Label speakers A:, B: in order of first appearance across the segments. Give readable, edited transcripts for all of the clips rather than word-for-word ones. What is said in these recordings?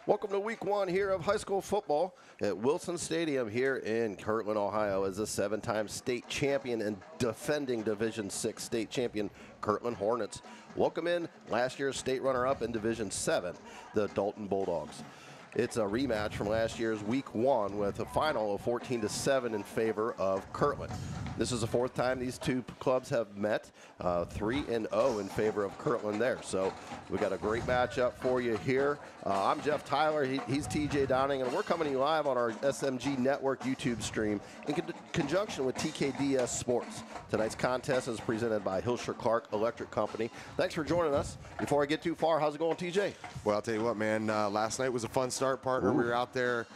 A: Welcome to week one here of high school football at Wilson Stadium here in Kirtland, Ohio, as a seven-time state champion and defending Division VI state champion Kirtland Hornets welcome in last year's state runner-up in Division VII, the Dalton Bulldogs. It's a rematch from last year's week one with a final of 14-7 in favor of Kirtland. This is the fourth time these two clubs have met, 3-0 in favor of Kirtland there. So we got a great matchup for you here. I'm Jeff Tyler, he's TJ Downing, and we're coming to you live on our SMG Network YouTube stream in conjunction with TKDS Sports. Tonight's contest is presented by Hilscher Clark Electric Company. Thanks for joining us. Before I get too far, how's it going, TJ?
B: Well, I'll tell you what, man, last night was a fun start, partner. We were out there.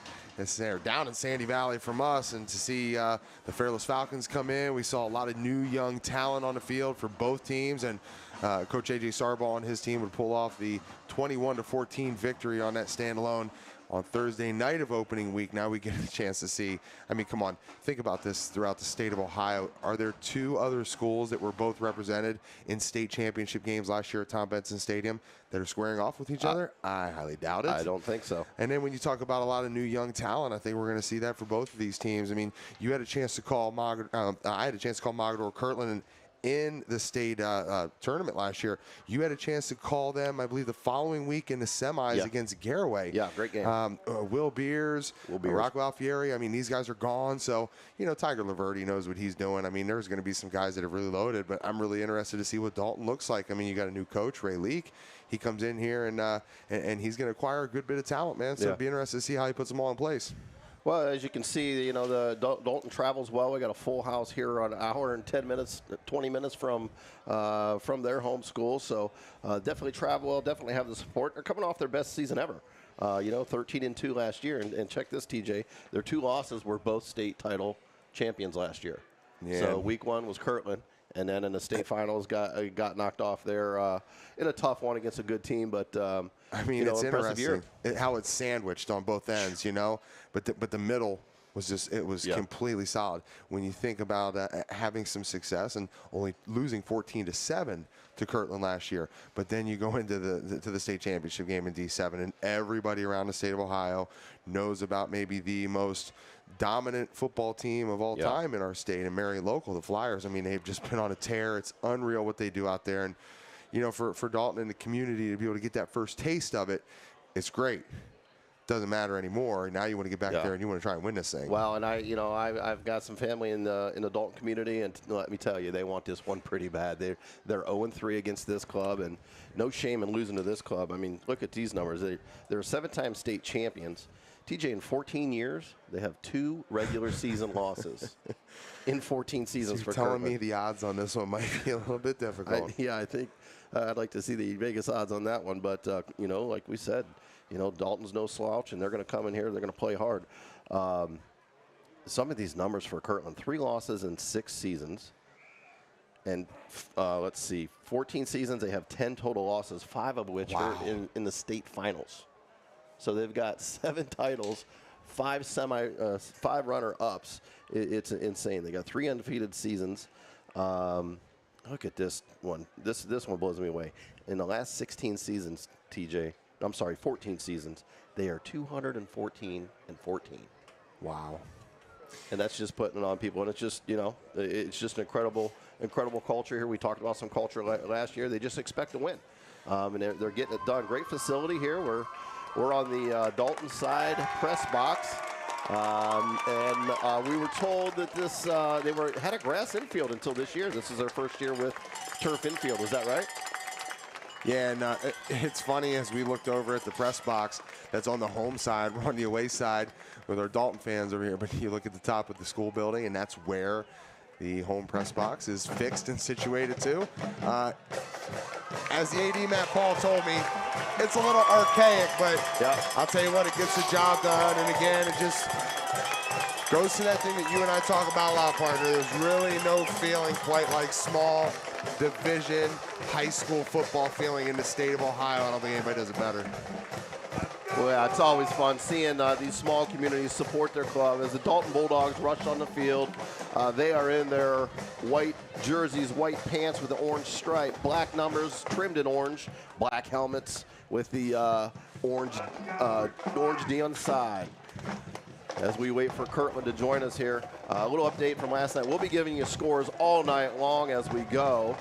B: They're down in Sandy Valley from us, and to see the Fairless Falcons come in, we saw a lot of new young talent on the field for both teams, and Coach A.J. Sarbaugh and his team would pull off the 21-14 victory on that standalone on Thursday night of opening week. Now we get a chance to see, I mean, come on, think about this throughout the state of Ohio. Are there two other schools that were both represented in state championship games last year at Tom Benson Stadium that are squaring off with each other? I highly doubt it.
A: I don't think so.
B: And then when you talk about a lot of new young talent, I think we're going to see that for both of these teams. I mean, you had a chance to call I had a chance to call Mogador Kirtland, and in the state tournament last year, you had a chance to call them, I believe, the following week in the semis against Garaway.
A: Yeah, great game.
B: Will Beers, Rocco Alfieri. I mean, these guys are gone. So, you know, Tiger Laverty knows what he's doing. I mean, there's going to be some guys that are really loaded, but I'm really interested to see what Dalton looks like. I mean, you got a new coach, Ray Leak. He comes in here, and he's going to acquire a good bit of talent, man. So it'll be interesting to see how he puts them all in place.
A: Well, as you can see, you know, the Dalton travels well. We got a full house here on an hour and 10 minutes, 20 minutes from their home school. So definitely travel well, definitely have the support. They're coming off their best season ever. You know, 13-2 last year. And check this, TJ. Their two losses were both state title champions last year. Yeah. So week one was Kirtland. And then in the state finals, got knocked off there in a tough one against a good team. But
B: I mean, it's interesting how it's sandwiched on both ends, you know. But the middle was just completely solid. When you think about having some success and only losing 14-7 to Kirtland last year, but then you go into the state championship game in D7, and everybody around the state of Ohio knows about maybe the most dominant football team of all time in our state, and Marion Local, the Flyers. I mean, they've just been on a tear. It's unreal what they do out there. And, you know, for Dalton and the community to be able to get that first taste of it, it's great. Doesn't matter anymore. Now you want to get back there and you want to try and win this thing.
A: Well, and I've got some family in the Dalton community, and let me tell you, they want this one pretty bad. They're 0-3 against this club, and no shame in losing to this club. I mean, look at these numbers. They're 7-time state champions. TJ, in 14 years, they have 2 regular season losses in 14 seasons.
B: So
A: for
B: telling
A: Kirtland.
B: me the odds on this one might be a little bit difficult.
A: I think I'd like to see the Vegas odds on that one. But, you know, like we said, you know, Dalton's no slouch, and they're going to come in here. They're going to play hard. Some of these numbers for Kirtland, 3 losses in 6 seasons. And let's see, 14 seasons, they have 10 total losses, 5 of which are in the state finals. So they've got 7 titles, 5 runner-ups. It's insane. They got 3 undefeated seasons. Look at this one. This one blows me away. In the last 16 seasons, TJ, I'm sorry, 14 seasons, they are 214-14.
B: Wow.
A: And that's just putting it on people. And it's just, you know, it's just an incredible culture here. We talked about some culture last year. They just expect to win. And they're getting it done. Great facility here. We're on the Dalton side press box, and we were told that this they had a grass infield until this year. This is their first year with turf infield. Is that right?
B: Yeah, and it's funny as we looked over at the press box that's on the home side. We're on the away side with our Dalton fans over here, but you look at the top of the school building, and that's where the home press box is fixed and situated to. As the AD Matt Paul told me, it's a little archaic, but I'll tell you what, it gets the job done. And again, it just goes to that thing that you and I talk about a lot, partner. There's really no feeling quite like small division high school football feeling in the state of Ohio. I don't think anybody does it better.
A: Well, yeah, it's always fun seeing these small communities support their club. As the Dalton Bulldogs rush on the field, they are in their white jerseys, white pants with the orange stripe, black numbers trimmed in orange, black helmets, with the orange D on the side. As we wait for Kirtland to join us here, a little update from last night. We'll be giving you scores all night long as we go.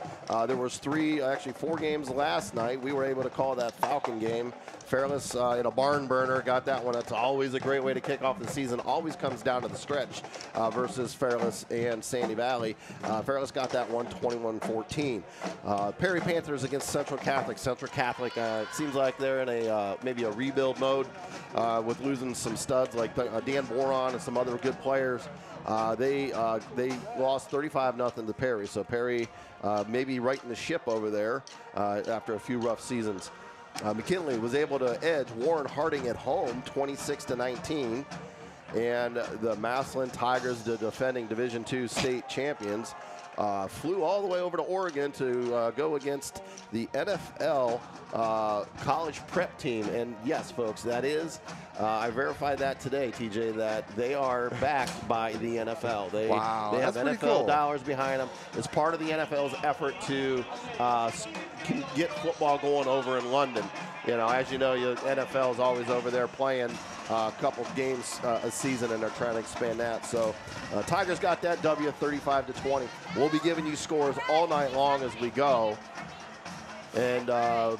A: There was 4 games last night. We were able to call that Falcon game. Fairless in a barn burner got that one. That's always a great way to kick off the season. Always comes down to the stretch versus Fairless and Sandy Valley. Fairless got that one 21-14. Perry Panthers against Central Catholic. Central Catholic, it seems like they're in a maybe a rebuild mode with losing some studs like Dan Boron and some other good players. They lost 35-0 to Perry. So Perry maybe righting the ship over there after a few rough seasons. McKinley was able to edge Warren Harding at home 26-19. And the Massillon Tigers, the defending Division II state champions, flew all the way over to Oregon to go against the NFL college prep team. And yes, folks, that is, I verified that today, TJ, that they are backed by the NFL. They have NFL dollars behind them. It's part of the NFL's effort to get football going over in London. You know, as you know, NFL is always over there playing a couple games a season, and they're trying to expand that. So Tigers got that W 35-20. We'll be giving you scores all night long as we go. And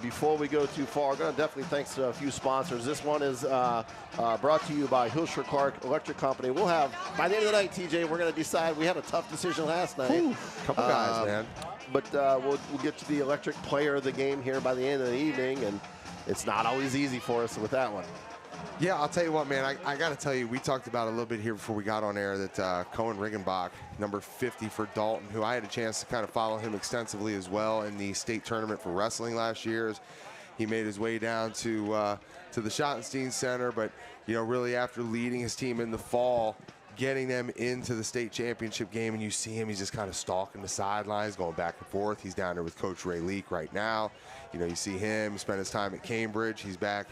A: before we go too far, I'm going to definitely thanks to a few sponsors. This one is brought to you by Hilscher Clark Electric Company. We'll have, by the end of the night, TJ, we're going to decide. We had a tough decision last night.
B: Ooh, couple guys, man.
A: But we'll get to the electric player of the game here by the end of the evening, and it's not always easy for us with that one.
B: Yeah, I'll tell you what, man, I got to tell you, we talked about a little bit here before we got on air that Cohen Riggenbach, number 50 for Dalton, who I had a chance to kind of follow him extensively as well in the state tournament for wrestling last year. He made his way down to the Schottenstein Center, but, you know, really after leading his team in the fall, getting them into the state championship game, and you see him, he's just kind of stalking the sidelines, going back and forth. He's down there with Coach Ray Leak right now. You know, you see him spend his time at Cambridge. He's back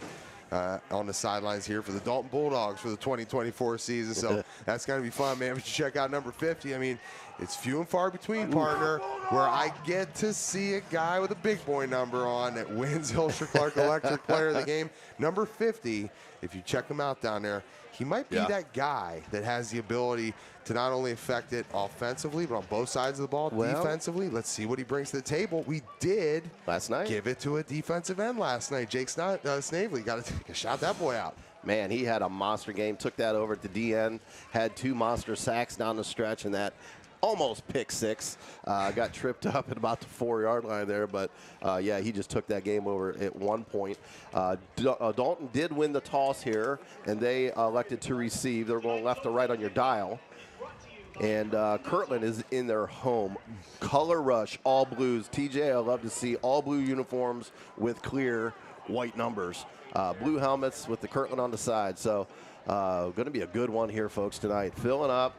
B: on the sidelines here for the Dalton Bulldogs for the 2024 season. So that's going to be fun, man. But you check out number 50. I mean, it's few and far between, partner, where I get to see a guy with a big boy number on that wins Hilscher Clark Electric Player of the Game. Number 50, if you check him out down there, he might be that guy that has the ability to not only affect it offensively, but on both sides of the ball, defensively. Let's see what he brings to the table. We did
A: last night
B: give it to a defensive end last night. Jake Snavely got to shout that boy out.
A: Man, he had a monster game. Took that over to DN. Had 2 monster sacks down the stretch, and that almost pick 6. Got tripped up at about the 4-yard line there, but yeah, he just took that game over at one point. Dalton did win the toss here, and they elected to receive. They're going left to right on your dial. And Kirtland is in their home. Color rush, all blues. TJ, I love to see all blue uniforms with clear white numbers. Blue helmets with the Kirtland on the side. So going to be a good one here, folks, tonight. Filling up.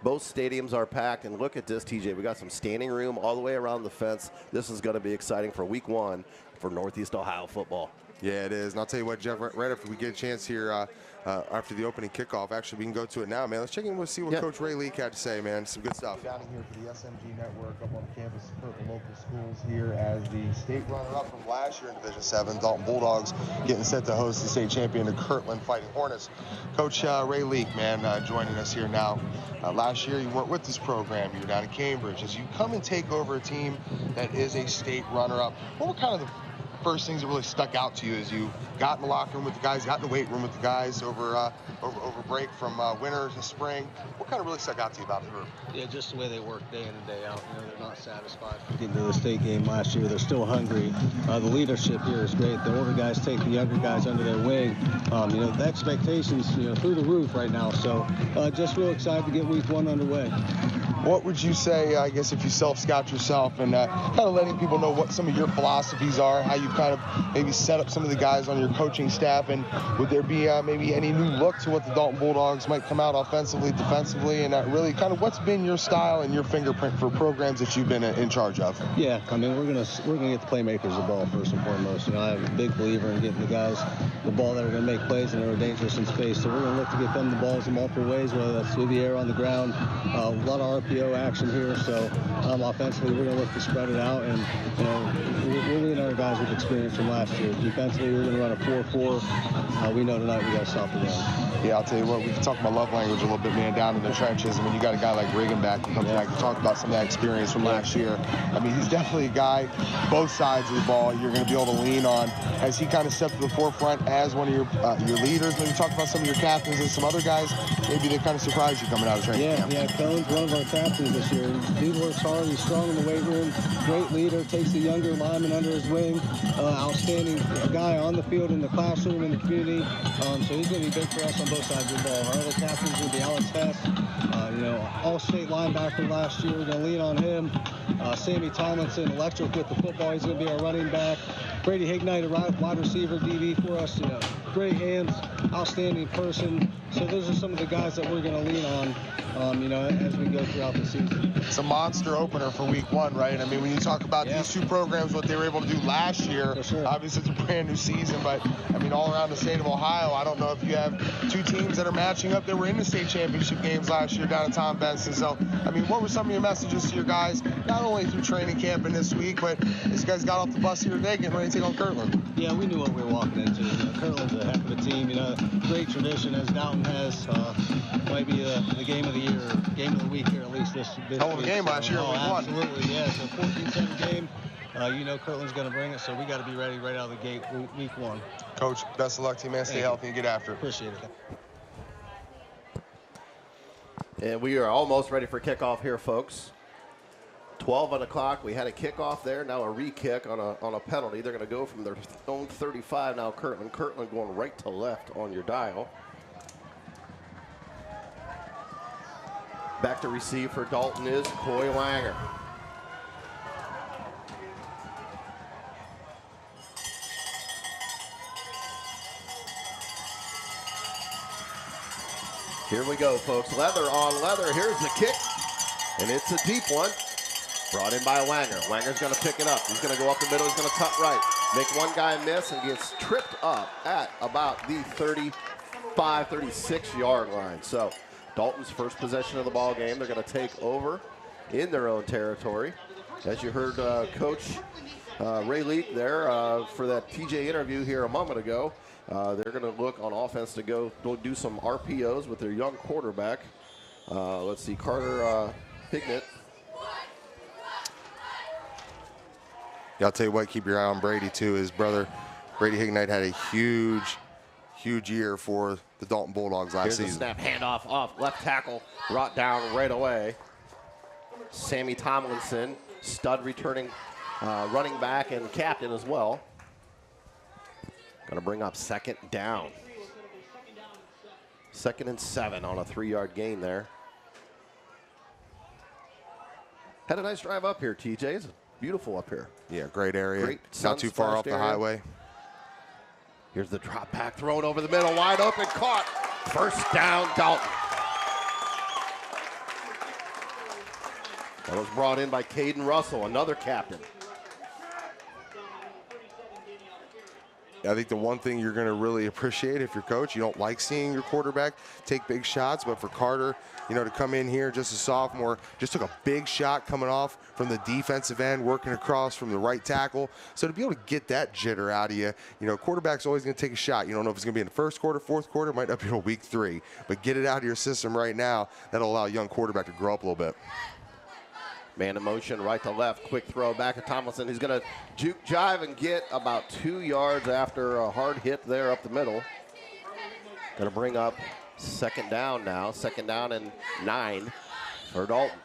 A: Both stadiums are packed, and look at this, TJ. We got some standing room all the way around the fence. This is going to be exciting for week 1 for Northeast Ohio football.
B: Yeah, it is. And I'll tell you what, Jeff, right after we get a chance here, after the opening kickoff, actually, we can go to it now, man. Let's check in and see what Coach Ray Leak had to say, man. Some good stuff.
C: Down here for the SMG Network up on the campus of Kirtland local schools here as the state runner-up from last year in Division 7, Dalton Bulldogs, getting set to host the state champion, the Kirtland Fighting Hornets. Coach Ray Leak, man, joining us here now. Last year, you weren't with this program. You were down in Cambridge. As you come and take over a team that is a state runner-up, what were kind of the first things that really stuck out to you as you got in the locker room with the guys, got in the weight room with the guys over break from winter to spring? What kind of really stuck out to you about the group?
D: Yeah, just the way they work day in and day out. You know, they're not satisfied getting to the state game last year. They're still hungry. The leadership here is great. The older guys take the younger guys under their wing. You know, the expectations, you know, through the roof right now. So just real excited to get week 1 underway.
C: What would you say, I guess, if you self-scout yourself and kind of letting people know what some of your philosophies are, how you kind of maybe set up some of the guys on your coaching staff, and would there be maybe any new look to what the Dalton Bulldogs might come out offensively, defensively, and really kind of what's been your style and your fingerprint for programs that you've been in charge of?
D: Yeah, I mean, we're gonna get the playmakers the ball first and foremost. You know, I'm a big believer in getting the guys the ball that are going to make plays and that are dangerous in space. So we're going to look to get them the balls in multiple ways, whether that's through the air, on the ground, a lot of RPO action here. So offensively, we're going to look to spread it out, and we're leading our guys with experience from last year. Defensively, we're going to run a 4-4. We know tonight we got to stop the run.
C: Yeah, I'll tell you what, we can talk about love language a little bit, man, down in the trenches. I mean, you got a guy like Reagan back who comes back to talk about some of that experience from last year. I mean, he's definitely a guy, both sides of the ball, you're going to be able to lean on. Has he kind of stepped to the forefront as one of your leaders? Maybe talk about some of your captains and some other guys. Maybe they kind of surprised you coming out of training camp.
D: Yeah, Cohen's one of our captains this year. Dude works hard. He's strong in the weight room. Great leader. Takes the younger lineman under his wing. Outstanding guy on the field, in the classroom, in the community. So he's going to be big for us on both sides of the ball. Our other captains will be Alex Hess, all-state linebacker last year. We're going to lean on him. Sammy Tomlinson, electric with the football. He's going to be our running back. Brady Hignite, a wide receiver DB for us. Great hands, outstanding person. So those are some of the guys that we're going to lean on, as we go throughout the season.
C: It's a monster opener for week 1, right? I mean, when you talk about these two programs, what they were able to do last year, obviously it's a brand new season, but I mean, all around the state of Ohio, I don't know if you have two teams that are matching up that were in the state championship games last year down at Tom Benson. So, I mean, what were some of your messages to your guys, not only through training camp and this week, but these guys got off the bus here today getting ready to take on Kirtland?
D: Yeah, we knew what we were walking into. Kirtland's a heck of a team. Great tradition as Dalton has. Might be the game of the year, game of the week here at least this
C: hell of a game last year.
D: We won. Absolutely, yeah. It's a 14-7 game. Kirtland's going to bring it, so we got to be ready right out of the gate week 1.
C: Coach, best of luck to you, man. Stay healthy and get after it.
D: Appreciate it.
A: And we are almost ready for kickoff here, folks. 12 on the clock. We had a kickoff there. Now a re-kick on a penalty. They're going to go from their own 35 now. Kirtland going right to left on your dial. Back to receive for Dalton is Coy Langer. Here we go, folks. Leather on leather. Here's the kick. And it's a deep one. Brought in by Langer. Langer's going to pick it up. He's going to go up the middle. He's going to cut right. Make one guy miss and gets tripped up at about the 35, 36-yard line. So Dalton's first possession of the ball game. They're going to take over in their own territory. As you heard Coach Ray Leak there for that TJ interview here a moment ago, they're going to look on offense to go do some RPOs with their young quarterback. Let's see, Carter Hignett.
B: Yeah, I'll tell you what, keep your eye on Brady, too. His brother, Brady Hignite, had a huge year for the Dalton Bulldogs last season.
A: Here's the snap, handoff off, left tackle, brought down right away. Sammy Tomlinson, stud returning running back and captain as well. Going to bring up second down. 2nd and 7 on a 3-yard gain there. Had a nice drive up here, TJ. It's beautiful up here.
B: Yeah, great area.
A: Great
B: not too far off the highway.
A: Here's the drop back, thrown over the middle, wide open, caught. First down, Dalton. That was brought in by Caden Russell, another captain.
B: I think the one thing you're going to really appreciate if you're coach, you don't like seeing your quarterback take big shots, but for Carter, to come in here just a sophomore, just took a big shot coming off from the defensive end, working across from the right tackle. So to be able to get that jitter out of you, quarterback's always going to take a shot. You don't know if it's going to be in the first quarter, fourth quarter, might not be until week 3. But get it out of your system right now. That'll allow a young quarterback to grow up a little bit.
A: Man in motion, right to left, quick throw back to Tomlinson. He's going to juke jive and get about 2 yards after a hard hit there up the middle. Going to bring up second down now. 2nd down and 9 for Dalton.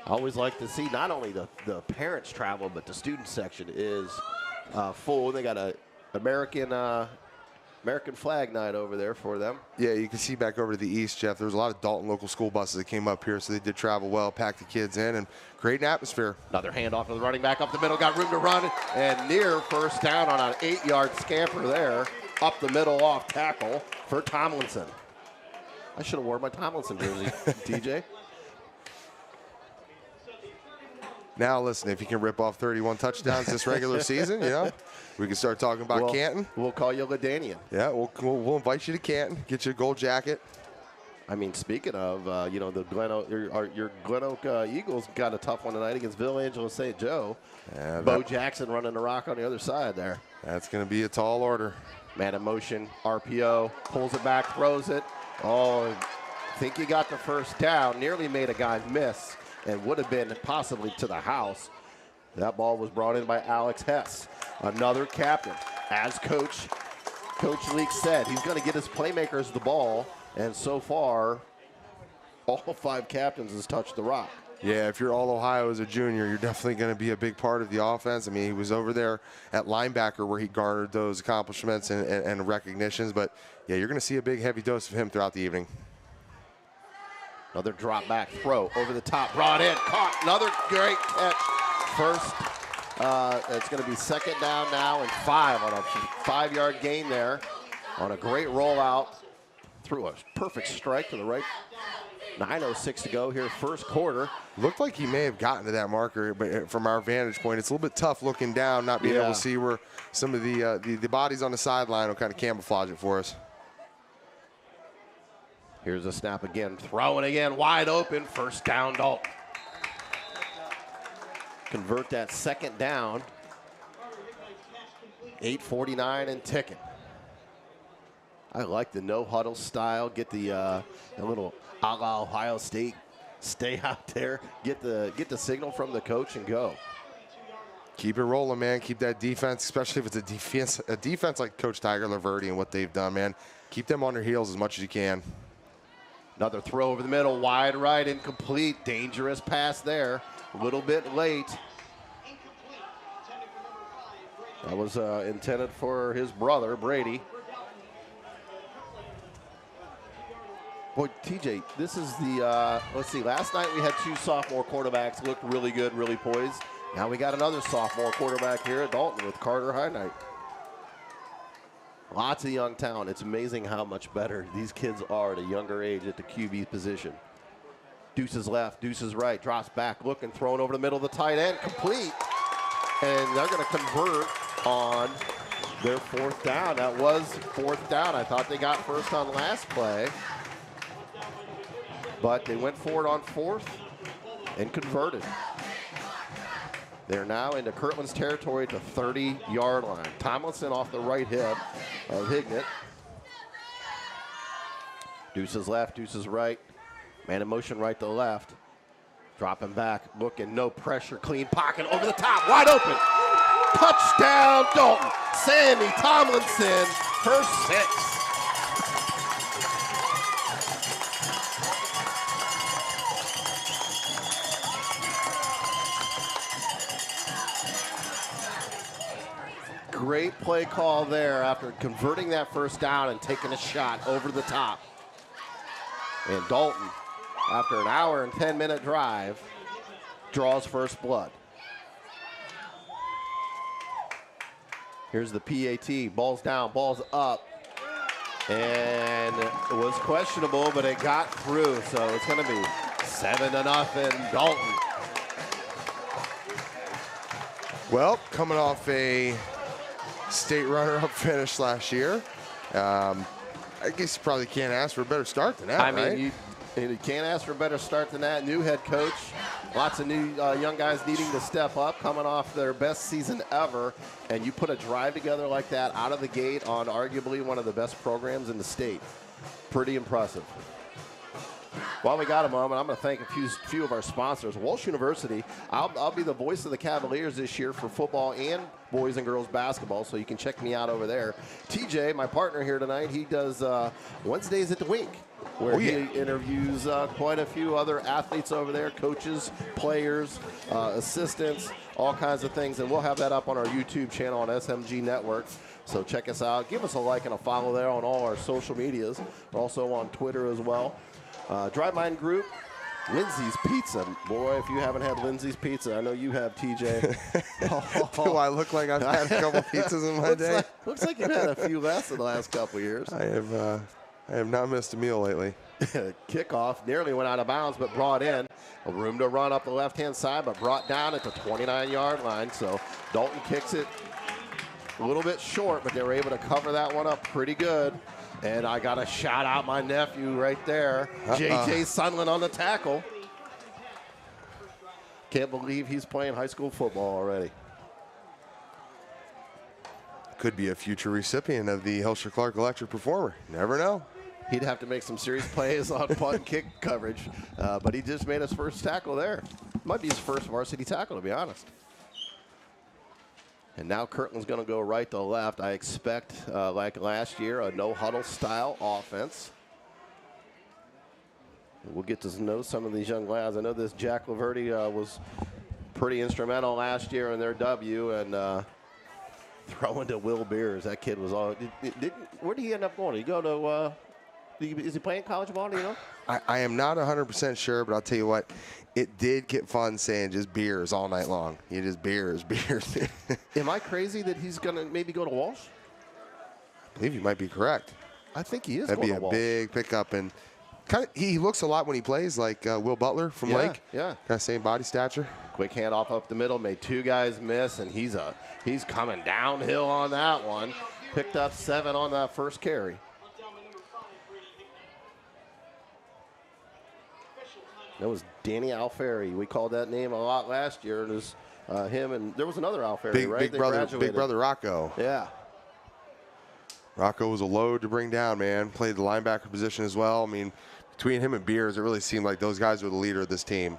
A: I always like to see not only the parents travel, but the student section is full. They got a American flag night over there for them.
B: Yeah, you can see back over to the east, Jeff, there was a lot of Dalton local school buses that came up here, so they did travel well, packed the kids in, and create an atmosphere.
A: Another handoff to the running back up the middle, got room to run, and near first down on an 8-yard scamper there, up the middle off tackle for Tomlinson. I should have worn my Tomlinson jersey, TJ.
B: Now, listen, if you can rip off 31 touchdowns this regular season, you know, we can start talking about Canton.
A: We'll call you Ladanian.
B: Yeah, we'll invite you to Canton, get you a gold jacket.
A: I mean, speaking of, you know, the your Glen Oak Eagles got a tough one tonight against Villangelo St. Joe. Yeah, Bo Jackson running the rock on the other side there.
B: That's going to be a tall order.
A: Man in motion, RPO, pulls it back, throws it. Oh, I think he got the first down, nearly made a guy miss and would have been possibly to the house. That ball was brought in by Alex Hess, another captain. As Coach Leak said, he's going to get his playmakers the ball. And so far, all 5 captains has touched the rock.
B: Yeah, if you're All-Ohio as a junior, you're definitely going to be a big part of the offense. I mean, he was over there at linebacker where he garnered those accomplishments and recognitions. But, yeah, you're going to see a big, heavy dose of him throughout the evening.
A: Another drop back throw over the top, brought in, caught, another great catch. First, it's going to be second down now and 5 on a 5-yard gain there on a great rollout. Threw a perfect strike to the right. 9:06 to go here, first quarter.
B: Looked like he may have gotten to that marker, but from our vantage point, it's a little bit tough looking down, not being able to see where some of the bodies on the sideline will kind of camouflage it for us.
A: Here's a snap again, throwing again, wide open, first down Dalton. Convert that second down. 8:49 and ticking. I like the no-huddle style. Get the little a la Ohio State. Stay out there. Get the signal from the coach and go.
B: Keep it rolling, man. Keep that defense, especially if it's a defense like Coach Tiger Laverty and what they've done, man. Keep them on their heels as much as you can.
A: Another throw over the middle, wide right, incomplete. Dangerous pass there. A little bit late. That was intended for his brother, Brady. Boy, TJ, this is the, let's see, last night we had 2 sophomore quarterbacks, looked really good, really poised. Now we got another sophomore quarterback here at Dalton with Carter Highnight. Lots of young talent. It's amazing how much better these kids are at a younger age at the QB position. Deuces left, deuces right, drops back, looking, thrown over the middle of the tight end, complete. And they're going to convert on their 4th down. That was 4th down. I thought they got first on last play. But they went for it on 4th and converted. They're now into Kirtland's territory at the 30-yard line. Tomlinson off the right hip of Hignett. Deuces left, deuces right. Man in motion right to left. Dropping back, looking, no pressure, clean pocket, over the top, wide open. Touchdown, Dalton. Sammy Tomlinson, her 6th. Great play call there after converting that first down and taking a shot over the top. And Dalton, after an hour and 10-minute drive, draws first blood. Here's the PAT. Ball's down, ball's up. And it was questionable, but it got through. So it's going to be 7-0 Dalton.
B: Well, coming off a state runner-up finish last year, I guess you probably can't ask for a better start than that,
A: I mean,
B: right?
A: you can't ask for a better start than that. New head coach, lots of new young guys needing to step up, coming off their best season ever, and you put a drive together like that out of the gate on arguably one of the best programs in the state. Pretty impressive. While we got a moment, I'm going to thank a few of our sponsors. Walsh University, I'll be the voice of the Cavaliers this year for football and boys and girls basketball, so you can check me out over there. TJ, my partner here tonight, he does Wednesdays at the Wink, where he interviews quite a few other athletes over there, coaches, players, assistants, all kinds of things. And we'll have that up on our YouTube channel on SMG Network. So check us out. Give us a like and a follow there on all our social medias. We're also on Twitter as well. Drive Mine Group, Lindsay's Pizza. Boy, if you haven't had Lindsay's Pizza, I know you have, TJ.
B: Do I look like I've had a couple pizzas in my day?
A: Looks like you've had a few less in the last couple of years.
B: I have not missed a meal lately.
A: Kickoff nearly went out of bounds, but brought in. A room to run up the left-hand side, but brought down at the 29-yard line. So Dalton kicks it a little bit short, but they were able to cover that one up pretty good. And I got to shout out my nephew right there, J.J. Sunland on the tackle. Can't believe he's playing high school football already.
B: Could be a future recipient of the Helsher Clark Electric Performer. Never know.
A: He'd have to make some serious plays on punt and kick coverage, but he just made his first tackle there. Might be his first varsity tackle, to be honest. And now Kirtland's going to go right to left. I expect, like last year, a no-huddle style offense. We'll get to know some of these young lads. I know this Jack Laverty was pretty instrumental last year in their W, and throwing to Will Beers. That kid was all. Where did he end up going? Did he go to? Is he playing college ball? Do you know?
B: I am not 100% sure, but I'll tell you what, it did get fun saying just beers all night long. You just beers.
A: Am I crazy that he's going to maybe go to Walsh?
B: I believe you might be correct.
A: I think he is.
B: That'd be a big pickup, and kind of he looks a lot when he plays like Will Butler from Lake.
A: Yeah.
B: Kind of same body stature.
A: Quick handoff up the middle, made two guys miss, and he's coming downhill on that one. Picked up 7 on that first carry. That was Danny Alfieri. We called that name a lot last year. It was him, and there was another Alfieri, right?
B: Big brother Rocco.
A: Yeah.
B: Rocco was a load to bring down, man. Played the linebacker position as well. I mean, between him and Beers, it really seemed like those guys were the leader of this team.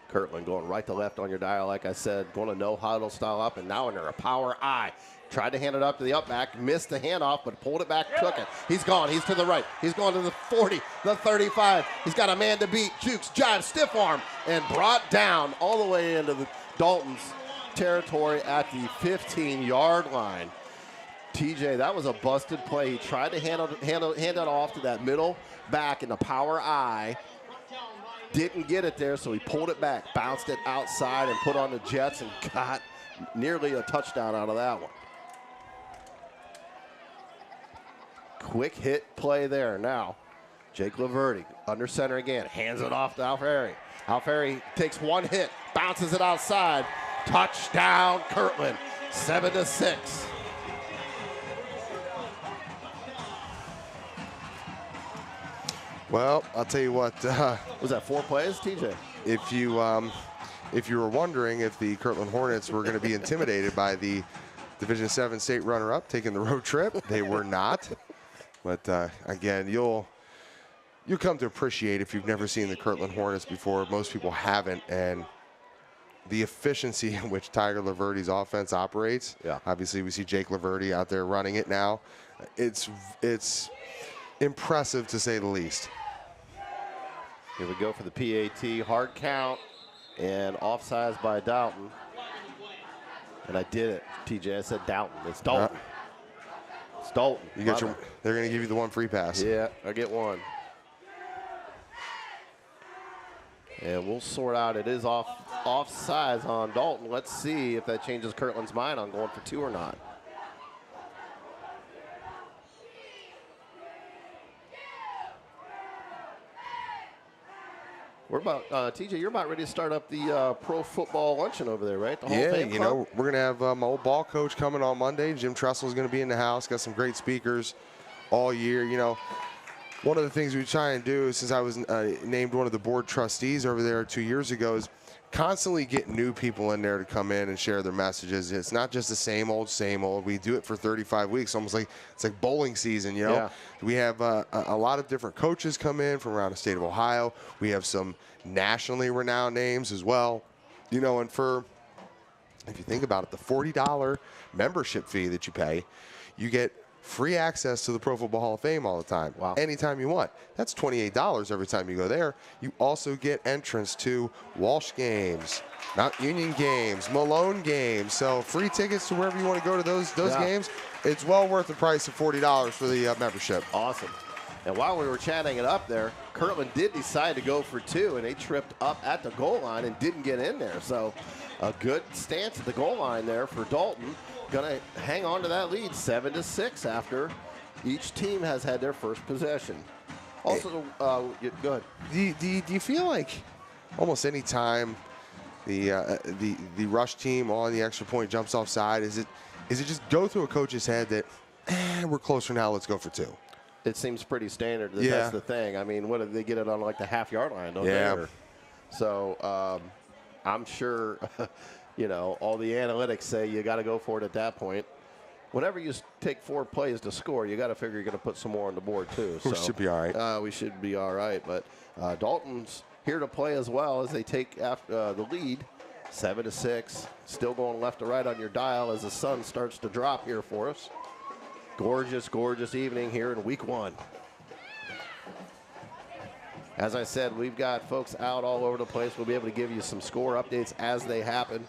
A: Kirtland going right to left on your dial, like I said, going to no-huddle style up, and now under a power I. Tried to hand it up to the up back, missed the handoff, but pulled it back, took it. He's gone. He's to the right. He's going to the 40, the 35. He's got a man to beat. Jukes, jive, stiff arm, and brought down all the way into the Dalton's territory at the 15-yard line. TJ, that was a busted play. He tried to hand it off to that middle back in the power I. Didn't get it there, so he pulled it back, bounced it outside, and put on the jets and got nearly a touchdown out of that one. Quick hit play there. Now, Jake Laverty, under center again, hands it off to Alfieri. Alfieri takes one hit, bounces it outside. Touchdown, Kirtland, 7-6.
B: Well, I'll tell you what.
A: Was that 4 plays, TJ?
B: If you were wondering if the Kirtland Hornets were going to be intimidated by the Division 7 state runner-up taking the road trip, they were not. But again, you'll come to appreciate if you've never seen the Kirtland Hornets before. Most people haven't, and the efficiency in which Tiger Laverty's offense operates. Yeah. Obviously, we see Jake Laverty out there running it now. It's impressive to say the least.
A: Here we go for the PAT. Hard count and offsides by Dalton. And I did it, TJ. I said Dalton. It's Dalton. It's Dalton.
B: You get they're going to give you the one free pass.
A: Yeah, I get one. And we'll sort out. It is offsides on Dalton. Let's see if that changes Kirtland's mind on going for 2 or not. We're about, TJ, you're about ready to start up the pro football luncheon over there, right? The Hall of Fame
B: you know, we're going to have my old ball coach coming on Monday. Jim Tressel's going to be in the house. Got some great speakers all year. You know, one of the things we try and do, since I was named one of the board trustees over there 2 years ago, is constantly get new people in there to come in and share their messages. It's not just the same old, same old. We do it for 35 weeks, almost like it's like bowling season, you know? Yeah. We have a lot of different coaches come in from around the state of Ohio. We have some nationally renowned names as well. You know, and if you think about it, the $40 membership fee that you pay, you get free access to the Pro Football Hall of Fame all the time. Wow. Anytime you want. That's $28 every time you go there. You also get entrance to Walsh games, Mount Union games, Malone games. So free tickets to wherever you want to go to those games. It's well worth the price of $40 for the membership.
A: Awesome. And while we were chatting it up there, Kirtland did decide to go for 2, and they tripped up at the goal line and didn't get in there. So a good stance at the goal line there for Dalton. Going to hang on to that lead, 7-6 after Each team has had their first possession. Also, go ahead.
B: Do you feel like almost any time the rush team on the extra point jumps offside, is it just go through a coach's head that we're closer now, let's go for 2?
A: It seems pretty standard. That's the thing. I mean, what if they get it on like the half-yard line? Don't they? So I'm sure, all the analytics say you got to go for it at that point. Whenever you take 4 plays to score, you got to figure you're going to put some more on the board too. So,
B: we should be all right.
A: We should be all right. But Dalton's here to play as well as they take after the lead, 7-6. Still going left to right on your dial as the sun starts to drop here for us. Gorgeous, gorgeous evening here in week 1. As I said, we've got folks out all over the place. We'll be able to give you some score updates as they happen.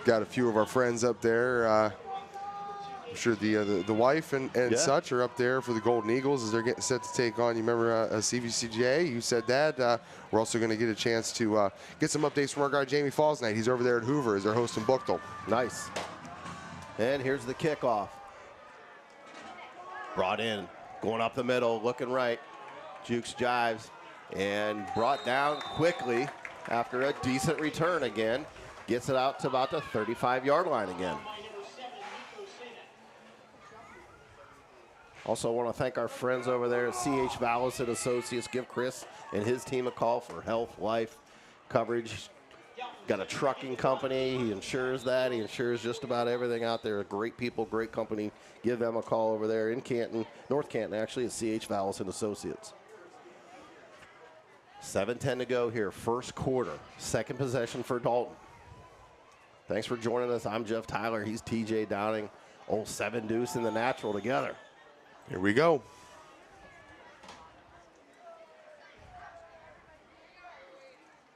B: Got a few of our friends up there. I'm sure the wife and such are up there for the Golden Eagles as they're getting set to take on. You remember CVCJ? You said that. We're also going to get a chance to get some updates from our guy Jamie Falls tonight. He's over there at Hoover as they're hosting Buchtel.
A: Nice. And here's the kickoff. Brought in, going up the middle, looking right. Jukes jives and brought down quickly after a decent return again. Gets it out to about the 35-yard line again. Also want to thank our friends over there at CH Vallis and Associates. Give Chris and his team a call for health, life, coverage. Got a trucking company. He insures that. He insures just about everything out there. Great people, great company. Give them a call over there in Canton, North Canton, actually, at CH Vallis and Associates. 7:10 to go here, first quarter. Second possession for Dalton. Thanks for joining us. I'm Jeff Tyler. He's TJ Downing. Old 7 Deuce and the Natural together.
B: Here we go.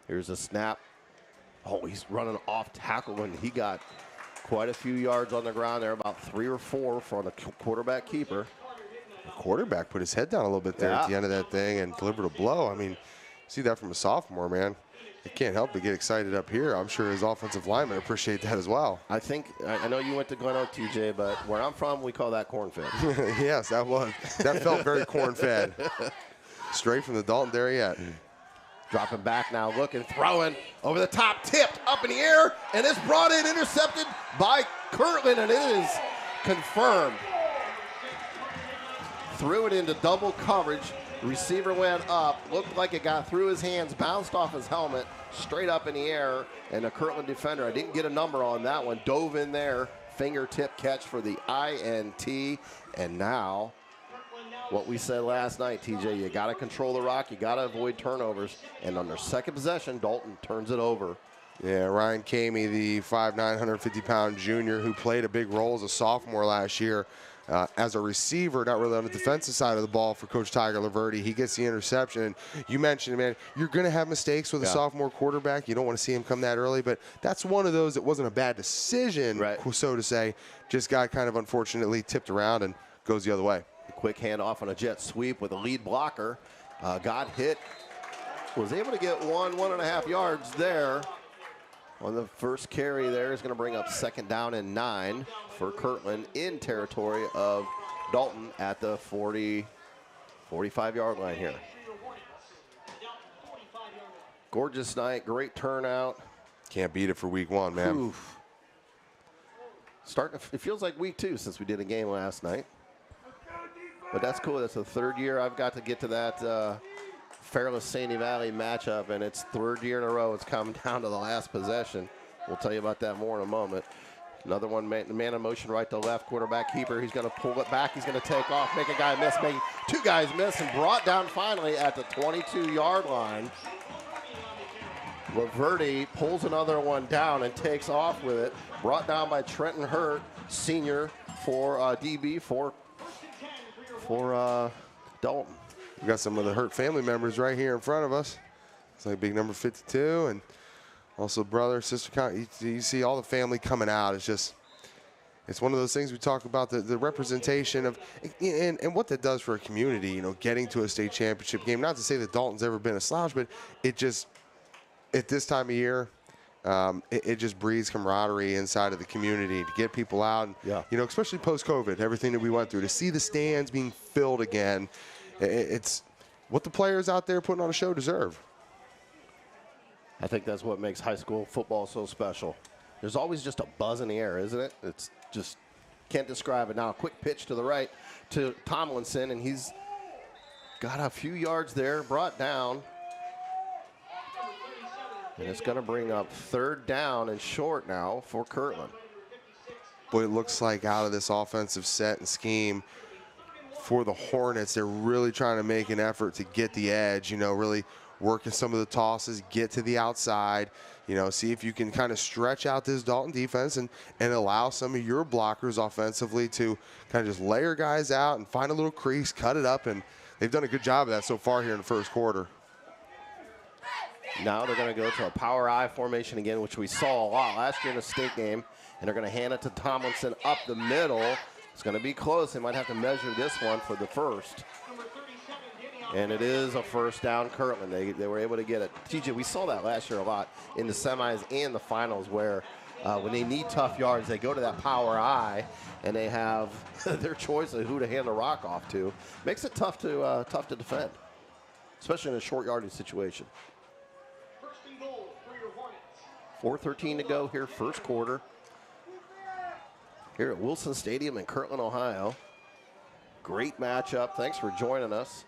A: Here's a snap. Oh, he's running off tackle, and he got quite a few yards on the ground there, about 3 or 4 from the quarterback keeper.
B: The quarterback put his head down a little bit there at the end of that thing and delivered a blow. I mean, see that from a sophomore, man. You can't help but get excited up here. I'm sure his offensive linemen appreciate that as well.
A: I know you went to Glen Oak, TJ, but where I'm from, we call that corn-fed.
B: Yes, that felt very corn-fed. Straight from the Dalton Dairyette.
A: Dropping back now, looking, throwing, over the top, tipped, up in the air, and it's brought in, intercepted by Kirtland, and it is confirmed. Threw it into double coverage. Receiver went up, looked like it got through his hands, bounced off his helmet, straight up in the air, and a Kirtland defender, I didn't get a number on that one, dove in there, fingertip catch for the INT, and now what we said last night, TJ, you got to control the rock, you got to avoid turnovers, and on their second possession, Dalton turns it over.
B: Yeah, Ryan Kamey, the 5'9", 150-pound junior who played a big role as a sophomore last year as a receiver, not really on the defensive side of the ball for Coach Tiger Laverty. He gets the interception. And you mentioned, man, you're going to have mistakes with a sophomore quarterback. You don't want to see him come that early, but that's one of those that wasn't a bad decision, so to say. Just got kind of unfortunately tipped around and goes the other way.
A: A quick handoff on a jet sweep with a lead blocker. Got hit. Was able to get 1.5 yards there. On the first carry there is going to bring up 2nd down and 9 for Kirtland in territory of Dalton at the 45-yard line here. Gorgeous night, great turnout.
B: Can't beat it for week 1, man.
A: Oof. It feels like week 2 since we did a game last night. But that's cool. That's the 3rd year I've got to get to that Fairless-Sandy Valley matchup, and it's 3rd year in a row. It's come down to the last possession. We'll tell you about that more in a moment. Another one, man in motion right to left, quarterback keeper. He's going to pull it back. He's going to take off, make a guy miss, make 2 guys miss, and brought down finally at the 22-yard line. Laverty pulls another one down and takes off with it. Brought down by Trenton Hurt, senior for DB for Dalton.
B: We got some of the Hurt family members right here in front of us. It's like big number 52 and also brother, sister. You see all the family coming out. It's just, it's one of those things we talk about, the representation of, and what that does for a community, you know, getting to a state championship game. Not to say that Dalton's ever been a slouch, but it just, at this time of year, it just breeds camaraderie inside of the community to get people out.
A: Yeah.
B: You know, especially post-COVID, everything that we went through, to see the stands being filled again, it's what the players out there putting on a show deserve.
A: I think that's what makes high school football so special. There's always just a buzz in the air, isn't it? It's just, can't describe it. Now, a quick pitch to the right to Tomlinson, and he's got a few yards there, brought down. And it's going to bring up 3rd down and short now for Kirtland.
B: Boy, it looks like out of this offensive set and scheme for the Hornets, they're really trying to make an effort to get the edge, you know, really working some of the tosses, get to the outside, you know, see if you can kind of stretch out this Dalton defense and allow some of your blockers offensively to kind of just layer guys out and find a little crease, cut it up, and they've done a good job of that so far here in the first quarter.
A: Now they're going to go to a power I formation again, which we saw a lot last year in the state game, and they're going to hand it to Tomlinson up the middle. It's going to be close. They might have to measure this one for the first. And it is a 1st down, Kirtland. They were able to get it. TJ, we saw that last year a lot in the semis and the finals, where when they need tough yards, they go to that power I, and they have their choice of who to hand the rock off to. Makes it tough to defend, especially in a short yardage situation. 4:13 to go here, first quarter. Here at Wilson Stadium in Kirtland, Ohio. Great matchup. Thanks for joining us.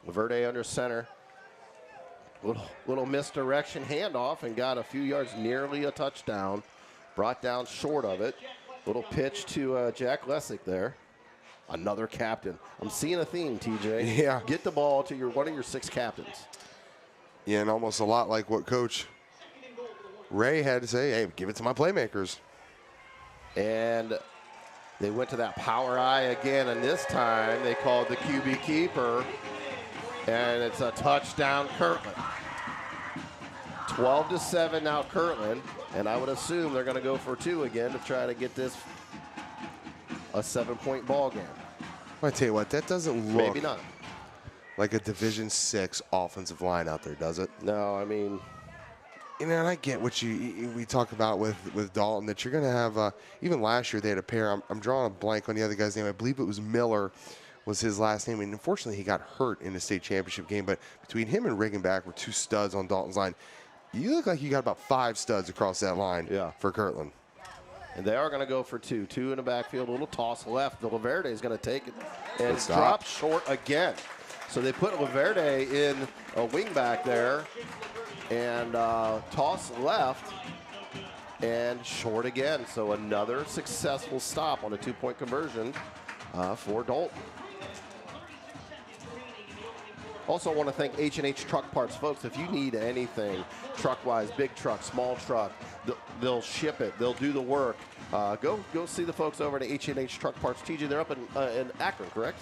A: Laverde under center. Little misdirection handoff and got a few yards, nearly a touchdown. Brought down short of it. Little pitch to Jack Lessick there. Another captain. I'm seeing a theme, TJ.
B: Yeah.
A: Get the ball to one of your 6 captains.
B: Yeah, and almost a lot like what Coach Ray had to say, hey, give it to my playmakers.
A: And they went to that power I again, and this time they called the QB keeper, and it's a touchdown, Kirtland. 12-7 now, Kirtland, and I would assume they're going to go for 2 again to try to get this a 7-point ball game.
B: I tell you what, that doesn't look
A: maybe not
B: like a Division VI offensive line out there, does it?
A: No, I mean,
B: you know, and I get what we talk about with Dalton, that you're going to have, even last year they had a pair. I'm drawing a blank on the other guy's name. I believe it was Miller was his last name. And unfortunately, he got hurt in the state championship game. But between him and Riggenback were 2 studs on Dalton's line. You look like you got about 5 studs across that line for Kirtland.
A: And they are going to go for 2. 2 in the backfield, a little toss left. The Laverde is going to take it and drop short again. So they put Laverde in a wingback there. And toss left and short again. So another successful stop on a 2-point conversion for Dalton. Also want to thank H&H Truck Parts. Folks, if you need anything truck-wise, big truck, small truck, they'll ship it. They'll do the work. Go see the folks over at H&H Truck Parts. TJ, they're up in Akron, correct?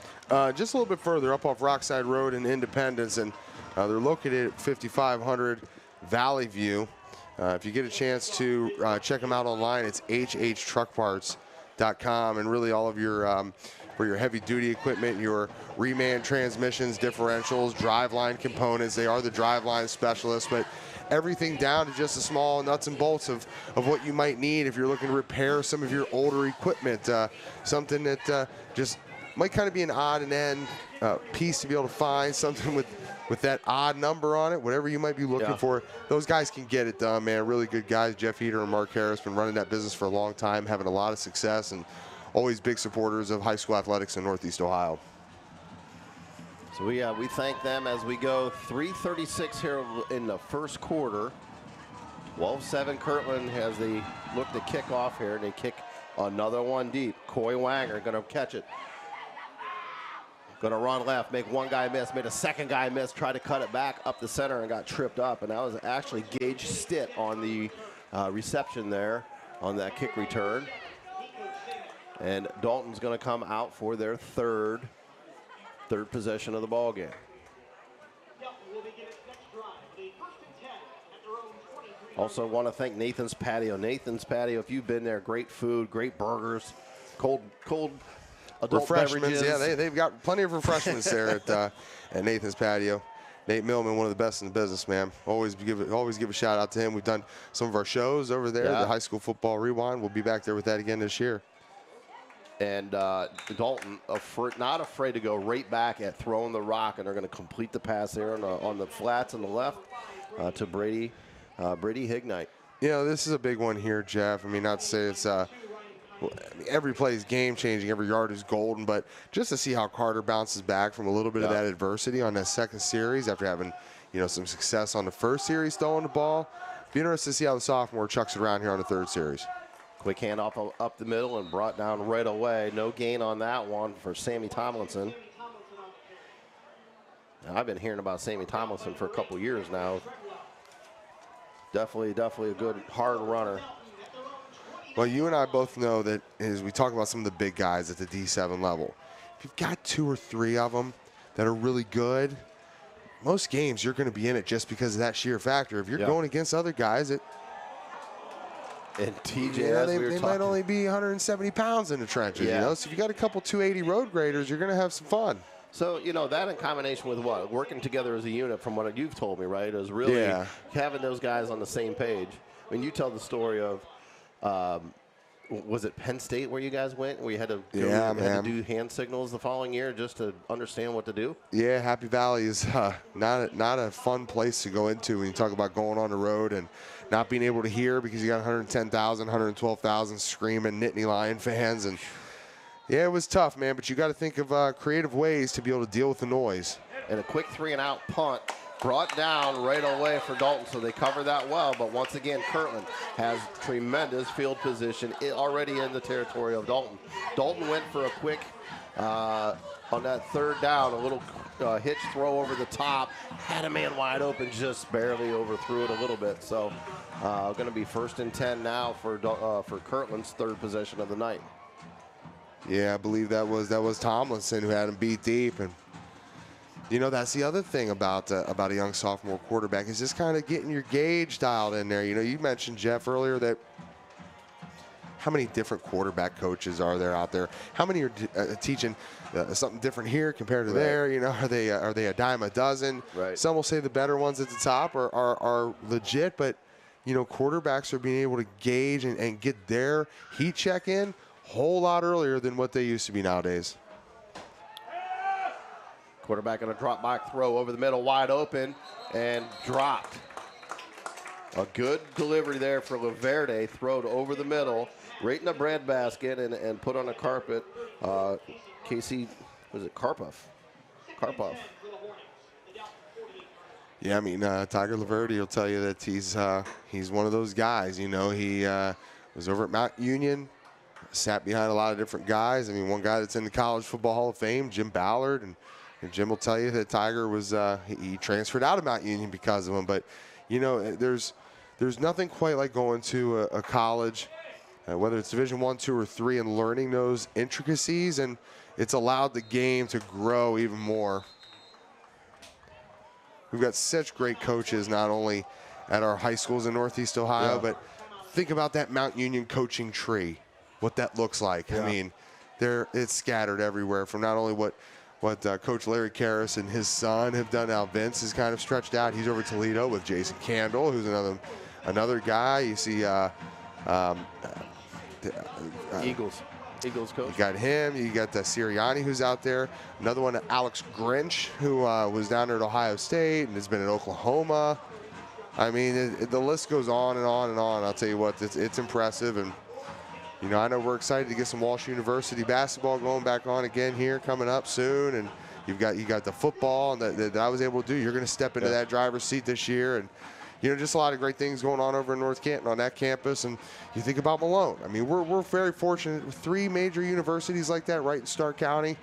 B: Just a little bit further, up off Rockside Road in Independence. And they're located at 5500 Valley View. If you get a chance to check them out online, it's hhtruckparts.com, and really all of your for your heavy duty equipment, your reman transmissions, differentials, driveline components. They are the driveline specialists, but everything down to just the small nuts and bolts of what you might need if you're looking to repair some of your older equipment, something that just might kind of be an odd and end piece to be able to find, something with that odd number on it, whatever you might be looking for. Those guys can get it done, man. Really good guys. Jeff Heater and Mark Harris been running that business for a long time, having a lot of success, and always big supporters of high school athletics in Northeast Ohio.
A: So we thank them as we go. 3:36 here in the first quarter. 12-7 Kirtland as they look to kick off here, and they kick another one deep. Coy Wanger going to catch it. Going to run left, make one guy miss, made a second guy miss, try to cut it back up the center and got tripped up. And that was actually Gage Stitt on the reception there on that kick return. And Dalton's going to come out for their third possession of the ball game. Also want to thank Nathan's Patio. Nathan's Patio, if you've been there, great food, great burgers, cold adult
B: refreshments.
A: beverages.
B: Yeah, they've got plenty of refreshments there at Nathan's Patio. Nate Millman, one of the best in the business, man. Always give a shout out to him. We've done some of our shows over there, the High School Football Rewind. We'll be back there with that again this year.
A: And Dalton, not afraid to go right back at throwing the rock, and they're going to complete the pass there on the flats on the left to Brady Hignite.
B: You know, this is a big one here, Jeff. I mean, not to say it's every play is game-changing, every yard is golden, but just to see how Carter bounces back from a little bit of that adversity on that second series after having, some success on the first series throwing the ball. Be interested to see how the sophomore chucks it around here on the third series.
A: Quick handoff up the middle and brought down right away. No gain on that one for Sammy Tomlinson. Now, I've been hearing about Sammy Tomlinson for a couple years now. Definitely a good, hard runner.
B: Well, you and I both know that as we talk about some of the big guys at the D7 level, if you've got 2 or 3 of them that are really good, most games you're going to be in it just because of that sheer factor. If you're going against other guys,
A: and TJ,
B: they might only be 170 pounds in the trenches. So if you got a couple 280 road graders, you're going to have some fun.
A: So, that in combination with what? Working together as a unit, from what you've told me, right, is really having those guys on the same page. I mean, you tell the story of, was it Penn State where you guys went, where you had to go do hand signals the following year just to understand what to do? Yeah,
B: Happy Valley is not a fun place to go into when you talk about going on the road and not being able to hear because you got 110,000, 112,000 screaming Nittany Lion fans. And yeah, it was tough, man, but you got to think of creative ways to be able to deal with the noise.
A: And a quick 3-and-out punt brought down right away for Dalton, so they cover that well. But once again, Kirtland has tremendous field position already in the territory of Dalton. Dalton went for a quick, on that third down, a little hitch throw over the top, had a man wide open, just barely overthrew it a little bit. So going to be 1st and 10 now for Kirtland's third possession of the night.
B: Yeah, I believe that was Tomlinson who had him beat deep. And that's the other thing about a young sophomore quarterback is just kind of getting your gauge dialed in there. You mentioned, Jeff, earlier that how many different quarterback coaches are there out there? How many are teaching something different here compared to there? Are they a dime a dozen?
A: Right.
B: Some will say the better ones at the top are legit, but quarterbacks are being able to gauge and get their heat check in a whole lot earlier than what they used to be nowadays.
A: Quarterback going to drop back throw over the middle, wide open, and dropped. A good delivery there for Laverde, throwed over the middle, right in the breadbasket, and put on a carpet. Casey, was it Karpov?
B: Yeah, I mean, Tiger Laverde will tell you that he's one of those guys. He was over at Mount Union, sat behind a lot of different guys. I mean, one guy that's in the College Football Hall of Fame, Jim Ballard, and Jim will tell you that Tiger was he transferred out of Mount Union because of him. But there's nothing quite like going to a college, whether it's Division I, II, or III, and learning those intricacies, and it's allowed the game to grow even more. We've got such great coaches, not only at our high schools in Northeast Ohio, but think about that Mount Union coaching tree, what that looks like. Yeah. I mean, it's scattered everywhere from not only what Coach Larry Karras and his son have done. Now Vince is kind of stretched out. He's over Toledo with Jason Candle, who's another guy. You see
A: Eagles coach.
B: You got him. You got Sirianni, who's out there. Another one, Alex Grinch, who was down there at Ohio State and has been in Oklahoma. I mean, the list goes on and on and on. I'll tell you what, it's impressive. And I know we're excited to get some Walsh University basketball going back on again here coming up soon. And you got the football that I was able to do. You're going to step into that driver's seat this year. And, just a lot of great things going on over in North Canton on that campus. And you think about Malone. I mean, we're very fortunate with 3 major universities like that right in Stark County.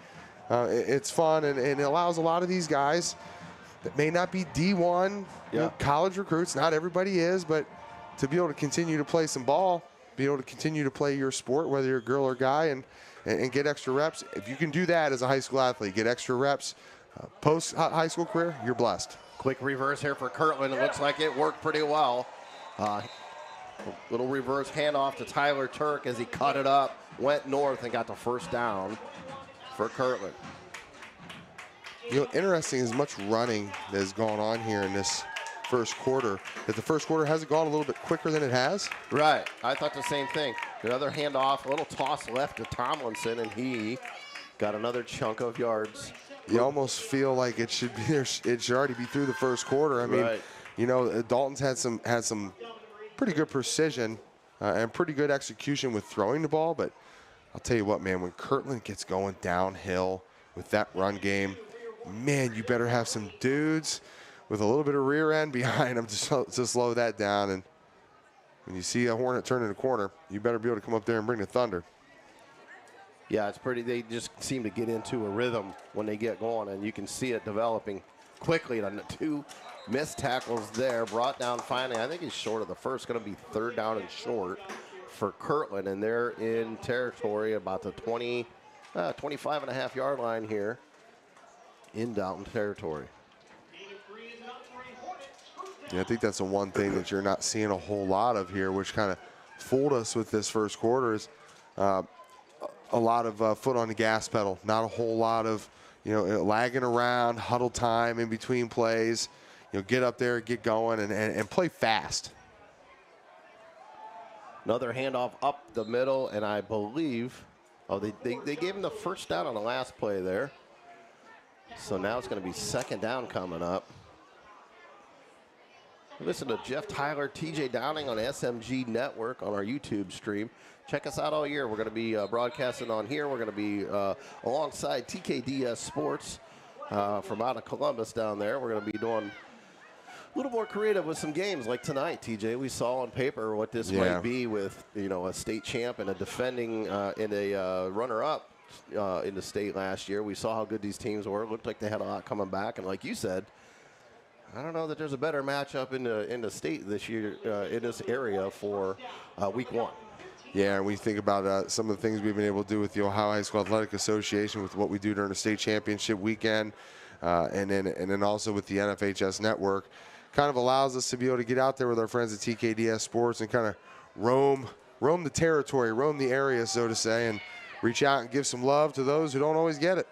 B: It's fun, and it allows a lot of these guys that may not be D1 college recruits. Not everybody is, but to be able to continue to play some ball, be able to continue to play your sport, whether you're a girl or guy, and get extra reps. If you can do that as a high school athlete, get extra reps post-high school career, you're blessed.
A: Quick reverse here for Kirtland. It looks like it worked pretty well. Little reverse handoff to Tyler Turk as he cut it up, went north, and got the first down for Kirtland.
B: You know, interesting, as much running that has gone on here in this first quarter, that the first quarter hasn't gone a little bit quicker than it has.
A: Right. I thought the same thing. Another handoff, a little toss left to Tomlinson, and he got another chunk of yards.
B: You almost feel like it should be there. It should already be through the first quarter. I mean,
A: right.
B: You know, Dalton's had some pretty good precision and pretty good execution with throwing the ball. But I'll tell you what, man, when Kirtland gets going downhill with that run game, man, you better have some dudes with a little bit of rear end behind them to slow that down. And when you see a Hornet turning a corner, you better be able to come up there and bring the thunder.
A: Yeah, it's pretty. They just seem to get into a rhythm when they get going, and you can see it developing quickly. And the 2 missed tackles there, brought down finally. I think he's short of the first. Going to be 3rd down and short for Kirtland, and they're in territory about the 25.5-yard line here in Dalton territory.
B: Yeah, I think that's the one thing that you're not seeing a whole lot of here, which kind of fooled us with this first quarter, is a lot of foot on the gas pedal, not a whole lot of, you know, lagging around, huddle time in between plays. You know, get up there, get going, and play fast.
A: Another handoff up the middle, and I believe, they gave him the first down on the last play there. So now it's going to be 2nd down coming up. Listen to Jeff Tyler, TJ Downing on SMG Network on our YouTube stream. Check us out all year. We're going to be broadcasting on here. We're going to be alongside TKDS Sports from out of Columbus down there. We're going to be doing a little more creative with some games like tonight, TJ. We saw on paper what this might be with, you know, a state champ and a defending and a runner-up in the state last year. We saw how good these teams were. It looked like they had a lot coming back. And like you said, I don't know that there's a better matchup in the state this year in this area for week 1.
B: Yeah, and we think about some of the things we've been able to do with the Ohio High School Athletic Association, with what we do during the state championship weekend, and then also with the NFHS network, kind of allows us to be able to get out there with our friends at TKDS Sports and kind of roam the territory, roam the area, so to say, and reach out and give some love to those who don't always get it.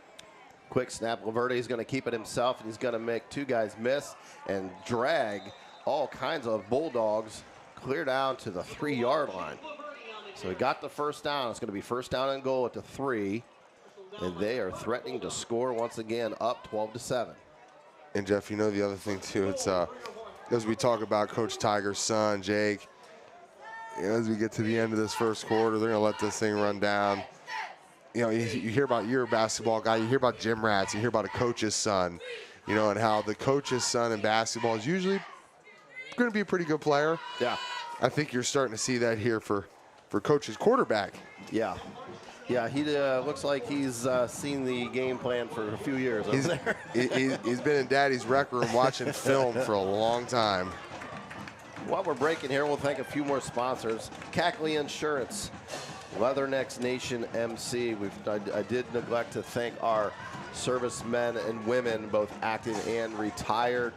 A: Quick snap. Laverde's going to keep it himself, and he's going to make 2 guys miss and drag all kinds of Bulldogs clear down to the 3-yard line. So he got the first down. It's going to be 1st down and goal at the 3, and they are threatening to score once again, up 12-7.
B: And Jeff, you know the other thing too. It's as we talk about Coach Tiger's son, Jake. You know, as we get to the end of this first quarter, they're going to let this thing run down. You know, you hear about, you're a basketball guy, you hear about gym rats, you hear about a coach's son, you know, and how the coach's son in basketball is usually going to be a pretty good player.
A: Yeah.
B: I think you're starting to see that here for Coach's quarterback.
A: Yeah. Yeah, he looks like he's seen the game plan for a few years over there.
B: He's been in Daddy's rec room watching film for a long time.
A: While we're breaking here, we'll thank a few more sponsors. Cackley Insurance, Leathernecks Nation MC. I did neglect to thank our servicemen and women, both active and retired.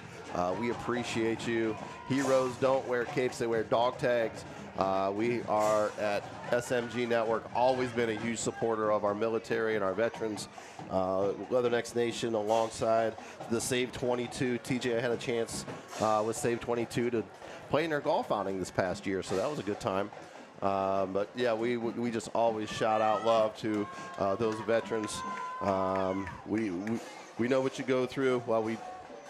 A: We appreciate you. Heroes don't wear capes, they wear dog tags. We are at SMG Network, always been a huge supporter of our military and our veterans. Leathernecks Nation alongside the Save 22. TJ, I had a chance with Save 22 to play in their golf outing this past year, so that was a good time. But yeah, we just always shout out love to those veterans. We know what you go through. Well, we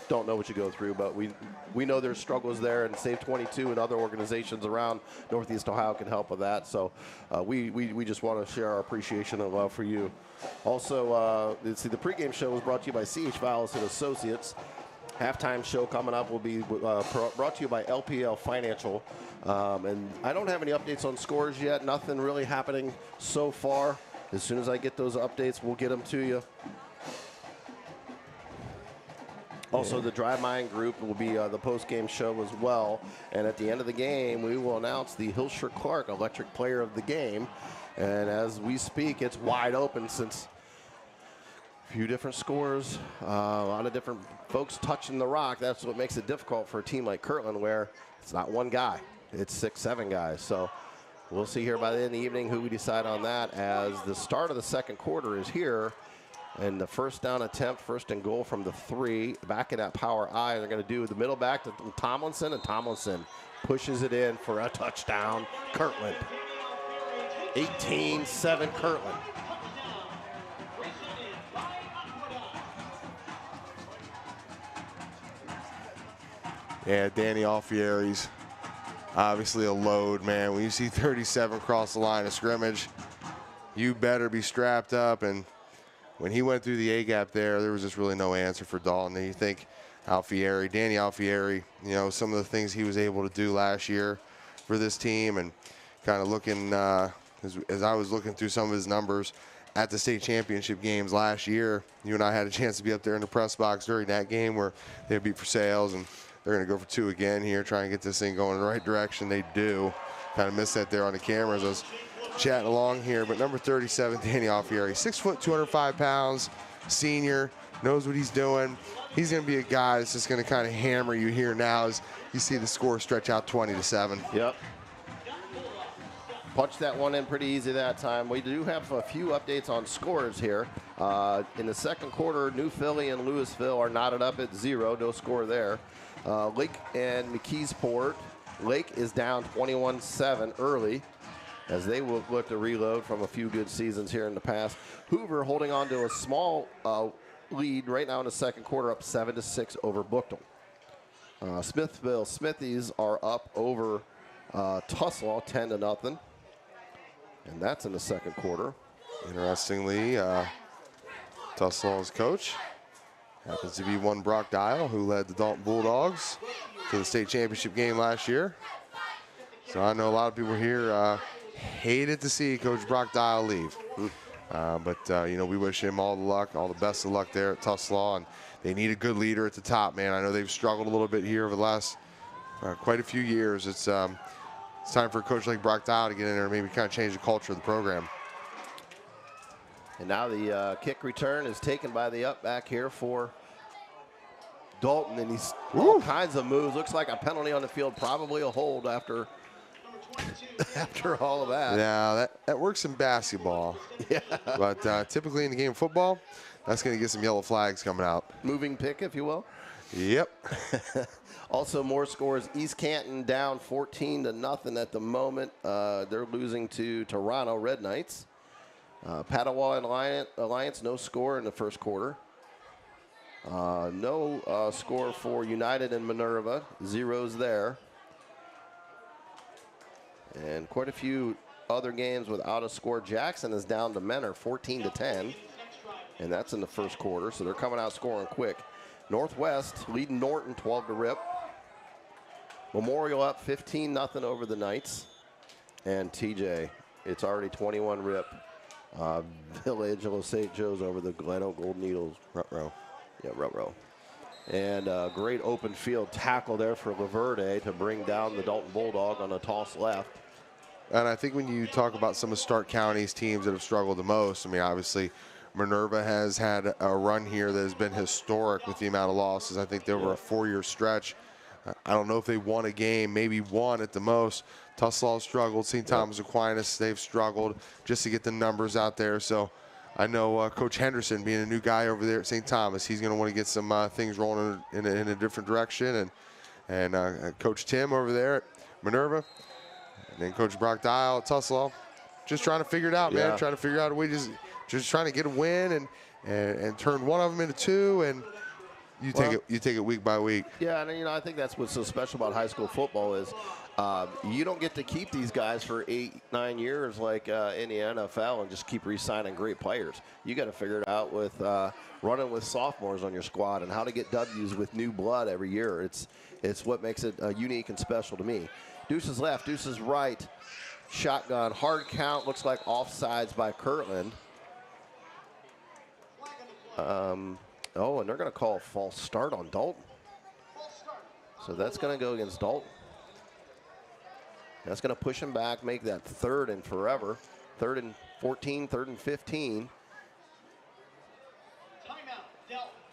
A: don't know what you go through, but we know there's struggles there, and Save 22 and other organizations around Northeast Ohio can help with that. So we just want to share our appreciation and love for you. Also, let's see, the pregame show was brought to you by C.H. Vallis and Associates. Halftime show coming up will be brought to you by LPL Financial. And I don't have any updates on scores yet. Nothing really happening so far. As soon as I get those updates, we'll get them to you. Also, the Drive Mine Group will be the post-game show as well. And at the end of the game, we will announce the Hilsher Clark Electric Player of the Game. And as we speak, it's wide open since a few different scores, a lot of different folks touching the rock. That's what makes it difficult for a team like Kirtland, where it's not one guy. It's 6, 7 guys. So we'll see here by the end of the evening who we decide on that, as the start of the second quarter is here. And the first down attempt, first and goal from the 3, back in that power I. They're going to do the middle back to Tomlinson, and Tomlinson pushes it in for a touchdown. Kirtland. 18-7 Kirtland.
B: Yeah, Danny Alfieri's obviously a load, man. When you see 37 cross the line of scrimmage, you better be strapped up. And when he went through the A-gap there was just really no answer for Dalton. And you think Alfieri, Danny Alfieri, you know, some of the things he was able to do last year for this team, and kind of looking, as I was looking through some of his numbers at the state championship games last year, you and I had a chance to be up there in the press box during that game where they beat for sales, and they're going to go for 2 again here, try and get this thing going in the right direction. They do. Kind of missed that there on the cameras. I was chatting along here, but number 37, Danny Alfieri, 6 foot, 205 pounds, senior, knows what he's doing. He's going to be a guy that's just going to kind of hammer you here now as you see the score stretch out 20-7.
A: Yep. Punched that one in pretty easy that time. We do have a few updates on scores here. In the second quarter, New Philly and Louisville are knotted up at 0. No score there. Lake and McKeesport. Lake is down 21-7 early as they will look to reload from a few good seasons here in the past. Hoover holding on to a small lead right now in the second quarter, up 7-6 over Buchtel. Smithville Smithies are up over Tuslaw 10-0. And that's in the second quarter.
B: Interestingly, Tuslaw's coach happens to be one Brock Dial, who led the Dalton Bulldogs to the state championship game last year. So I know a lot of people here hated to see Coach Brock Dial leave. But you know, we wish him all the luck, all the best of luck there at Tuslaw. And they need a good leader at the top, man. I know they've struggled a little bit here over the last quite a few years. It's time for a coach like Brock Dial to get in there and maybe kind of change the culture of the program.
A: And now the kick return is taken by the up back here for Dalton, and he's all kinds of moves. Looks like a penalty on the field, probably a hold after all of that.
B: Yeah, that works in basketball.
A: Yeah.
B: But typically in the game of football, that's going to get some yellow flags coming out.
A: Moving pick, if you will.
B: Yep.
A: Also, more scores. East Canton down 14-0 at the moment. They're losing to Toronto Red Knights. Padawan Alliance, no score in the first quarter. No score for United and Minerva. Zeros there. And quite a few other games without a score. Jackson is down to Menor 14-10. And that's in the first quarter, so they're coming out scoring quick. Northwest leading Norton 12-0. Memorial up 15-0 over the Knights. And TJ, it's already 21-0. Village of St. Joe's over the Glen Oak Golden Eagles.
B: Ruh-roh.
A: Yeah, ruh-roh. And a great open field tackle there for Laverde to bring down the Dalton Bulldog on a toss left.
B: And I think when you talk about some of Stark County's teams that have struggled the most, I mean, obviously Minerva has had a run here that has been historic with the amount of losses. I think they were a 4-year stretch. I don't know if they won a game, maybe one at the most. Tuslaw struggled. St. Thomas Aquinas, they've struggled just to get the numbers out there. So I know Coach Henderson, being a new guy over there at St. Thomas, he's going to want to get some things rolling in a different direction. And Coach Tim over there at Minerva, and then Coach Brock Dial at Tuslaw, just trying to figure it out, man. Trying to figure out a way, just trying to get a win and turn one of them into 2, and you take it week by week.
A: Yeah, and you know, I think that's what's so special about high school football is you don't get to keep these guys for 8-9 years like in the NFL and just keep re-signing great players. You got to figure it out with running with sophomores on your squad and how to get W's with new blood every year. It's what makes it unique and special to me. Deuces left, deuces right, shotgun, hard count, looks like offsides by Kirtland. Oh, and they're going to call a false start on Dalton. So that's going to go against Dalton. That's going to push him back, make that 3rd and forever. 3rd and 14, 3rd and 15.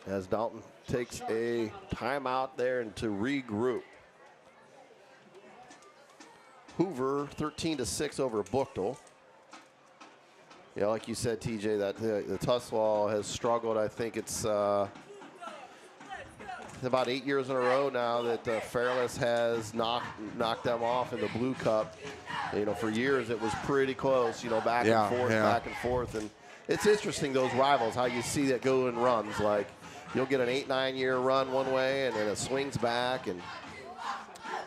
A: As Dalton takes a timeout there and to regroup. Hoover 13-6 over Buchtel. Yeah, like you said, TJ, that the Tuslaw has struggled. I think it's about 8 years in a row now that Fairless has knocked them off in the Blue Cup. You know, for years it was pretty close. You know, back and forth, and it's interesting, those rivals, how you see that go in runs. Like, you'll get an 8-9 year run one way, and then it swings back, and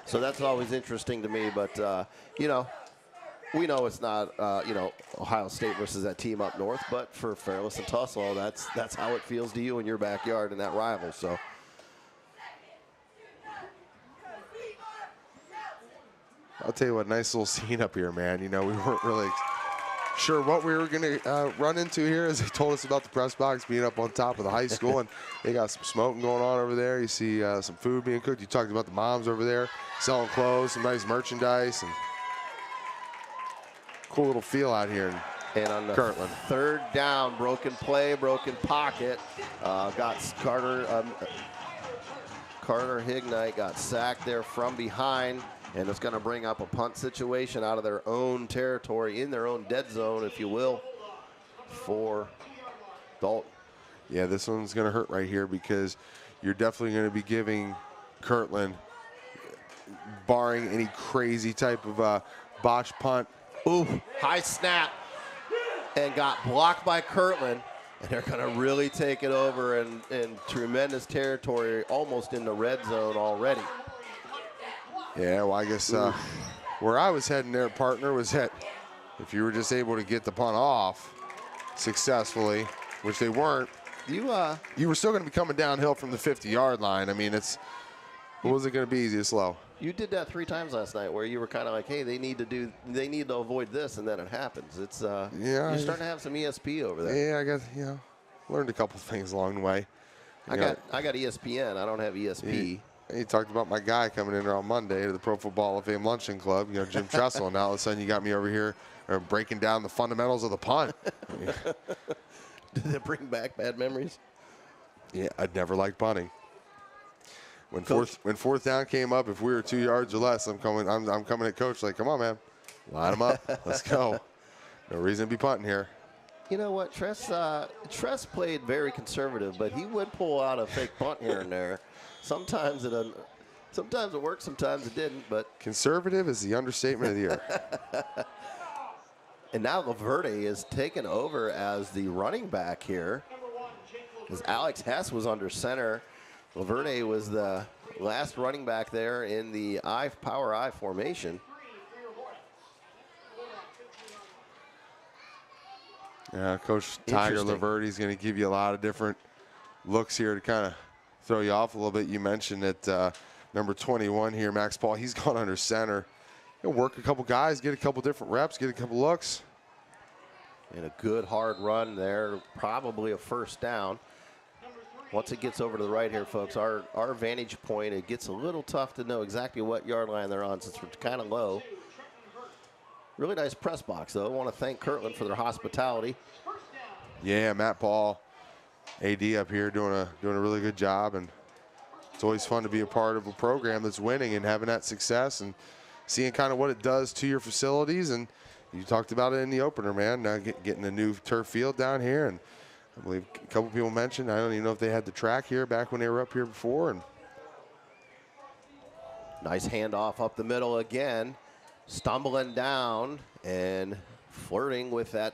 A: so that's always interesting to me. But you know, we know it's not you know, Ohio State versus that team up north, but for Fairless and Tuslaw, that's how it feels to you in your backyard and that rival. So.
B: I'll tell you what, nice little scene up here, man. You know, we weren't really sure what we were going to run into here as they told us about the press box being up on top of the high school. And they got some smoking going on over there. You see some food being cooked. You talked about the moms over there selling clothes, some nice merchandise, and cool little feel out here in Kirtland.
A: Third down, broken play, broken pocket. Got Carter Hignite got sacked there from behind. And it's going to bring up a punt situation out of their own territory, in their own dead zone, if you will, for Dalton.
B: Yeah, this one's going to hurt right here because you're definitely going to be giving Kirtland, barring any crazy type of botch punt.
A: Ooh, high snap, and got blocked by Kirtland. And they're going to really take it over in tremendous territory, almost in the red zone already.
B: Yeah, well, I guess where I was heading there, partner, was that if you were just able to get the punt off successfully, which they weren't, you were still going to be coming downhill from the 50-yard line. I mean, it wasn't going to be easy to slow.
A: You did that 3 times last night, where you were kind of like, hey, they need to avoid this, and then it happens. It's you're starting to have some ESP over there.
B: Yeah, I guess, you know, learned a couple things along the way.
A: I got ESPN. I don't have ESP.
B: You talked about my guy coming in there on Monday to the Pro Football Hall of Fame Luncheon Club, you know, Jim Tressel, and now all of a sudden you got me over here breaking down the fundamentals of the punt.
A: Did it bring back bad memories?
B: Yeah, I'd never liked punting. When fourth down came up, if we were 2 yards or less, I'm coming at Coach like, come on, man, line them up, let's go. No reason to be punting here.
A: You know what, Tress played very conservative, but he would pull out a fake punt here and there. Sometimes it worked, sometimes it didn't. But
B: conservative is the understatement of the year.
A: And now Laverde is taken over as the running back here, as Alex Hess was under center. Laverde was the last running back there in the power I formation.
B: Yeah, Coach Tiger Laverde is going to give you a lot of different looks here to kind of throw you off a little bit. You mentioned that number 21 here, Max Paul, he's gone under center. He'll work a couple guys, get a couple different reps, get a couple looks.
A: And a good hard run there, probably a first down. Once it gets over to the right here, folks, our vantage point, it gets a little tough to know exactly what yard line they're on since we're kind of low. Really nice press box, though. I want to thank Kirtland for their hospitality.
B: Yeah, Matt Paul, AD up here doing a really good job, and it's always fun to be a part of a program that's winning and having that success and seeing kind of what it does to your facilities. And you talked about it in the opener, man, getting a new turf field down here, and I believe a couple people mentioned, I don't even know if they had the track here back when they were up here before. And
A: nice handoff up the middle again, stumbling down and flirting with that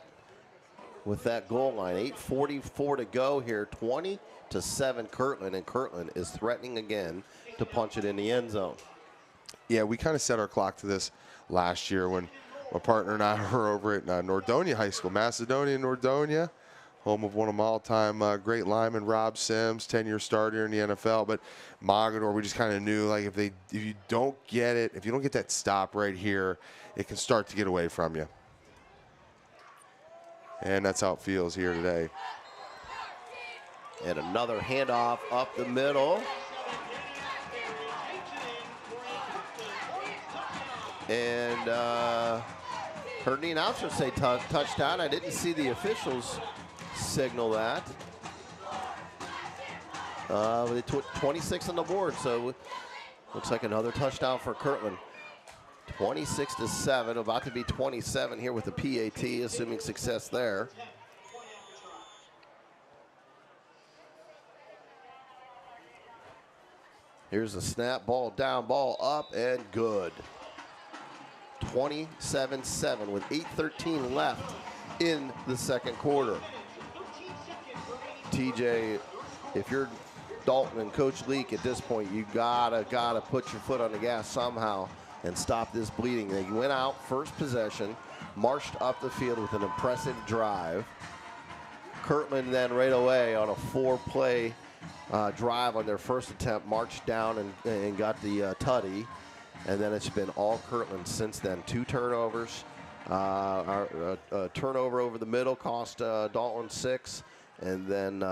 A: goal line. 8:44 to go here, 20-7 Kirtland, and Kirtland is threatening again to punch it in the end zone.
B: Yeah, we kind of set our clock to this last year when my partner and I were over at Nordonia High School, Macedonia, Nordonia, home of one of my all-time great linemen, Rob Sims, 10-year starter in the NFL. But Mogador, we just kind of knew, like, if you don't get it, if you don't get that stop right here, it can start to get away from you. And that's how it feels here today.
A: And another handoff up the middle. And heard the announcer say touchdown. I didn't see the officials signal that. With 26 on the board, so looks like another touchdown for Kirtland. 26-7, about to be 27 here with the PAT, assuming success there. Here's a snap, ball down, ball up, and good. 27-7 with 8:13 left in the second quarter. TJ, if you're Dalton and Coach Leak at this point, you gotta put your foot on the gas somehow and stop this bleeding. They went out first possession, marched up the field with an impressive drive. Kirtland then right away on a 4-play drive on their first attempt, marched down and got the tutty. And then it's been all Kirtland since then. 2 turnovers. A turnover over the middle cost Dalton 6. And then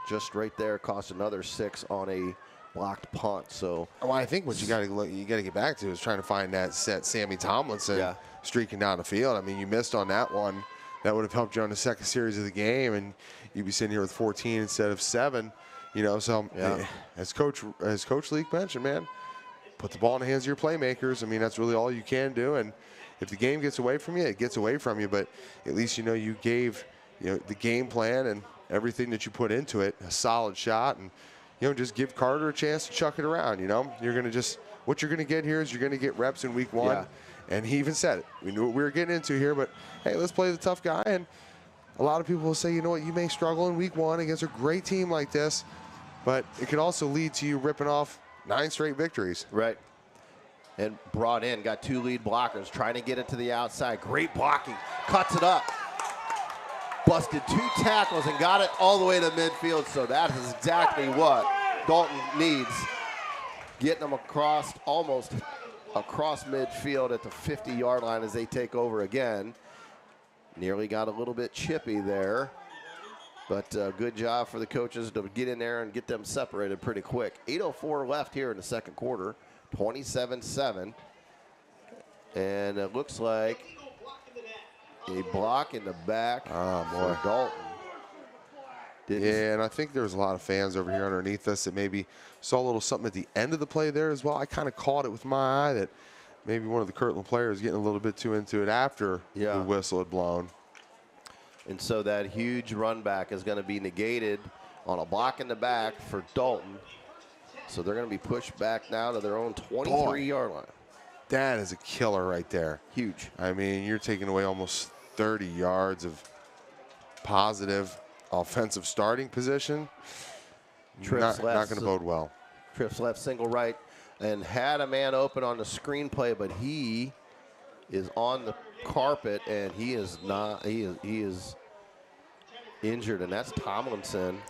A: just right there cost another 6 on a blocked punt. So
B: well, I think what you got to get back to is trying to find that Sammy Tomlinson streaking down the field. I mean, you missed on that one. That would have helped you on the second series of the game, and you'd be sitting here with 14 instead of 7. You know, so as Coach Leak mentioned, man, put the ball in the hands of your playmakers. I mean, that's really all you can do. And if the game gets away from you, it gets away from you. But at least you know you gave the game plan and everything that you put into it a solid shot, and just give Carter a chance to chuck it around. You're going to what you're going to get here is you're going to get reps in week 1. Yeah. And he even said it. We knew what we were getting into here, but hey, let's play the tough guy. And a lot of people will say, you know what, you may struggle in week 1 against a great team like this, but it could also lead to you ripping off 9 straight victories.
A: Right. And brought in, got 2 lead blockers, trying to get it to the outside. Great blocking, cuts it up. Busted 2 tackles and got it all the way to midfield, so that is exactly what Dalton needs. Getting them across, almost across midfield at the 50-yard line as they take over again. Nearly got a little bit chippy there, but good job for the coaches to get in there and get them separated pretty quick. 8:04 left here in the second quarter, 27-7. And it looks like a block in the back for Dalton.
B: Yeah, and I think there was a lot of fans over here underneath us that maybe saw a little something at the end of the play there as well. I kind of caught it with my eye that maybe one of the Kirtland players getting a little bit too into it after the whistle had blown.
A: And so that huge run back is going to be negated on a block in the back for Dalton. So they're going to be pushed back now to their own 23-yard line.
B: That is a killer right there.
A: Huge.
B: I mean, you're taking away almost 30 yards of positive offensive starting position. Not going to bode well.
A: Trips left, single right, and had a man open on the screenplay, but he is on the carpet, and he is not. He is injured, and that's Tomlinson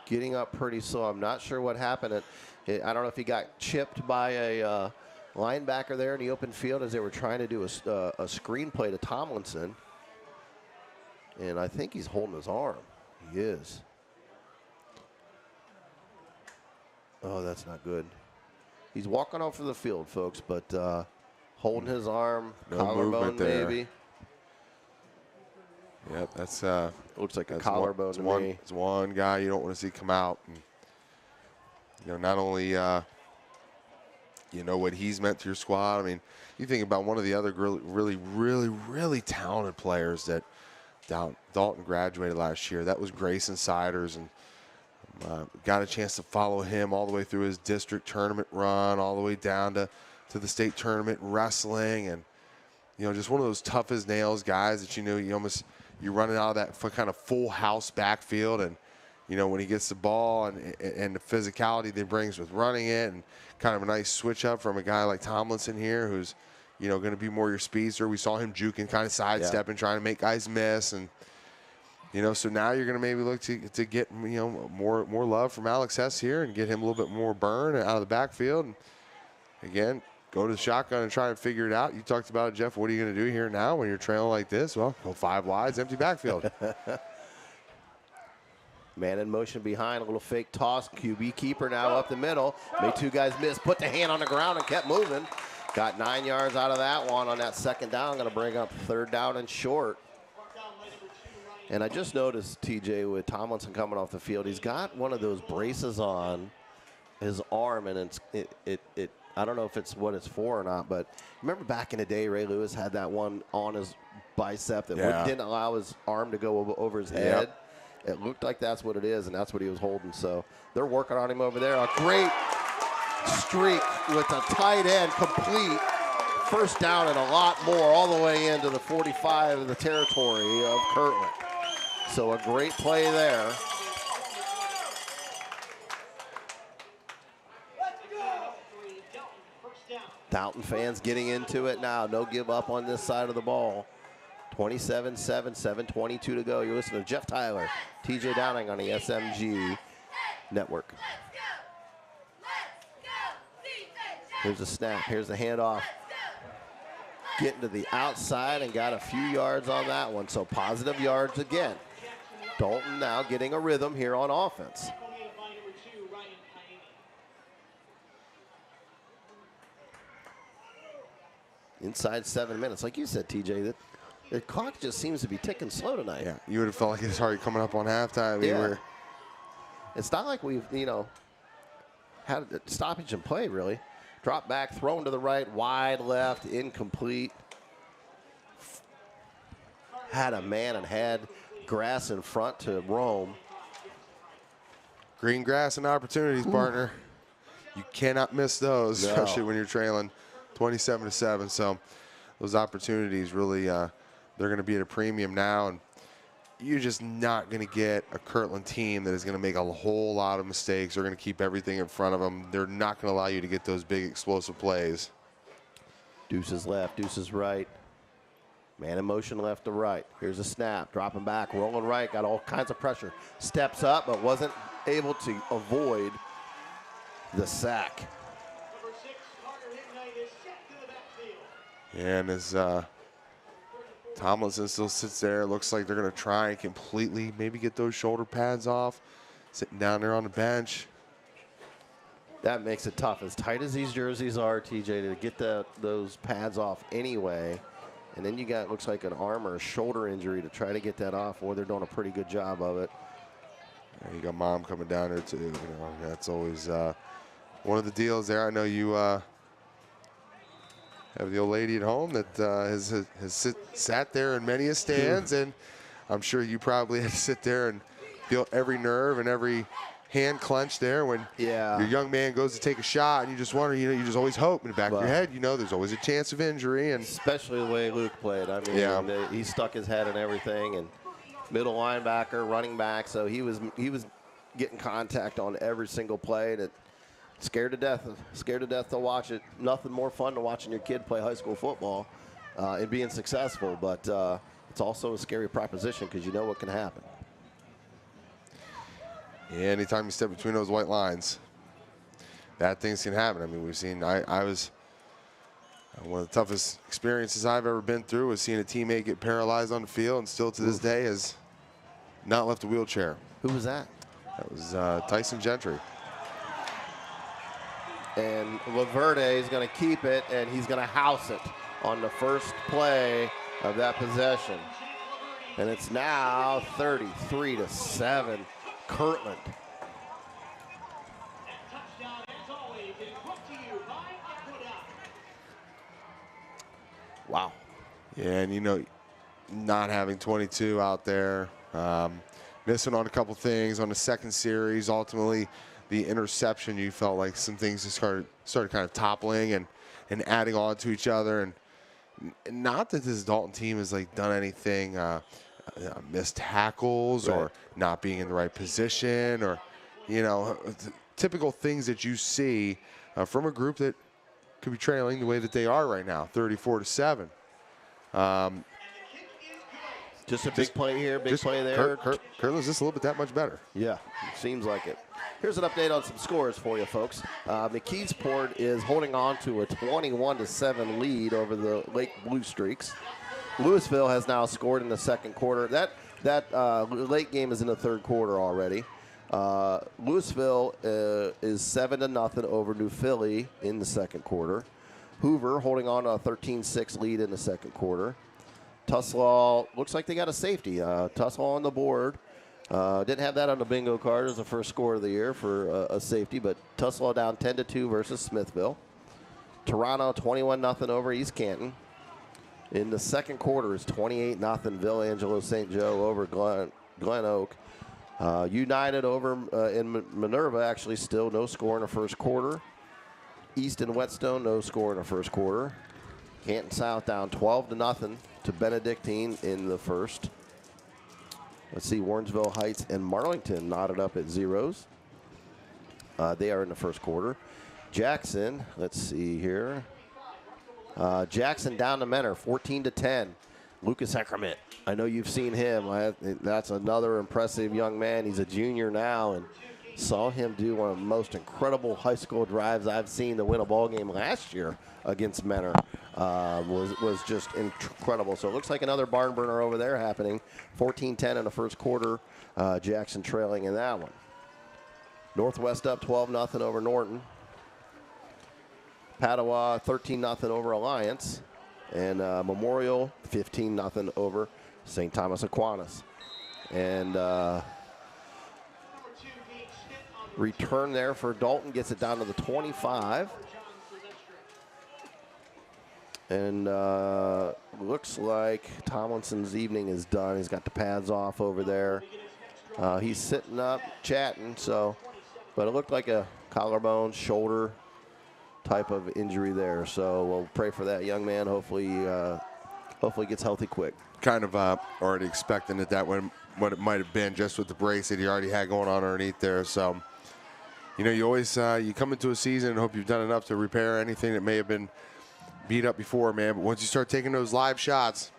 A: getting up pretty slow. I'm not sure what happened. I don't know if he got chipped by a linebacker there in the open field as they were trying to do a screenplay to Tomlinson. And I think he's holding his arm. He is. Oh, that's not good. He's walking off of the field, folks, but holding his arm,
B: no
A: collarbone maybe.
B: Yep, that's
A: looks like a collarbone to me.
B: It's one guy you don't want to see come out. And, not only what he's meant to your squad. I mean, you think about one of the other really talented players that Dalton graduated last year. That was Grayson Siders, and got a chance to follow him all the way through his district tournament run, all the way down to the state tournament wrestling, and just one of those tough as nails guys that you're running out of that kind of full house backfield, and when he gets the ball and the physicality that he brings with running it, and kind of a nice switch up from a guy like Tomlinson here, who's going to be more your speedster. We saw him juking, kind of sidestepping, trying to make guys miss. And, so now you're going to maybe look to get, more love from Alex Hess here and get him a little bit more burn out of the backfield. And, again, go to the shotgun and try and figure it out. You talked about it, Jeff. What are you going to do here now when you're trailing like this? Well, go 5 wides, empty backfield.
A: Man in motion behind, a little fake toss. QB keeper now up the middle. Made 2 guys miss, put the hand on the ground and kept moving. Got 9 yards out of that one on that second down. Going to bring up 3rd down and short. And I just noticed, TJ, with Tomlinson coming off the field, he's got one of those braces on his arm, and I don't know if it's what it's for or not, but remember back in the day, Ray Lewis had that one on his bicep that didn't allow his arm to go over his head. It looked like that's what it is, and that's what he was holding. So they're working on him over there. A great streak with a tight end complete. First down and a lot more all the way into the 45 of the territory of Kirtland. So a great play there. Dalton fans getting into it now. No give up on this side of the ball. 27-7, 7:22 to go. You're listening to Jeff Tyler, TJ Downing on the SMG Network. Here's a snap. Here's the handoff. Getting to the outside and got a few yards on that one. So positive yards again. Dalton now getting a rhythm here on offense. Inside 7 minutes. Like you said, TJ, that the clock just seems to be ticking slow tonight.
B: Yeah, you would have felt like it's already coming up on halftime.
A: It's not like we've, had a stoppage in play, really. Drop back, thrown to the right, wide left, incomplete. Had a man and had grass in front to roam.
B: Green grass and opportunities, partner. You cannot miss those, especially when you're trailing 27-7. So those opportunities really, they're going to be at a premium now. And you're just not going to get a Kirtland team that is going to make a whole lot of mistakes. They're going to keep everything in front of them. They're not going to allow you to get those big explosive plays.
A: Deuces left, deuces right. Man in motion left to right. Here's a snap, dropping back, rolling right, got all kinds of pressure. Steps up, but wasn't able to avoid the sack.
B: And as Tomlinson still sits there, looks like they're going to try and completely maybe get those shoulder pads off, sitting down there on the bench.
A: That makes it tough. As tight as these jerseys are, TJ, to get those pads off anyway. And then you got, looks like an arm or a shoulder injury to try to get that off, or they're doing a pretty good job of it.
B: And you got Mom coming down there too. That's always one of the deals there. I know you have the old lady at home that has sat there in many a stands, and I'm sure you probably had to sit there and feel every nerve and every hand clenched there when your young man goes to take a shot, and you just wonder, you just always hope in the back of your head, there's always a chance of injury. And
A: especially the way Luke played. I mean, he stuck his head in everything, and middle linebacker, running back, so he was getting contact on every single play. And it scared to death to watch it. Nothing more fun than watching your kid play high school football and being successful, but it's also a scary proposition because you know what can happen.
B: Yeah, anytime you step between those white lines, bad things can happen. I mean, we've seen, I was, one of the toughest experiences I've ever been through was seeing a teammate get paralyzed on the field, and still to this day has not left a wheelchair.
A: Who was that?
B: That was Tyson Gentry.
A: And Laverde is going to keep it, and he's going to house it on the first play of that possession. And it's now 33-7. Kirtland. Wow.
B: Yeah, and not having 22 out there, missing on a couple things on the second series. Ultimately, the interception, you felt like some things just started kind of toppling and adding on to each other. And not that this Dalton team has done anything. Missed tackles or not being in the right position, or typical things that you see from a group that could be trailing the way that they are right now, 34-7.
A: Just a big play here, big play there.
B: Kirtland's just a little bit that much better.
A: Yeah, seems like it. Here's an update on some scores for you folks. McKeesport is holding on to a 21-7 lead over the Lake Blue Streaks. Louisville has now scored in the second quarter. That late game is in the third quarter already. Louisville is 7-0 over New Philly in the second quarter. Hoover holding on to a 13-6 lead in the second quarter. Tuslaw looks like they got a safety. Tuslaw on the board. Didn't have that on the bingo card as the first score of the year for a safety, but Tuslaw down 10-2 versus Smithville. Toronto 21-0 over East Canton. In the second quarter, it's 28-0 Villa Angelo St. Joe over Glen Oak. United over in Minerva, actually still no score in the first quarter. East and Whetstone, no score in the first quarter. Canton South down 12-0 to Benedictine in the first. Let's see, Warrensville Heights and Marlington knotted up at zeros. They are in the first quarter. Jackson, let's see here. Jackson down to Menor, 14-10. Lucas Eckerman, I know you've seen him. That's another impressive young man. He's a junior now, and saw him do one of the most incredible high school drives I've seen to win a ball game last year against Menor. Was just incredible. So it looks like another barn burner over there happening. 14-10 in the first quarter. Jackson trailing in that one. Northwest up 12-0 over Norton. Padua 13-0 over Alliance. And Memorial 15-0 over St. Thomas Aquinas. And return there for Dalton, gets it down to the 25. And looks like Tomlinson's evening is done. He's got the pads off over there. He's sitting up chatting, but it looked like a collarbone, shoulder type of injury there. So we'll pray for that young man. Hopefully gets healthy quick.
B: Kind of already expecting that what it might have been just with the brace that he already had going on underneath there. So, you know, you always you come into a season and hope you've done enough to repair anything that may have been beat up before, man. But once you start taking those live shots,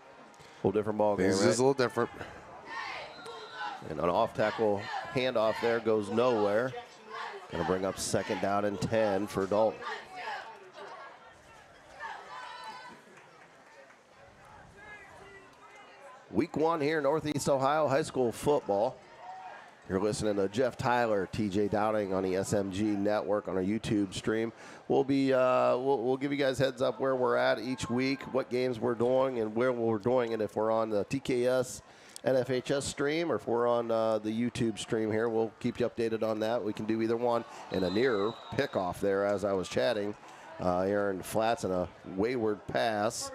A: whole different ball game.
B: This is a little different.
A: And an off tackle handoff there goes nowhere. Gonna bring up 2nd down and 10 for Dalton. Week 1 here, Northeast Ohio high school football. You're listening to Jeff Tyler, TJ Downing on the SMG network on our YouTube stream. We'll be we'll give you guys heads up where we're at each week, what games we're doing, and where we're doing it. If we're on the TKS NFHS stream or if we're on the YouTube stream here, we'll keep you updated on that. We can do either one. And a near pickoff there as I was chatting. Aaron Flats and a wayward pass,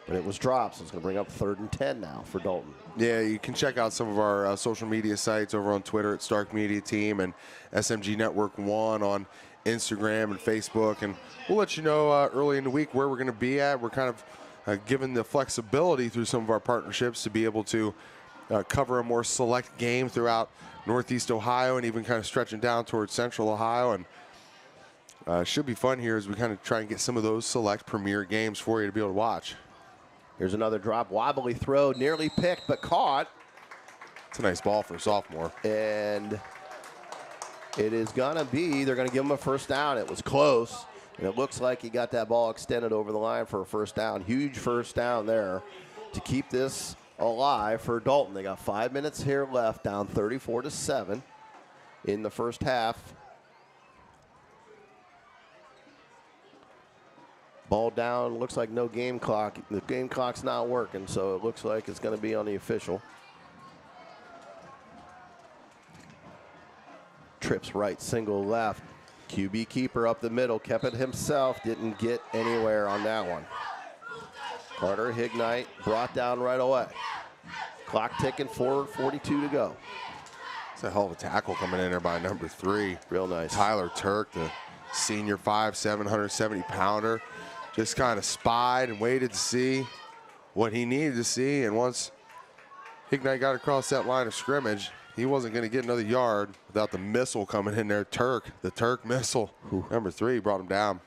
A: but it was dropped, so it's going to bring up 3rd and 10 now for Dalton.
B: Yeah, you can check out some of our social media sites over on Twitter at Stark Media Team and SMG Network 1 on Instagram and Facebook. And we'll let you know early in the week where we're going to be at. We're kind of given the flexibility through some of our partnerships to be able to cover a more select game throughout Northeast Ohio and even kind of stretching down towards Central Ohio. And should be fun here as we kind of try and get some of those select premier games for you to be able to watch.
A: Here's another drop, wobbly throw, nearly picked, but caught.
B: It's a nice ball for a sophomore.
A: And it is going to be, they're going to give him a 1st down. It was close, and it looks like he got that ball extended over the line for a 1st down. Huge 1st down there to keep this alive for Dalton. They got 5 minutes here left, down 34-7 in the first half. Ball down, looks like no game clock. The game clock's not working, so it looks like it's going to be on the official. Trips right, single left. QB keeper up the middle, kept it himself, didn't get anywhere on that one. Carter Hignite brought down right away. Clock ticking, 4:42 to go.
B: It's a hell of a tackle coming in there by number 3.
A: Real nice.
B: Tyler Turk, the senior 5'7", 170-pounder. Just kind of spied and waited to see what he needed to see. And once Hignite got across that line of scrimmage, he wasn't going to get another yard without the missile coming in there. The Turk missile. Ooh. Number 3 brought him down.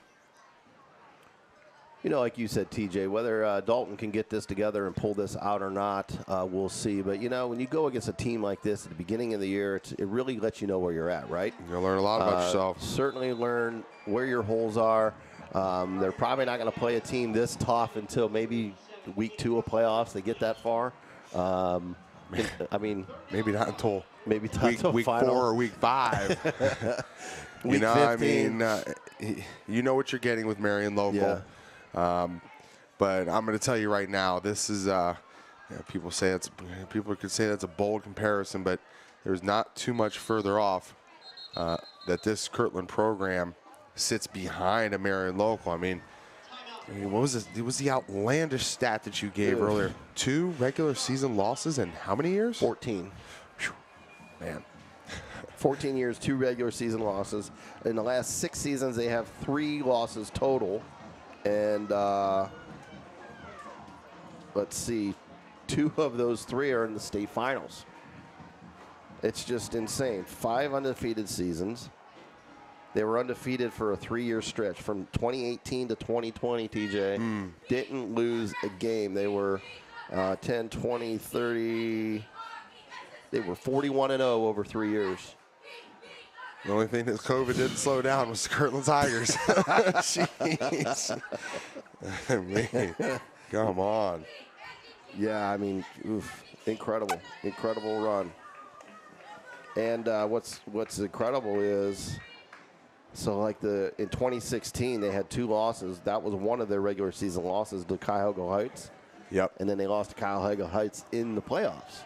A: You know, like you said, TJ, whether Dalton can get this together and pull this out or not, we'll see. But, you know, when you go against a team like this at the beginning of the year, it really lets you know where you're at, right?
B: You'll learn a lot about yourself.
A: Certainly learn where your holes are. They're probably not going to play a team this tough until maybe week 2 of playoffs. They get that far. I mean,
B: maybe not until
A: week
B: final. 4 or week 5.
A: Week 15.
B: I mean, you know what you're getting with Marion Local.
A: Yeah.
B: But I'm going to tell you right now, this is people could say that's a bold comparison, but there's not too much further off that this Kirtland program sits behind a Marion Local. I mean, I mean, what was this? It was the outlandish stat that you gave earlier. 2 regular season losses in how many years?
A: 14.
B: Whew. Man.
A: 14 years, 2 regular season losses. In the last 6 seasons, they have 3 losses total. And let's see, 2 of those 3 are in the state finals. It's just insane. 5 undefeated seasons. They were undefeated for a 3-year stretch from 2018 to 2020, TJ. Didn't lose a game. They were 10, 20, 30. They were 41-0 over 3 years.
B: The only thing that COVID didn't slow down was the Kirtland Tigers. Jeez. Man, come on.
A: Yeah, I mean, oof, incredible run. And what's incredible is, so like in 2016 they had 2 losses. That was one of their regular season losses to Cuyahoga Heights.
B: Yep.
A: And then they lost to Cuyahoga Heights in the playoffs.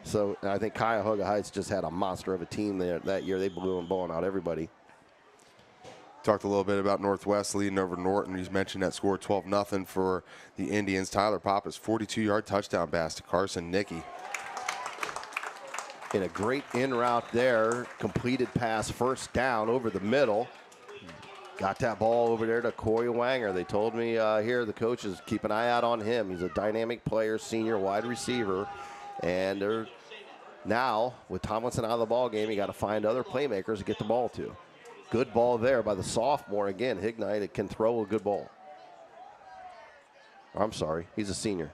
A: So I think Cuyahoga Heights just had a monster of a team there that year. They blowing out everybody.
B: Talked a little bit about Northwest leading over Norton. He's mentioned that score 12-0 for the Indians. Tyler Pappas 42-yard touchdown pass to Carson Nicky.
A: In a great in route there, completed pass, first down over the middle. Got that ball over there to Corey Wanger. They told me here the coaches keep an eye out on him. He's a dynamic player, senior wide receiver. And they're now, with Tomlinson out of the ball game, you got to find other playmakers to get the ball to. Good ball there by the sophomore. Again, Hignite can throw a good ball. I'm sorry, he's a senior.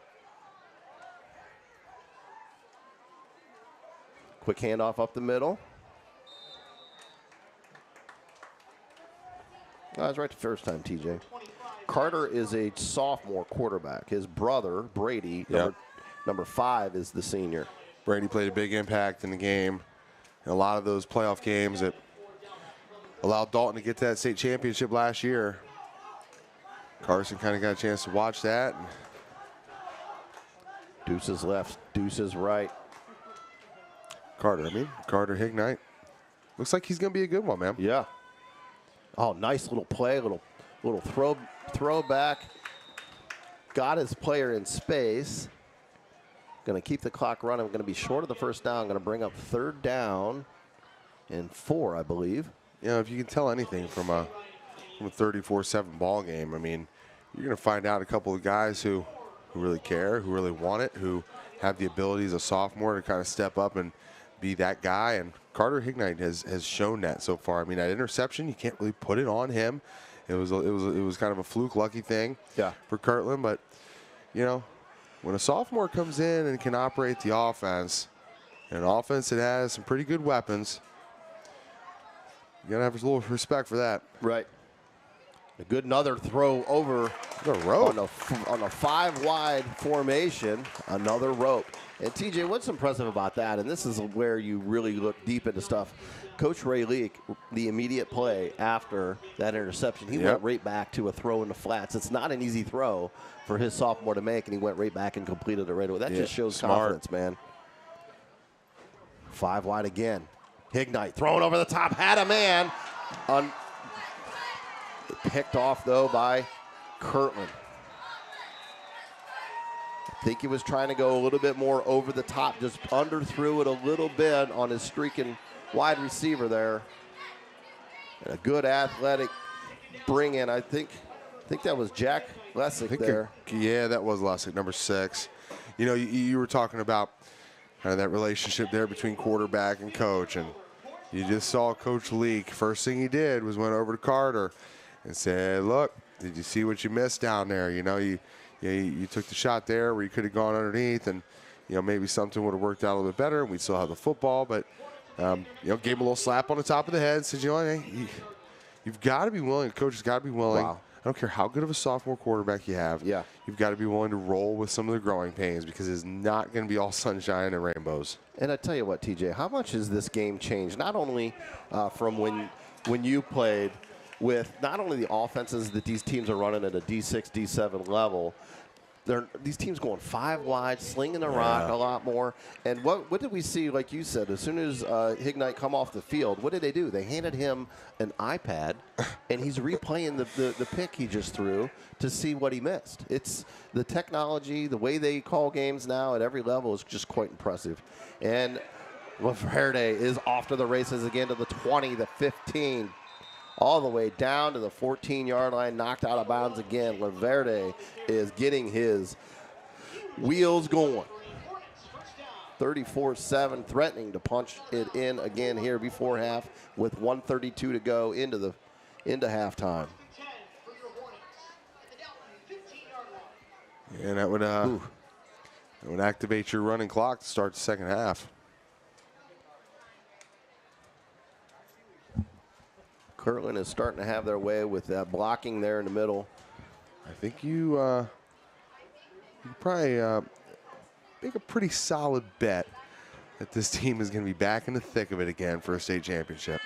A: Quick handoff up the middle. Oh, I was right the first time, TJ. Carter is a sophomore quarterback. His brother, Brady, number 5, is the senior.
B: Brady played a big impact in the game. In a lot of those playoff games that allowed Dalton to get to that state championship last year. Carson kind of got a chance to watch that.
A: Deuces left, deuces right.
B: Carter Hignite. Looks like he's going to be a good one, man.
A: Yeah. Oh, nice little play, little throw back. Got his player in space. Going to keep the clock running. Going to be short of the first down. Going to bring up 3rd down and 4, I believe.
B: You know, if you can tell anything from a 34-7 ball game, I mean, you're going to find out a couple of guys who really care, who really want it, who have the ability as a sophomore to kind of step up and be that guy. And Carter Hignite has shown that so far. I mean, that interception, you can't really put it on him. It was kind of a fluke, lucky thing for Kirtland. But, you know, when a sophomore comes in and can operate the offense, an offense that has some pretty good weapons, you gotta have a little respect for that.
A: Right. A good another throw over
B: the rope
A: on a 5-wide formation. Another rope. And TJ, what's impressive about that? And this is where you really look deep into stuff. Coach Ray Leak, the immediate play after that interception, he went right back to a throw in the flats. It's not an easy throw for his sophomore to make, and he went right back and completed it right away. That just shows confidence, man. 5 wide again. Hignite throwing over the top, had a man. Picked off, though, by Kirtland. I think he was trying to go a little bit more over the top, just underthrew it a little bit on his streaking wide receiver there. And a good athletic bring in. I think that was Jack Lessick there.
B: Yeah, that was Lessick, number 6. You know, you were talking about kind of that relationship there between quarterback and coach, and you just saw Coach Leak. First thing he did was went over to Carter and said, look, did you see what you missed down there? You know, you took the shot there where you could have gone underneath, and, you know, maybe something would have worked out a little bit better, and we'd still have the football. But, you know, gave him a little slap on the top of the head and said, you know, hey, you've got to be willing. The coach has got to be willing.
A: Wow.
B: I don't care how good of a sophomore quarterback you have.
A: Yeah.
B: You've got to be willing to roll with some of the growing pains, because it's not going to be all sunshine and rainbows.
A: And I tell you what, TJ, how much has this game changed? Not only from when you played, with not only the offenses that these teams are running at a D6, D7 level, these teams going 5 wide, slinging the rock a lot more. And what did we see, like you said, as soon as Hignite come off the field, what did they do? They handed him an iPad, and he's replaying the pick he just threw to see what he missed. It's the technology, the way they call games now at every level is just quite impressive. And Laverde is off to the races again to the 20, the 15, all the way down to the 14-yard line, knocked out of bounds again. Laverde is getting his wheels going. 34-7, threatening to punch it in again here before half with 1:32 to go into halftime.
B: And that would activate your running clock to start the second half.
A: Kirtland is starting to have their way with that blocking there in the middle.
B: I think you probably make a pretty solid bet that this team is going to be back in the thick of it again for a state championship.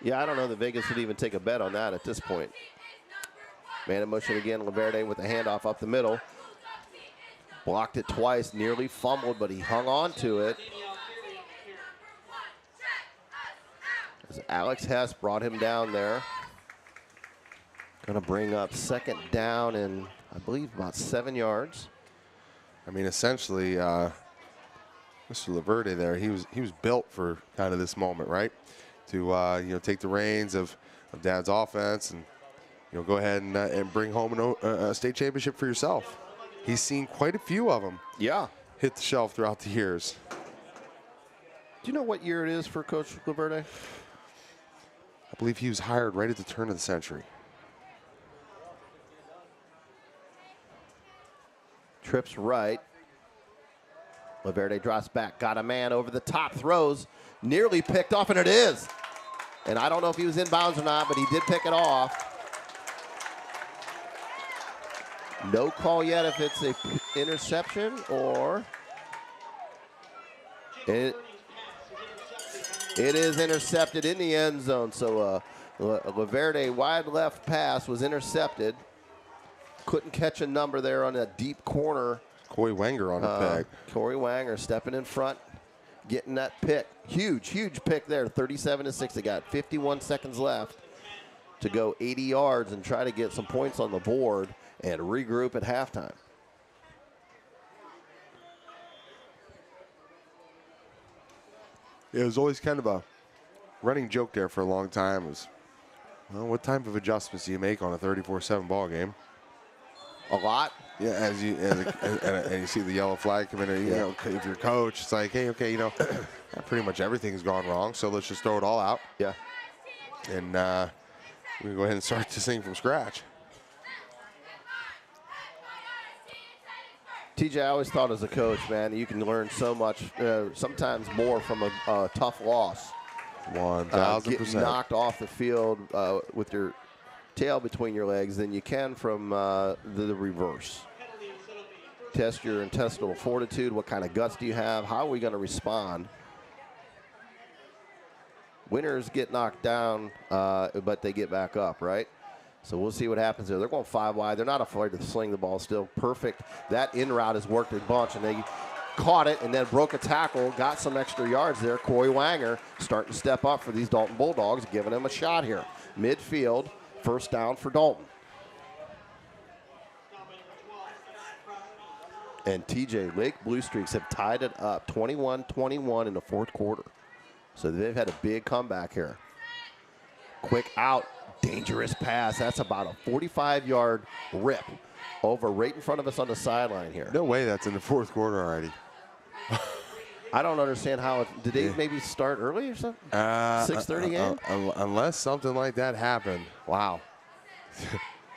A: Yeah, I don't know that Vegas would even take a bet on that at this point. Man in motion again, Laverde with the handoff up the middle. Blocked it twice, nearly fumbled, but he hung on to it. As Alex Hess brought him down there. Going to bring up second down and I believe about 7 yards.
B: I mean, essentially, Mr. Laverde there, he was built for kind of this moment, right? To take the reins of Dad's offense and go ahead and bring home a state championship for yourself. He's seen quite a few of them.
A: Yeah,
B: hit the shelf throughout the years.
A: Do you know what year it is for Coach Laverde?
B: I believe he was hired right at the turn of the century.
A: Trips right. Laverde drops back, got a man over the top, throws, nearly picked off, and it is. And I don't know if he was in bounds or not, but he did pick it off. No call yet if it's an interception or it is intercepted in the end zone. So Laverde wide left pass was intercepted. Couldn't catch a number there on that deep corner.
B: Corey Wenger on the pick.
A: Corey Wenger stepping in front, getting that pick. Huge pick there, 37-6. They got 51 seconds left to go 80 yards and try to get some points on the board and regroup at halftime.
B: It was always kind of a running joke there for a long time. Was, well, what type of adjustments do you make on a 34-7 ball game?
A: A lot.
B: Yeah, and you see the yellow flag come in. If you're coach, it's like, hey, okay, pretty much everything's gone wrong, so let's just throw it all out.
A: Yeah.
B: And we can go ahead and start this thing from scratch.
A: TJ, I always thought as a coach, man, you can learn so much, sometimes more from a tough loss.
B: 1,000%.
A: Getting knocked off the field with your tail between your legs than you can from the reverse. Test your intestinal fortitude. What kind of guts do you have? How are we going to respond? Winners get knocked down, but they get back up, right? So we'll see what happens there. They're going 5 wide. They're not afraid to sling the ball still. Perfect. That in route has worked a bunch, and they caught it and then broke a tackle, got some extra yards there. Corey Wanger starting to step up for these Dalton Bulldogs, giving them a shot here. Midfield, first down for Dalton. And TJ, Lake Blue Streaks have tied it up 21-21 in the fourth quarter. So they've had a big comeback here. Quick out. Dangerous pass. That's about a 45-yard rip over right in front of us on the sideline here.
B: No way that's in the fourth quarter already.
A: I don't understand how. Did they maybe start early or something? 6:30 game?
B: Unless something like that happened. Wow.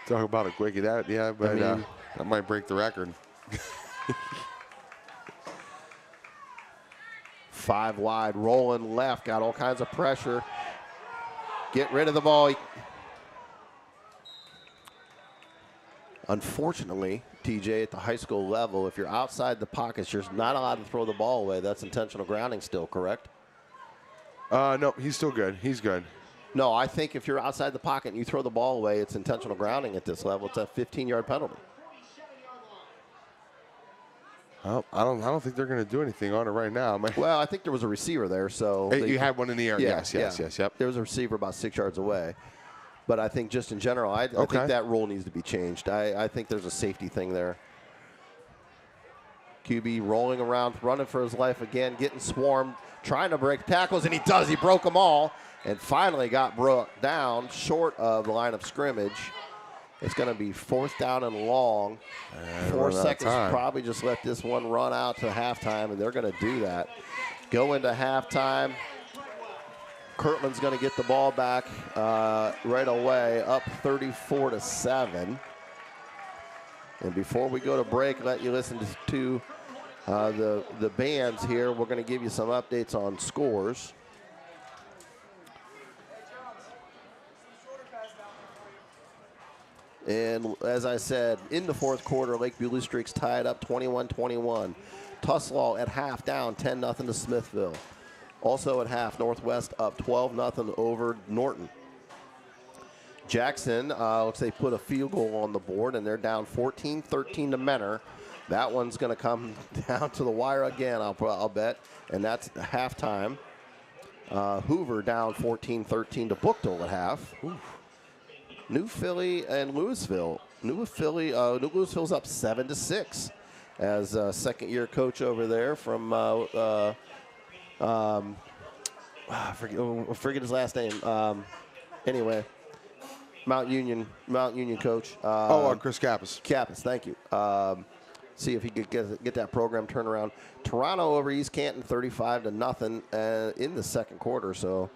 B: Talk about a quickie. That might break the record.
A: 5 wide, rolling left, got all kinds of pressure. Get rid of the ball. Unfortunately, TJ, at the high school level, if you're outside the pockets, you're not allowed to throw the ball away. That's intentional grounding still, correct?
B: No, he's still good. He's good.
A: No, I think if you're outside the pocket and you throw the ball away, it's intentional grounding at this level. It's a 15-yard penalty.
B: I don't think they're going to do anything on it right now.
A: Well, I think there was a receiver there, so
B: you had one in the air.
A: Yeah,
B: Yes. Yep.
A: There was a receiver about 6 yards away. But I think just in general, I think that rule needs to be changed. I think there's a safety thing there. QB rolling around, running for his life again, getting swarmed, trying to break tackles, and he does. He broke them all and finally got brought down short of the line of scrimmage. It's going to be 4th down and long. 4 seconds, probably just let this one run out to halftime, and they're going to do that. Go into halftime. Kirtland's going to get the ball back right away, up 34-7. And before we go to break, let you listen to the bands here. We're going to give you some updates on scores. And as I said, in the 4th quarter, Lakeview Blue Streaks tied up 21-21. Tuslaw at half down 10-0 to Smithville. Also at half, Northwest up 12-0 over Norton. Jackson looks like they put a field goal on the board, and they're down 14-13 to Menor. That one's going to come down to the wire again, I'll bet, and that's halftime. Hoover down 14-13 to Bookdale at half. New Philly and Louisville. New Louisville's up 7-6 as second-year coach over there from I forget his last name. Anyway, Mount Union coach.
B: Chris Kappas.
A: Kappas, thank you. See if he could get that program turned around. Toronto over East Canton 35-0 in the 2nd quarter. So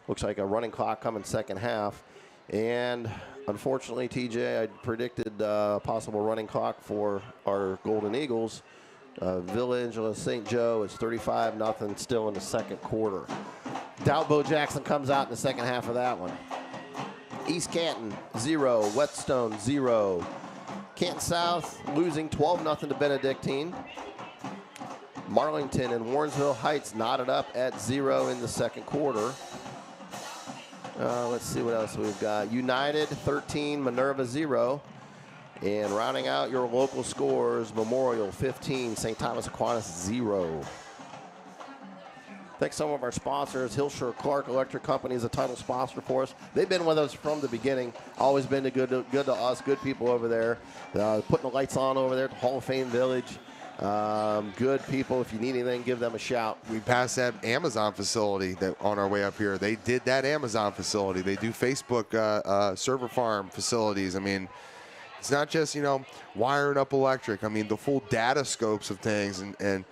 A: looks like a running clock coming second half. And unfortunately, TJ, I predicted a possible running clock for our Golden Eagles. Village of St. Joe is 35-0 still in the 2nd quarter. Dalton Jackson comes out in the second half of that one. East Canton 0, Whetstone 0. Canton South losing 12-0 to Benedictine. Marlington and Warrensville Heights knotted up at 0 in the 2nd quarter. Let's see what else we've got. United 13, Minerva 0. And rounding out your local scores, Memorial 15, St. Thomas Aquinas 0. Thanks to some of our sponsors. Hilscher Clark Electric Company is a title sponsor for us. They've been with us from the beginning. Always been good to us, good people over there. Putting the lights on over there at the Hall of Fame Village. Good people. If you need anything, give them a shout.
B: We passed that Amazon facility that on our way up here. They did that Amazon facility. They do Facebook server farm facilities. I mean, it's not just, wiring up electric. I mean, the full data scopes of things and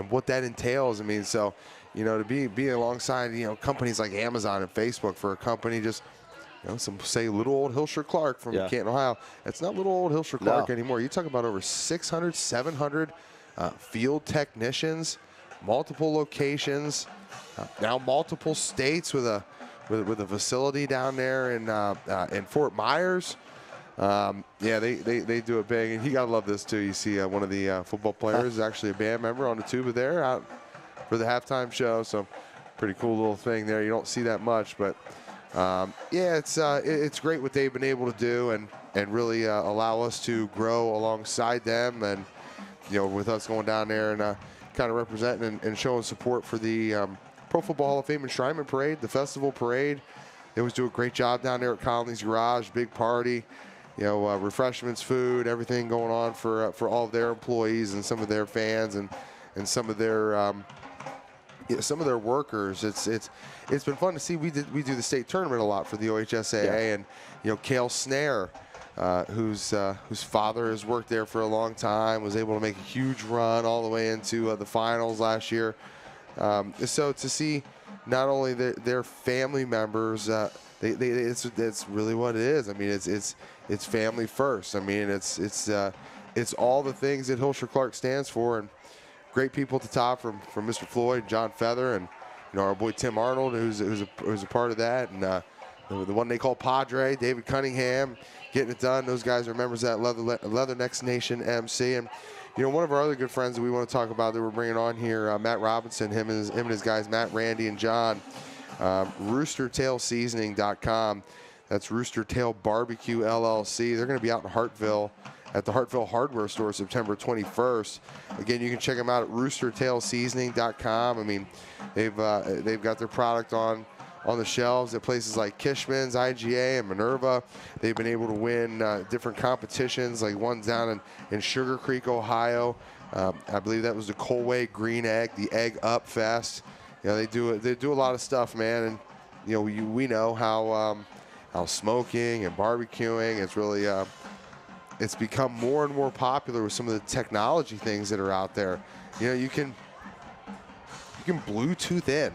B: what that entails. I mean, so, to be alongside, companies like Amazon and Facebook for a company just, some say little old Hilscher Clark from Canton, Ohio. It's not little old Hilscher Clark anymore. You talk about over 600, 700 field technicians, multiple locations, now multiple states with a facility down there in Fort Myers. They do it big, and you gotta love this too. You see one of the football players is actually a band member on the tuba there out for the halftime show. So pretty cool little thing there. You don't see that much, but it's great what they've been able to do and really allow us to grow alongside them, and with us going down there and kind of representing and showing support for the Pro Football Hall of Fame Enshrinement Parade, the festival parade. They always do a great job down there at Conley's Garage, big party. Refreshments, food, everything going on for all of their employees and some of their fans and some of their workers. It's been fun to see. We do the state tournament a lot for the OHSAA, and Cale Snare, whose father has worked there for a long time, was able to make a huge run all the way into the finals last year. So to see not only their family members, it's really what it is. I mean, it's family first. I mean, it's all the things that Hilscher Clark stands for, and great people at the top from Mr. Floyd, John Feather, and our boy Tim Arnold, who's a part of that, and the one they call Padre, David Cunningham, getting it done. Those guys are members of that Leathernecks Nation MC, and one of our other good friends that we want to talk about that we're bringing on here, Matt Robinson, him and his guys, Matt, Randy, and John. RoosterTailSeasoning.com. That's Rooster Tail Barbecue LLC. They're going to be out in Hartville at the Hartville Hardware Store September 21st. Again, you can check them out at roostertailseasoning.com. I mean, they've got their product on the shelves at places like Kishman's, IGA, and Minerva. They've been able to win different competitions, like one down in Sugar Creek, Ohio. I believe that was the Colway Green Egg, the Egg Up Fest. You know, they do a lot of stuff, man. And you know, we know how smoking and barbecuing, it's really it's become more and more popular with some of the technology things that are out there. You know, you can Bluetooth in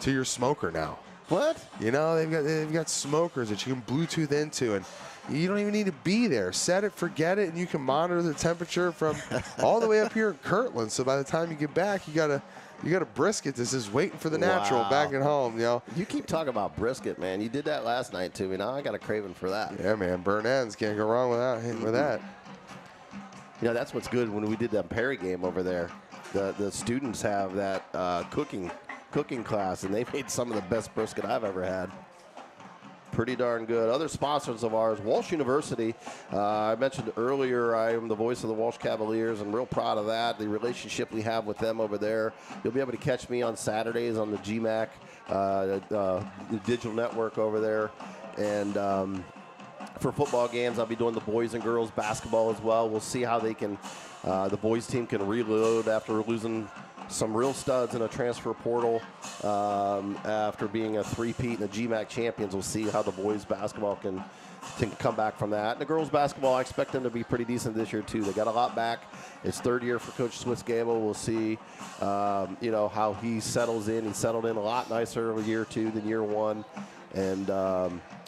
B: to your smoker now.
A: What?
B: You know, they've got smokers that you can Bluetooth into, and you don't even need to be there. Set it, forget it, and you can monitor the temperature from all the way up here in Kirtland. So by the time you get back, you got a brisket that's just waiting for the natural back at home. You know.
A: You keep talking about brisket, man. You did that last night to me. Now I got a craving for that.
B: Yeah, man. Burn ends, can't go wrong with that.
A: You know, that's what's good. When we did that Perry game over there, the students have that cooking class, and they made some of the best brisket I've ever had. Pretty darn good. Other sponsors of ours, Walsh University. I mentioned earlier I am the voice of the Walsh Cavaliers. I'm real proud of that, the relationship we have with them over there. You'll be able to catch me on Saturdays on the GMAC, the digital network over there. And for football games, I'll be doing the boys and girls basketball as well. We'll see how they can, the boys team can reload after losing some real studs in a transfer portal after being a three-peat and the GMAC champions. We'll see how the boys basketball can come back from that. And the girls basketball, I expect them to be pretty decent this year too. They got a lot back. It's third year for Coach Swiss-Gable. We'll see, you know, how he settles in. He settled in a lot nicer of year two than year one. And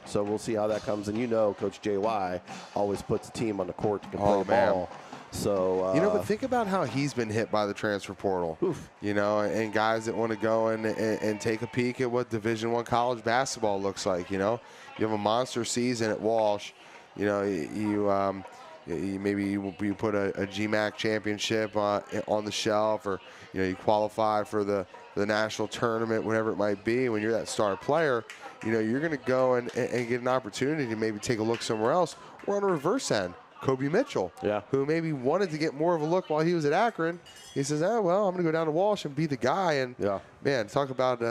A: so we'll see how that comes. And you know, Coach JY always puts a team on the court to play ball. So
B: you know, but think about how he's been hit by the transfer portal.
A: Oof.
B: You know, and guys that want to go and take a peek at what Division I college basketball looks like. You know, you have a monster season at Walsh. You know, you maybe you put a GMAC championship on the shelf, or you know, you qualify for the national tournament, whatever it might be. When you're that star player, you know, you're going to go and get an opportunity to maybe take a look somewhere else, or on a reverse end. Kobe Mitchell, who maybe wanted to get more of a look while he was at Akron. He says, oh, well, I'm going to go down to Walsh and be the guy. And, man, talk about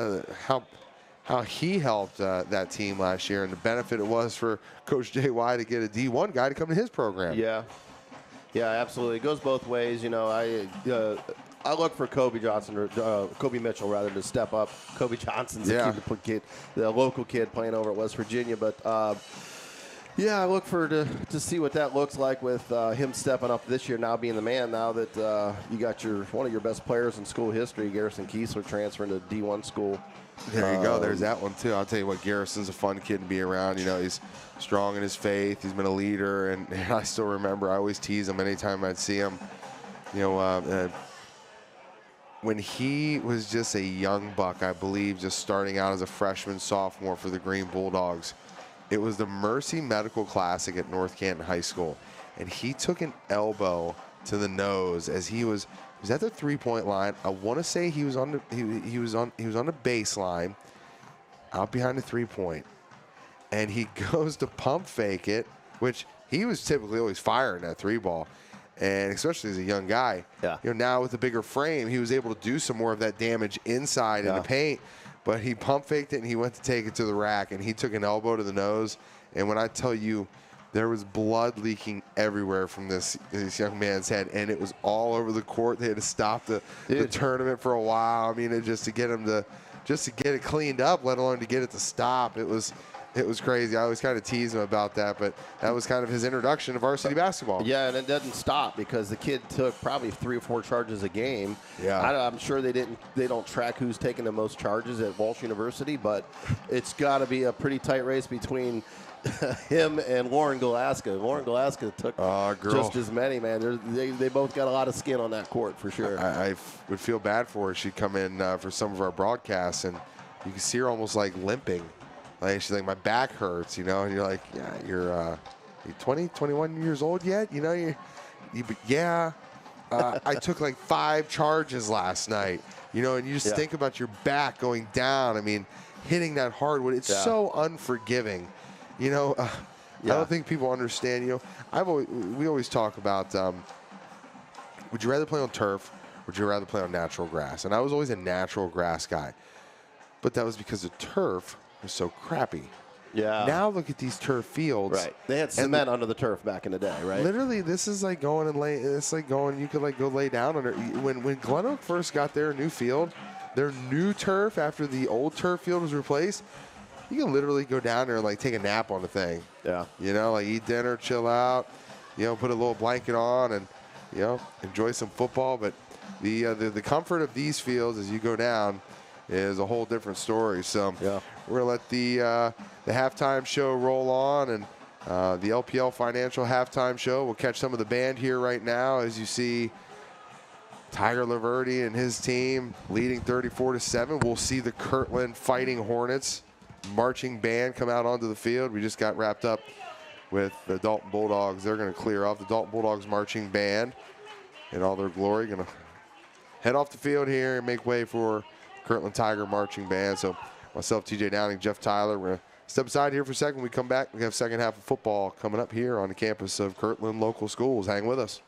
B: how he helped that team last year and the benefit it was for Coach JY to get a D1 guy to come to his program.
A: Yeah, absolutely. It goes both ways. You know, I look for Kobe Mitchell rather to step up. Kobe Johnson's a kid, the local kid playing over at West Virginia. But, yeah, I look for to see what that looks like with him stepping up this year, now being the man. Now that you got one of your best players in school history, Garrison Kiesler, transferring to D1 school.
B: There you go. There's that one too. I'll tell you what, Garrison's a fun kid to be around. You know, he's strong in his faith. He's been a leader, and I still remember I always tease him anytime I'd see him. You know, when he was just a young buck, I believe, just starting out as a freshman, sophomore for the Green Bulldogs. It was the Mercy Medical Classic at North Canton High School, and he took an elbow to the nose as he was at the three-point line. I want to say he was on the baseline, out behind the three-point, and he goes to pump fake it, which he was typically always firing that three ball, and especially as a young guy.
A: Yeah.
B: You know, now with a bigger frame, he was able to do some more of that damage inside in the paint. But he pump faked it, and he went to take it to the rack, and he took an elbow to the nose. And when I tell you, there was blood leaking everywhere from this young man's head, and it was all over the court. They had to stop the tournament for a while. I mean, just to get it cleaned up, let alone to get it to stop. It was crazy. I always kind of tease him about that, but that was kind of his introduction to varsity basketball.
A: Yeah, and it doesn't stop because the kid took probably 3 or 4 charges a game.
B: Yeah,
A: I'm sure they don't track who's taking the most charges at Walsh University, but it's got to be a pretty tight race between him and Lauren Galaska. Lauren Galaska took just as many, man. They both got a lot of skin on that court for sure.
B: I would feel bad for her. She'd come in for some of our broadcasts, and you can see her almost like limping. Like, she's like, my back hurts, you know, and you're like, yeah, you're 20, 21 years old yet? You know, I took like 5 charges last night, you know, and you just think about your back going down. I mean, hitting that hardwood, it's so unforgiving. You know, I don't think people understand. You know, we always talk about would you rather play on turf or would you rather play on natural grass? And I was always a natural grass guy, but that was because the turf was so crappy.
A: Yeah.
B: Now look at these turf fields.
A: Right. They had cement under the turf back in the day, right?
B: Literally, this is like going and lay. It's like going. You could like go lay down under. When Glen Oak first got their new field, their new turf after the old turf field was replaced, you can literally go down there and like take a nap on the thing.
A: Yeah.
B: You know, like eat dinner, chill out. You know, put a little blanket on and you know enjoy some football. But the comfort of these fields as you go down is a whole different story. So we're gonna let the halftime show roll on, and the LPL Financial halftime show. We'll catch some of the band here right now as you see Tiger Laverty and his team leading 34-7. We'll see the Kirtland Fighting Hornets marching band come out onto the field. We just got wrapped up with the Dalton Bulldogs. They're going to clear off. The Dalton Bulldogs marching band in all their glory going to head off the field here and make way for Kirtland Tiger marching band. So myself, TJ Downing, Jeff Tyler, we're going to step aside here for a second. When we come back, we have second half of football coming up here on the campus of Kirtland Local Schools. Hang with us.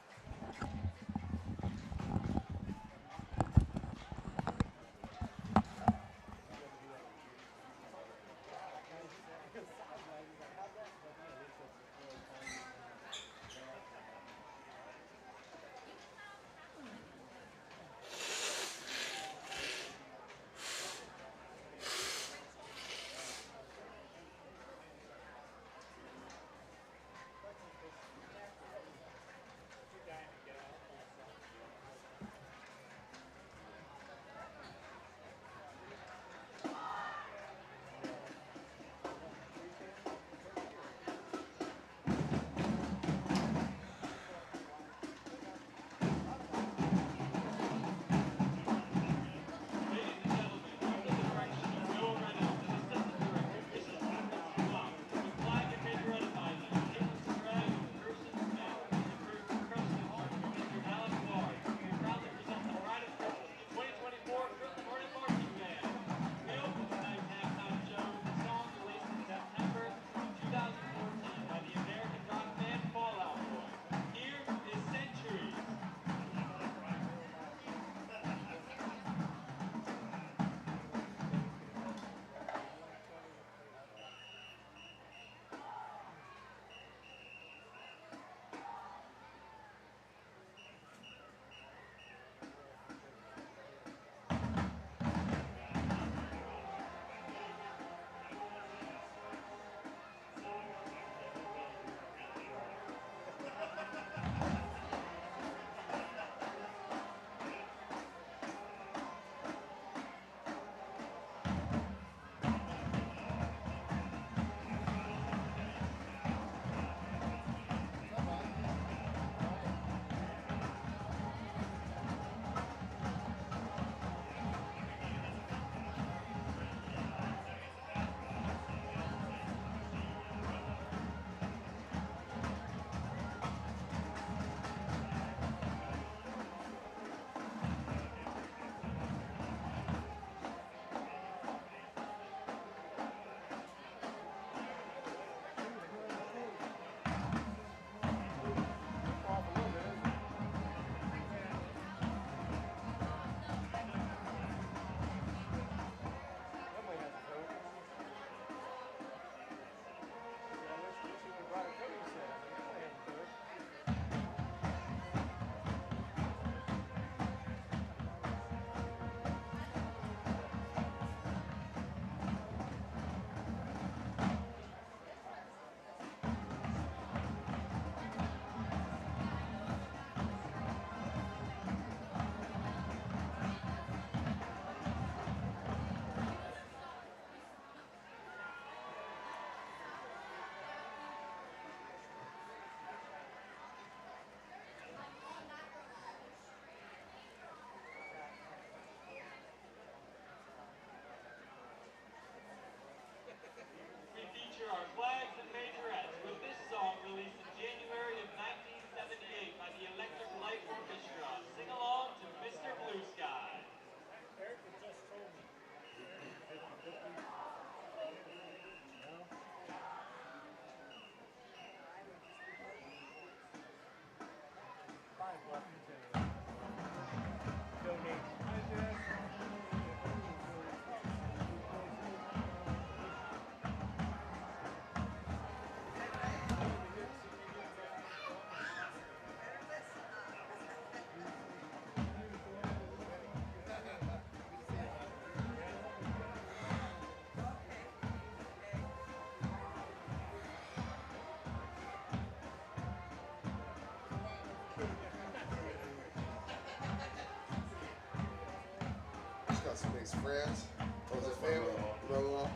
B: His friends. Was it family? Brother-in-law.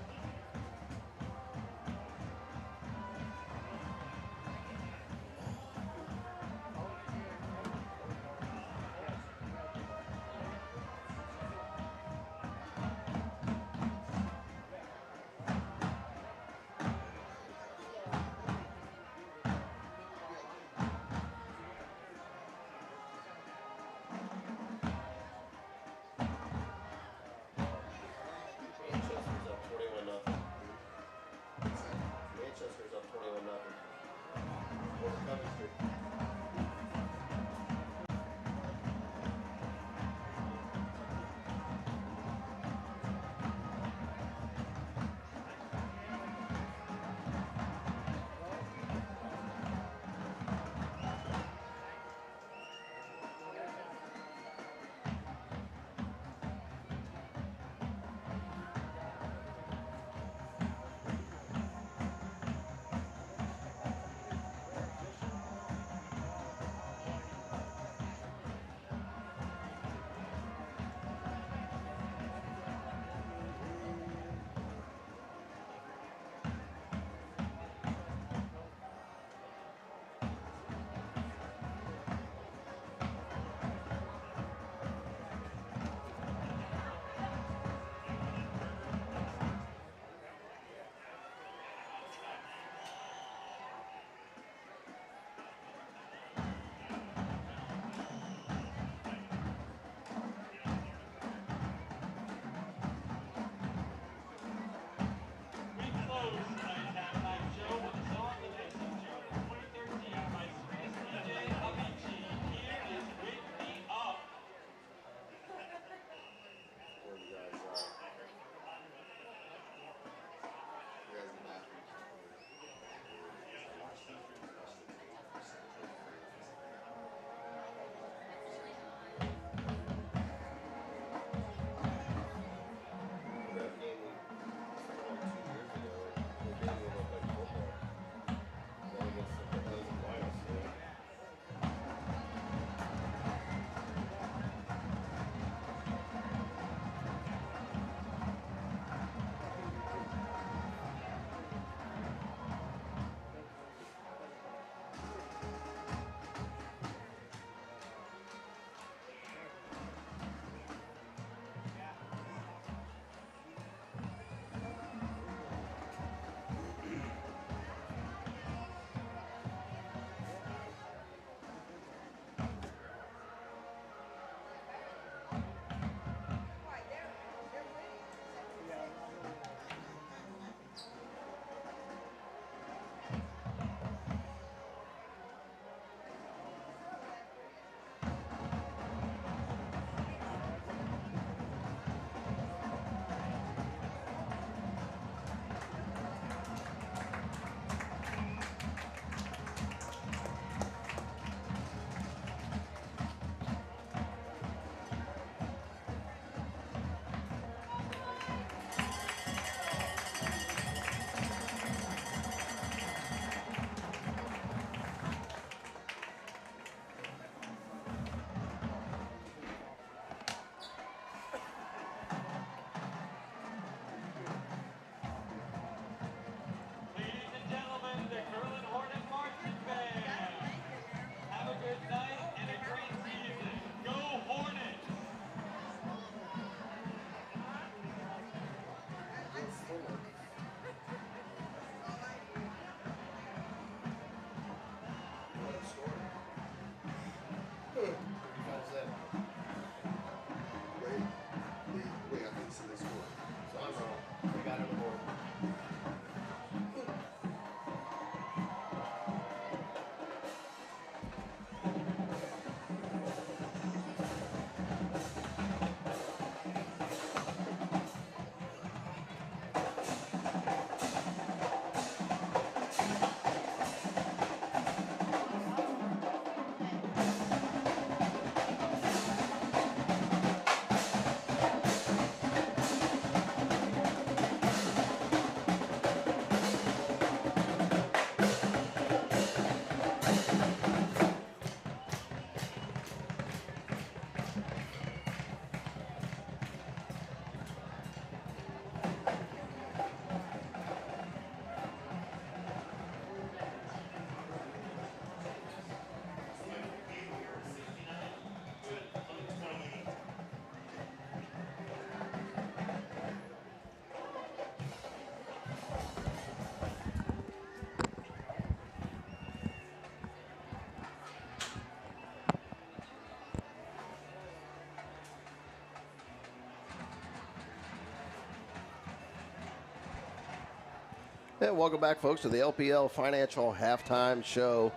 A: And welcome back, folks, to the LPL Financial Halftime Show.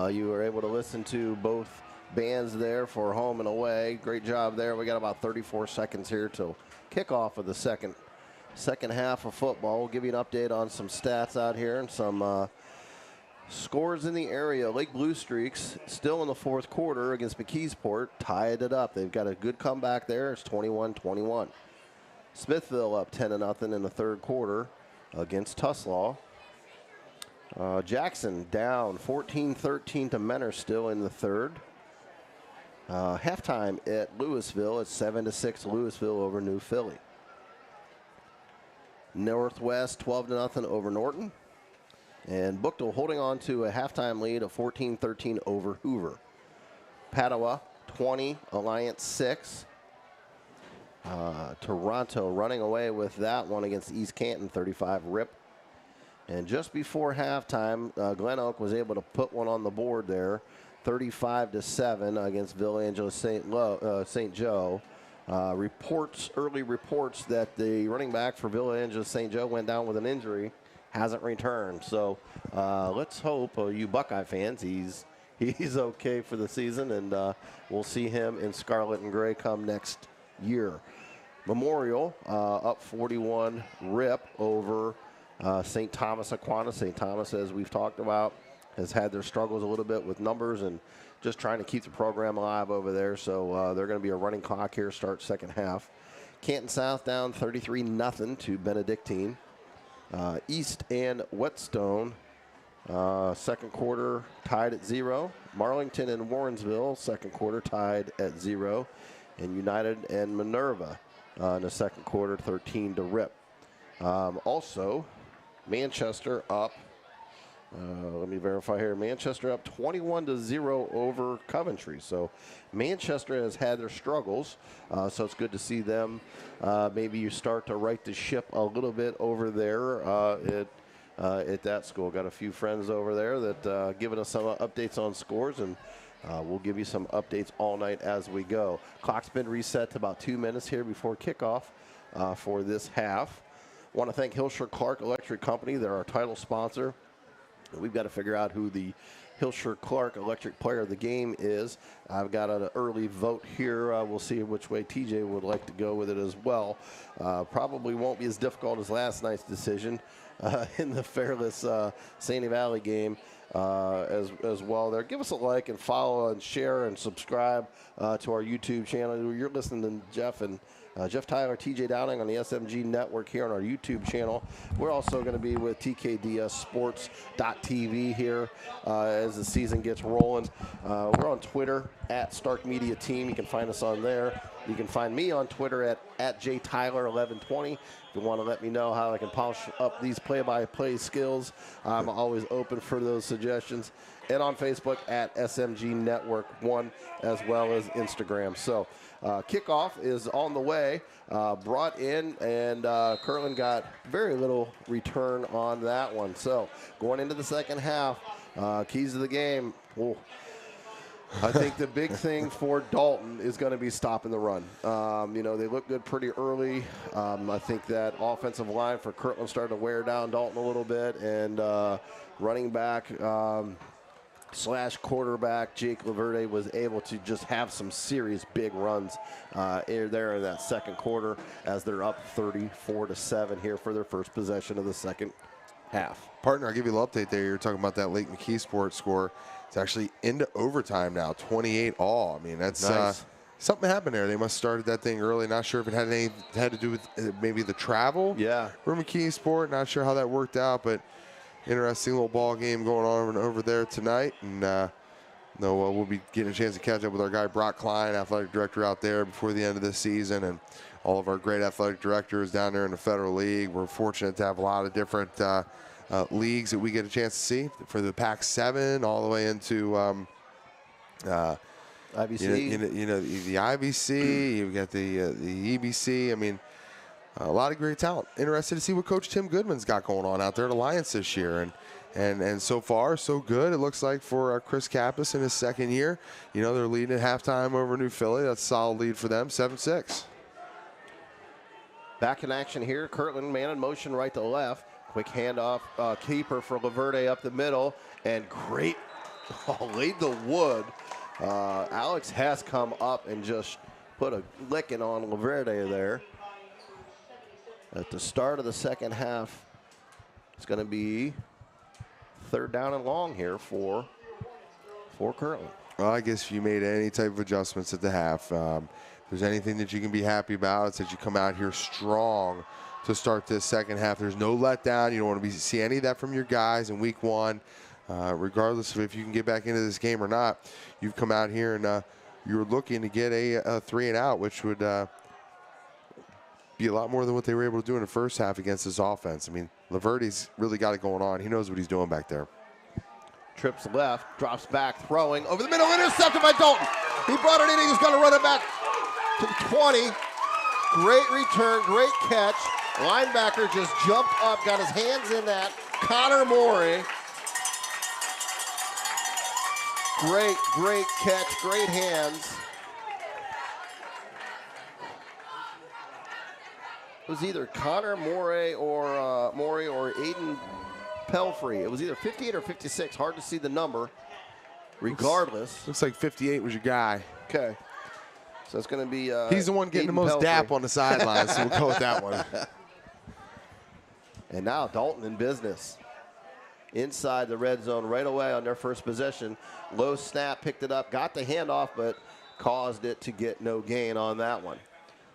A: You were able to listen to both bands there for home and away. Great job there. We got about 34 seconds here till kickoff of the second half of football. We'll give you an update on some stats out here and some scores in the area. Lake Blue Streaks still in the fourth quarter against McKeesport. Tied it up. They've got a good comeback there. It's 21-21. Smithville up 10-0 in the third quarter against Tuslaw. Jackson down 14-13 to Menor still in the third. Halftime at Louisville. It's 7-6 Louisville over New Philly. Northwest 12-0 over Norton. And Bookdale holding on to a halftime lead of 14-13 over Hoover. Padua 20, Alliance 6. Toronto running away with that one against East Canton, 35 rip. And just before halftime, Glen Oak was able to put one on the board there, 35-7 against Villa Angeles St. Joe. Early reports that the running back for Villa Angeles St. Joe went down with an injury, hasn't returned. So let's hope, you Buckeye fans, he's okay for the season, and we'll see him in scarlet and gray come next year. Memorial up 41 rip over St. Thomas Aquinas. St. Thomas, as we've talked about, has had their struggles a little bit with numbers and just trying to keep the program alive over there. So they're going to be a running clock here, start second half. Canton South down 33-0 to Benedictine. East and Whetstone, second quarter tied at 0. Marlington and Warrensville, second quarter tied at 0. And United and Minerva in the second quarter, 13 to rip. Also, Manchester up. Let me verify here. Manchester up 21-0 over Coventry. So Manchester has had their struggles. So it's good to see them. Maybe you start to right the ship a little bit over there at that school. Got a few friends over there that giving us some updates on scores, and we'll give you some updates all night as we go. Clock's been reset to about 2 minutes here before kickoff for this half. Want to thank Hilscher Clark Electric Company. They're our title sponsor. We've got to figure out who the Hilscher Clark Electric Player of the Game is. I've got an early vote here. We'll see which way TJ would like to go with it as well. Probably won't be as difficult as last night's decision in the Fairless Sandy Valley game as well there. Give us a like and follow and share and subscribe to our YouTube channel. You're listening to Jeff and Jeff Tyler, TJ Downing on the SMG Network here on our YouTube channel. We're also going to be with TKDS Sports.tv here as the season gets rolling. We're on Twitter at Stark Media Team. You can find us on there. You can find me on Twitter at JTyler1120. If you want to let me know how I can polish up these play-by-play skills, I'm always open for those suggestions. And on Facebook at SMG Network 1 as well as Instagram. So kickoff is on the way, brought in, and Kirtland got very little return on that one. So going into the second half, keys to the game. Oh, I think the big thing for Dalton is going to be stopping the run. They look good pretty early. I think that offensive line for Kirtland started to wear down Dalton a little bit, and running back / quarterback Jake Laverde was able to just have some serious big runs there in that second quarter as they're up 34-7 here for their first possession of the second half.
B: Partner, I'll give you a little update there. You're talking about that Lake McKeesport score. It's actually into overtime now, 28-all. I mean, that's
A: nice.
B: Something happened there. They must have started that thing early. Not sure if it had to do with maybe the travel for McKeesport. Not sure how that worked out, but interesting little ball game going on over there tonight. And we'll be getting a chance to catch up with our guy Brock Klein, athletic director out there before the end of this season, and all of our great athletic directors down there in the Federal League. We're fortunate to have a lot of different leagues that we get a chance to see, for the Pac-7 all the way into
A: IBC.
B: The IBC. You've got the EBC. I mean, a lot of great talent. Interested to see what Coach Tim Goodman's got going on out there at Alliance this year. And so far, so good. It looks like for Chris Kappas in his second year. They're leading at halftime over New Philly. That's a solid lead for them, 7-6.
A: Back in action here. Kirtland man in motion right to left. Quick handoff, keeper for Laverde up the middle, and great, laid the wood. Alex has come up and just put a licking on Laverde there. At the start of the second half, it's going to be 3rd down and long here for Kirtland.
B: Well, I guess if you made any type of adjustments at the half, if there's anything that you can be happy about, it's that you come out here strong to start this second half. There's no letdown. You don't want to see any of that from your guys in week 1. Regardless of if you can get back into this game or not, you've come out here and you're looking to get a 3 and out, which would be a lot more than what they were able to do in the first half against this offense. I mean, Laverde's really got it going on. He knows what he's doing back there.
A: Trips left, drops back, throwing over the middle, intercepted by Dalton. He brought it in. He's going to run it back to the 20. Great return, great catch. Linebacker just jumped up, got his hands in that. Connor Morey. Great catch, great hands. It was either Connor Morey or Aiden Pelfrey. It was either 58 or 56. Hard to see the number. Regardless.
B: Looks like 58 was your guy.
A: Okay. So it's going to be
B: he's the one getting
A: Aiden
B: the most
A: Pelfrey.
B: dap on the sidelines, so we'll go with that one.
A: And now Dalton in business. Inside the red zone right away on their first possession. Low snap, picked it up, got the handoff, but caused it to get no gain on that one.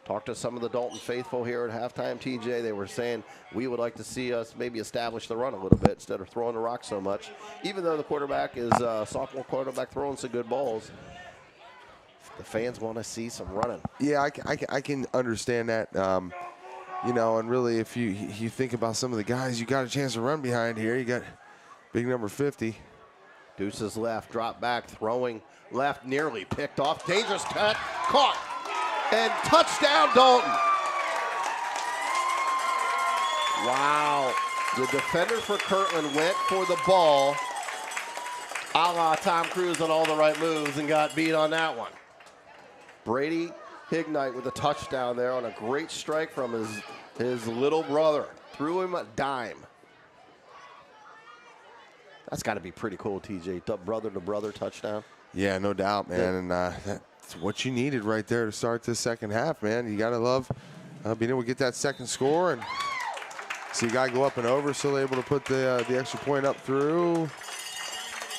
A: Talked to some of the Dalton faithful here at halftime, TJ. They were saying we would like to see us maybe establish the run a little bit instead of throwing the rock so much. Even though the quarterback is sophomore quarterback throwing some good balls, the fans want to see some running.
B: Yeah, I can understand that. You know, and really, if you think about some of the guys you got a chance to run behind here, you got big number 50.
A: Deuces left, drop back, throwing left, nearly picked off. Dangerous cut, caught, and touchdown Dalton. Wow. The defender for Kirtland went for the ball, a la Tom Cruise on all the right moves, and got beat on that one. Brady Hignite with a touchdown there on a great strike from his little brother. Threw him a dime. That's got to be pretty cool, TJ. Brother-to-brother touchdown.
B: Yeah, no doubt, man. Yeah. And that's what you needed right there to start this second half, man. You got to love being able to get that second score and see a guy go up and over, still able to put the extra point up through.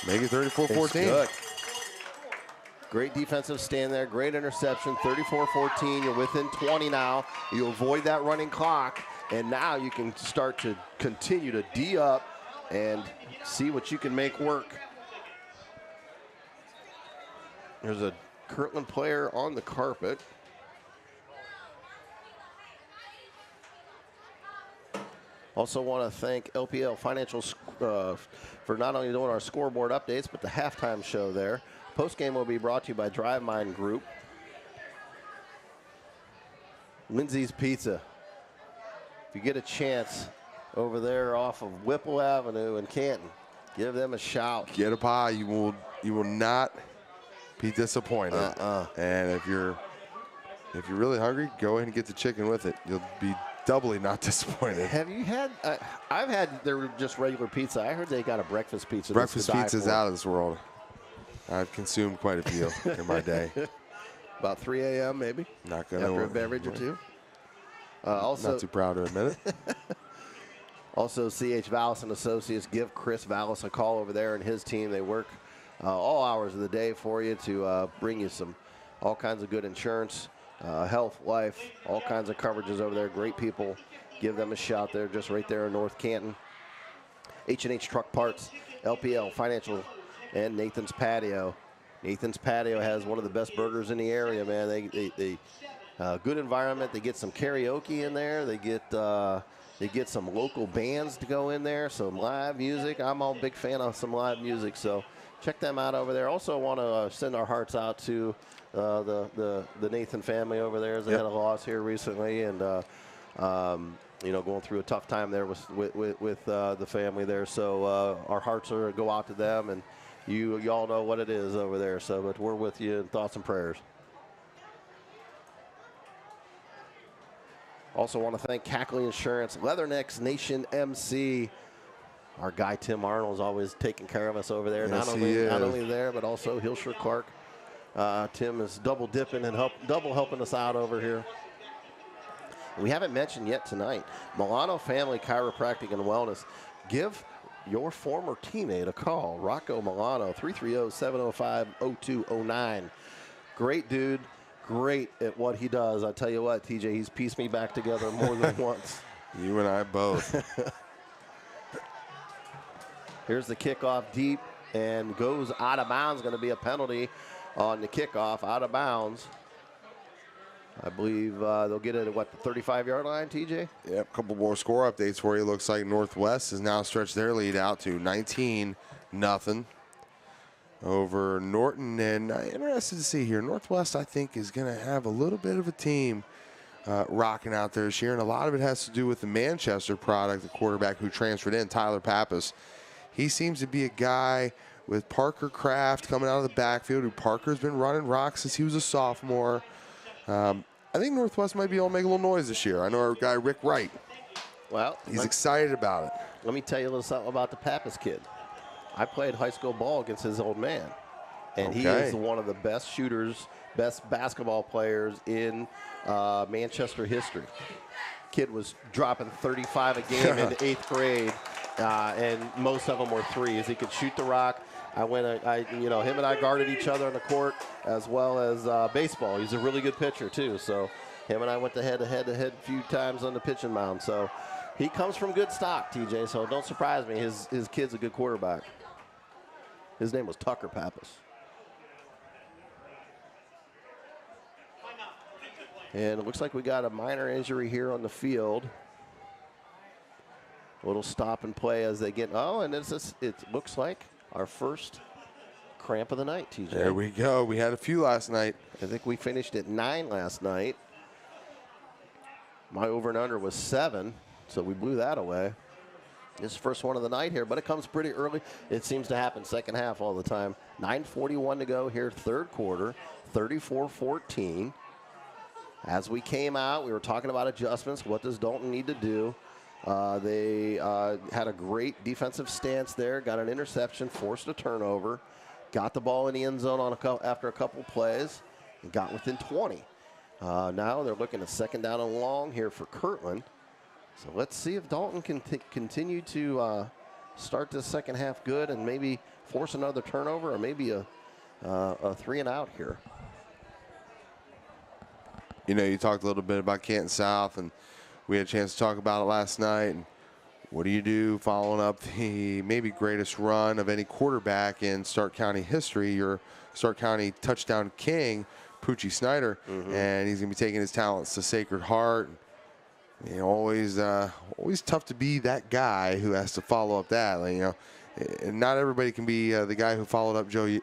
B: Make it 34-14.
A: Good. Great defensive stand there. Great interception. 34-14. You're within 20 now. You avoid that running clock, and now you can start to continue to D up and see what you can make work. There's a Kirtland player on the carpet. Also want to thank LPL Financial for not only doing our scoreboard updates, but the halftime show there. Postgame will be brought to you by Drive Mine Group. Lindsay's Pizza. If you get a chance over there off of Whipple Avenue in Canton, give them a shout.
B: Get a pie. You will not be disappointed. And if you're really hungry, go ahead and get the chicken with it. You'll be doubly not disappointed.
A: Have you had? I've had their just regular pizza. I heard they got a breakfast pizza.
B: Breakfast pizza's out of this world. I've consumed quite a few in my day.
A: About 3 a.m. maybe.
B: Not gonna
A: after a beverage or two. Also,
B: not too proud to admit it.
A: Also, C.H. Vallis and Associates, give Chris Vallis a call over there and his team. They work all hours of the day for you to bring you all kinds of good insurance, health, life, all kinds of coverages over there. Great people. Give them a shout there, just right there in North Canton. H&H Truck Parts, LPL Financial, and Nathan's Patio. Nathan's Patio has one of the best burgers in the area, man. They good environment. They get some karaoke in there. They get some local bands to go in there, some live music. I'm a big fan of some live music, so check them out over there. Also want to send our hearts out to the Nathan family over there as they had a loss here recently, and going through a tough time there with the family there. So our hearts go out to them, and you all know what it is over there. So, but we're with you in thoughts and prayers. Also want to thank Cackley Insurance, Leathernecks Nation MC. Our guy Tim Arnold is always taking care of us over there.
B: Yes,
A: Not only there, but also Hilshire Clark. Tim is double dipping and double helping us out over here. We haven't mentioned yet tonight, Milano Family Chiropractic and Wellness. Give your former teammate a call. Rocco Milano, 330-705-0209. Great dude, great at what he does. I tell you what, TJ, he's pieced me back together more than once.
B: You and I both.
A: Here's the kickoff deep and goes out of bounds. Going to be a penalty on the kickoff, out of bounds. I believe they'll get it at, what, the 35-yard line, TJ?
B: Yep, a couple more score updates for you. Looks like Northwest has now stretched their lead out to 19-0 over Norton. And interested to see here, Northwest, I think, is going to have a little bit of a team rocking out there this year. And a lot of it has to do with the Manchester product, the quarterback who transferred in, Tyler Pappas. He seems to be a guy with Parker Kraft coming out of the backfield, who Parker's been running rock since he was a sophomore. I think Northwest might be able to make a little noise this year. I know our guy Rick Wright.
A: Well,
B: he's excited about it.
A: Let me tell you a little something about the Pappas kid. I played high school ball against his old man, and he is one of the best shooters, best basketball players in Manchester history. Kid was dropping 35 a game in the 8th grade, and most of them were threes. He could shoot the rock. Him and I guarded each other on the court as well as baseball. He's a really good pitcher too. So him and I went head-to-head a few times on the pitching mound. So he comes from good stock, TJ. So don't surprise me. His kid's a good quarterback. His name was Tucker Pappas. And it looks like we got a minor injury here on the field. A little stop and play as they get. Oh, and it looks like our first cramp of the night, TJ.
B: There we go. We had a few last night.
A: I think we finished at 9 last night. My over and under was 7, so we blew that away. This is the first one of the night here, but it comes pretty early. It seems to happen second half all the time. 9:41 to go here, third quarter, 34-14. As we came out, we were talking about adjustments. What does Dalton need to do? They had a great defensive stance there, got an interception, forced a turnover, got the ball in the end zone after a couple plays, and got within 20. Now they're looking at second down and long here for Kirtland. So let's see if Dalton can continue to start this second half good and maybe force another turnover or maybe a 3-and-out here.
B: You know, you talked a little bit about Canton South, and we had a chance to talk about it last night. And what do you do following up the maybe greatest run of any quarterback in Stark County history? Your Stark County touchdown king, Poochie Snyder, and he's going to be taking his talents to Sacred Heart. You know, always tough to be that guy who has to follow up that. Like, you know, not everybody can be the guy who followed up Joe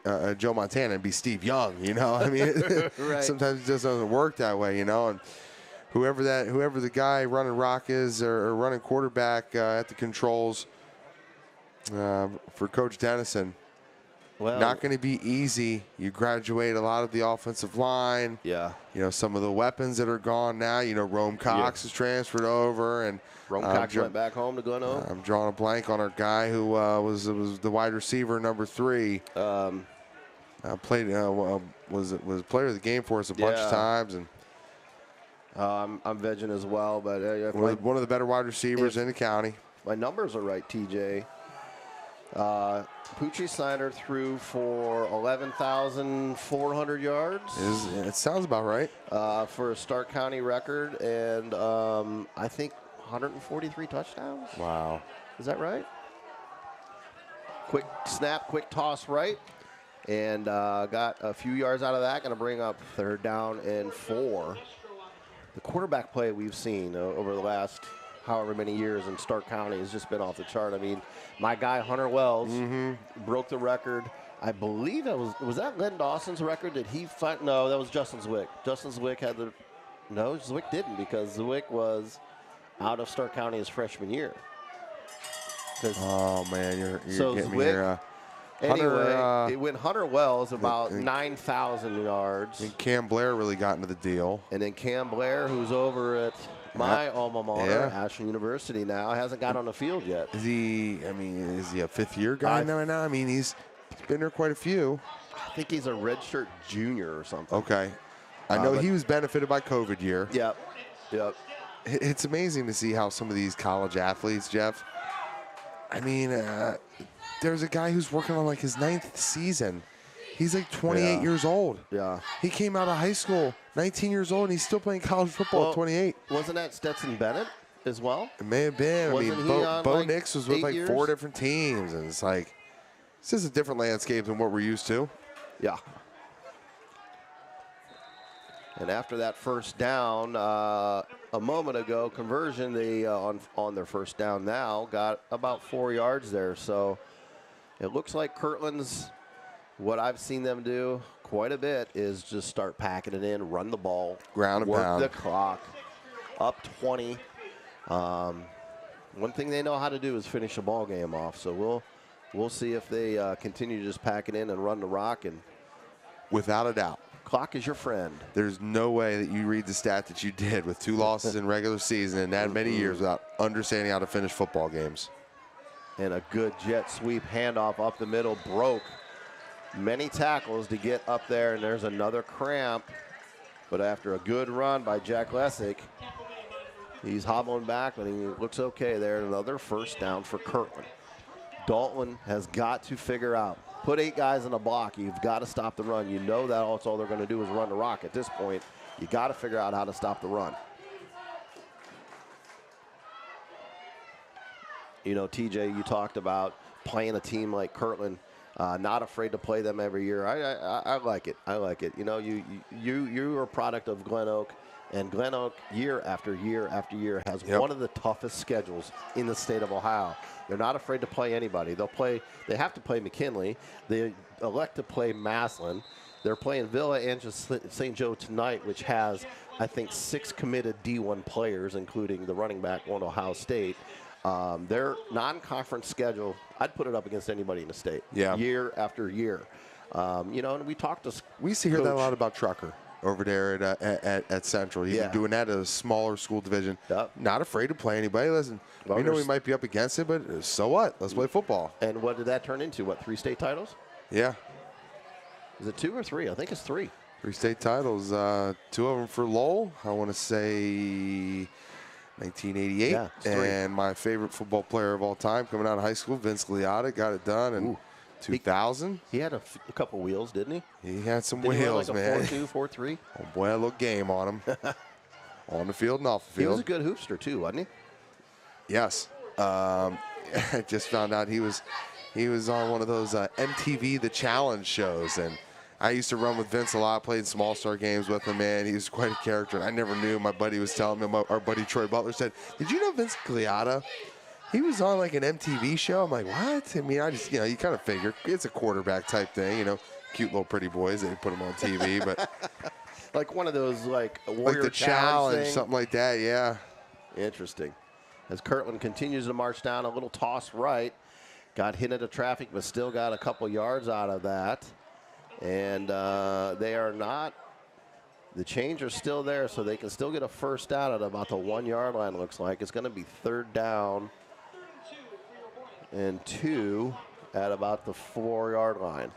B: Montana and be Steve Young. You know, I mean,
A: right.
B: Sometimes it just doesn't work that way. You know, and whoever the guy running rock is or running quarterback at the controls for Coach Dennison. Well, not going to be easy. You graduate a lot of the offensive line.
A: Yeah.
B: You know, some of the weapons that are gone now. You know, Rome Cox is transferred over, and
A: Rome Cox went back home to Glen-Oak.
B: I'm drawing a blank on our guy who was the wide receiver number 3. Played was player of the game for us a bunch of times, and
A: I'm vegging as well. But
B: one of the better wide receivers in the county.
A: My numbers are right, TJ. Poochie Snyder threw for 11,400 yards.
B: It sounds about right.
A: For a Stark County record, and I think 143 touchdowns.
B: Wow.
A: Is that right? Quick snap, quick toss right, and got a few yards out of that. Going to bring up third down and 4. The quarterback play we've seen over the last however many years in Stark County has just been off the chart. I mean, my guy Hunter Wells broke the record. I believe it was that Len Dawson's record? Did he find? No, that was Justin Zwick. Justin Zwick had the. No, Zwick didn't, because Zwick was out of Stark County his freshman year.
B: Oh man, you're
A: so
B: getting
A: Zwick,
B: me here.
A: Anyway, it went Hunter Wells about 9,000 yards.
B: And Cam Blair really got into the deal.
A: And then Cam Blair, who's over at My alma mater, Ashland University, now hasn't got on the field yet.
B: Is he? I mean, is he a fifth-year guy now? I mean, he's been there quite a few.
A: I think he's a redshirt junior or something.
B: Okay. I know he was benefited by COVID year.
A: Yep.
B: It's amazing to see how some of these college athletes, Jeff. I mean, there's a guy who's working on like his 9th season. He's like 28 years old.
A: Yeah.
B: He came out of high school, 19 years old, and he's still playing college football at 28.
A: Wasn't that Stetson Bennett as well?
B: It may have been.
A: Wasn't
B: I mean,
A: he
B: Bo Nix was with like 4 different teams, and it's like, this is a different landscape than what we're used to.
A: Yeah. And after that first down, a moment ago, conversion, they on their first down now got about 4 yards there. So it looks like Kirtland's, what I've seen them do quite a bit is just start packing it in, run the ball,
B: ground and
A: work
B: pound,
A: the clock, up 20. One thing they know how to do is finish a ball game off. So we'll see if they continue to just pack it in and run the rock. And
B: without a doubt,
A: clock is your friend.
B: There's no way that you read the stat that you did with 2 losses in regular season and that many years without understanding how to finish football games.
A: And a good jet sweep handoff up the middle, broke many tackles to get up there, and there's another cramp. But after a good run by Jack Lessick, he's hobbling back, and he looks okay there. Another first down for Kirtland. Dalton has got to figure out, put 8 guys in a block. You've got to stop the run. You know that all they're going to do is run the rock. At this point, you got to figure out how to stop the run. You know, TJ, you talked about playing a team like Kirtland, not afraid to play them every year. I like it. I like it. You know, you're a product of Glen Oak, and Glen Oak year after year after year has one of the toughest schedules in the state of Ohio. They're not afraid to play anybody. They have to play McKinley. They elect to play Massillon. They're playing Villa and St. Joe tonight, which has, I think, 6 committed D1 players, including the running back on Ohio State. Their non-conference schedule, I'd put it up against anybody in the state.
B: Yeah.
A: Year after year. You know, and we talked to
B: We used to hear that a lot about Trucker over there at Central. He's doing that at a smaller school division. Not afraid to play anybody. Listen, we know we might be up against it, but so what? Let's play football.
A: And what did that turn into? What, 3 state titles?
B: Yeah.
A: Is it 2 or 3? I think it's 3.
B: 3 state titles. 2 of them for Lowell. I want to say 1988.
A: Yeah,
B: and my favorite football player of all time coming out of high school, Vince Gliotta, got it done in 2000.
A: He had a couple wheels, didn't he?
B: He had some
A: Didn't
B: wheels,
A: he run like
B: man.
A: a 4.2, 4.3?
B: Oh, boy, a little game on him. On the field and off the field.
A: He was a good hoopster, too, wasn't he?
B: Yes. I just found out he was on one of those MTV The Challenge shows, and I used to run with Vince a lot, played small star games with him, man. He was quite a character, and I never knew. My buddy was telling me, our buddy Troy Butler said, "Did you know Vince Gliotta? He was on like an MTV show." I'm like, what? I mean, I just, you kind of figure it's a quarterback type thing, cute little pretty boys. They put him on TV, but
A: like one of those like Warrior
B: like the challenge,
A: thing.
B: something like that, yeah.
A: Interesting. As Kirtland continues to march down, a little toss right, got hit into traffic, but still got a couple yards out of that. And they are not, the chains are still there, so they can still get a first down at about the 1 yard line, looks like. It's going to be 3rd down and 2 at about the 4 yard line.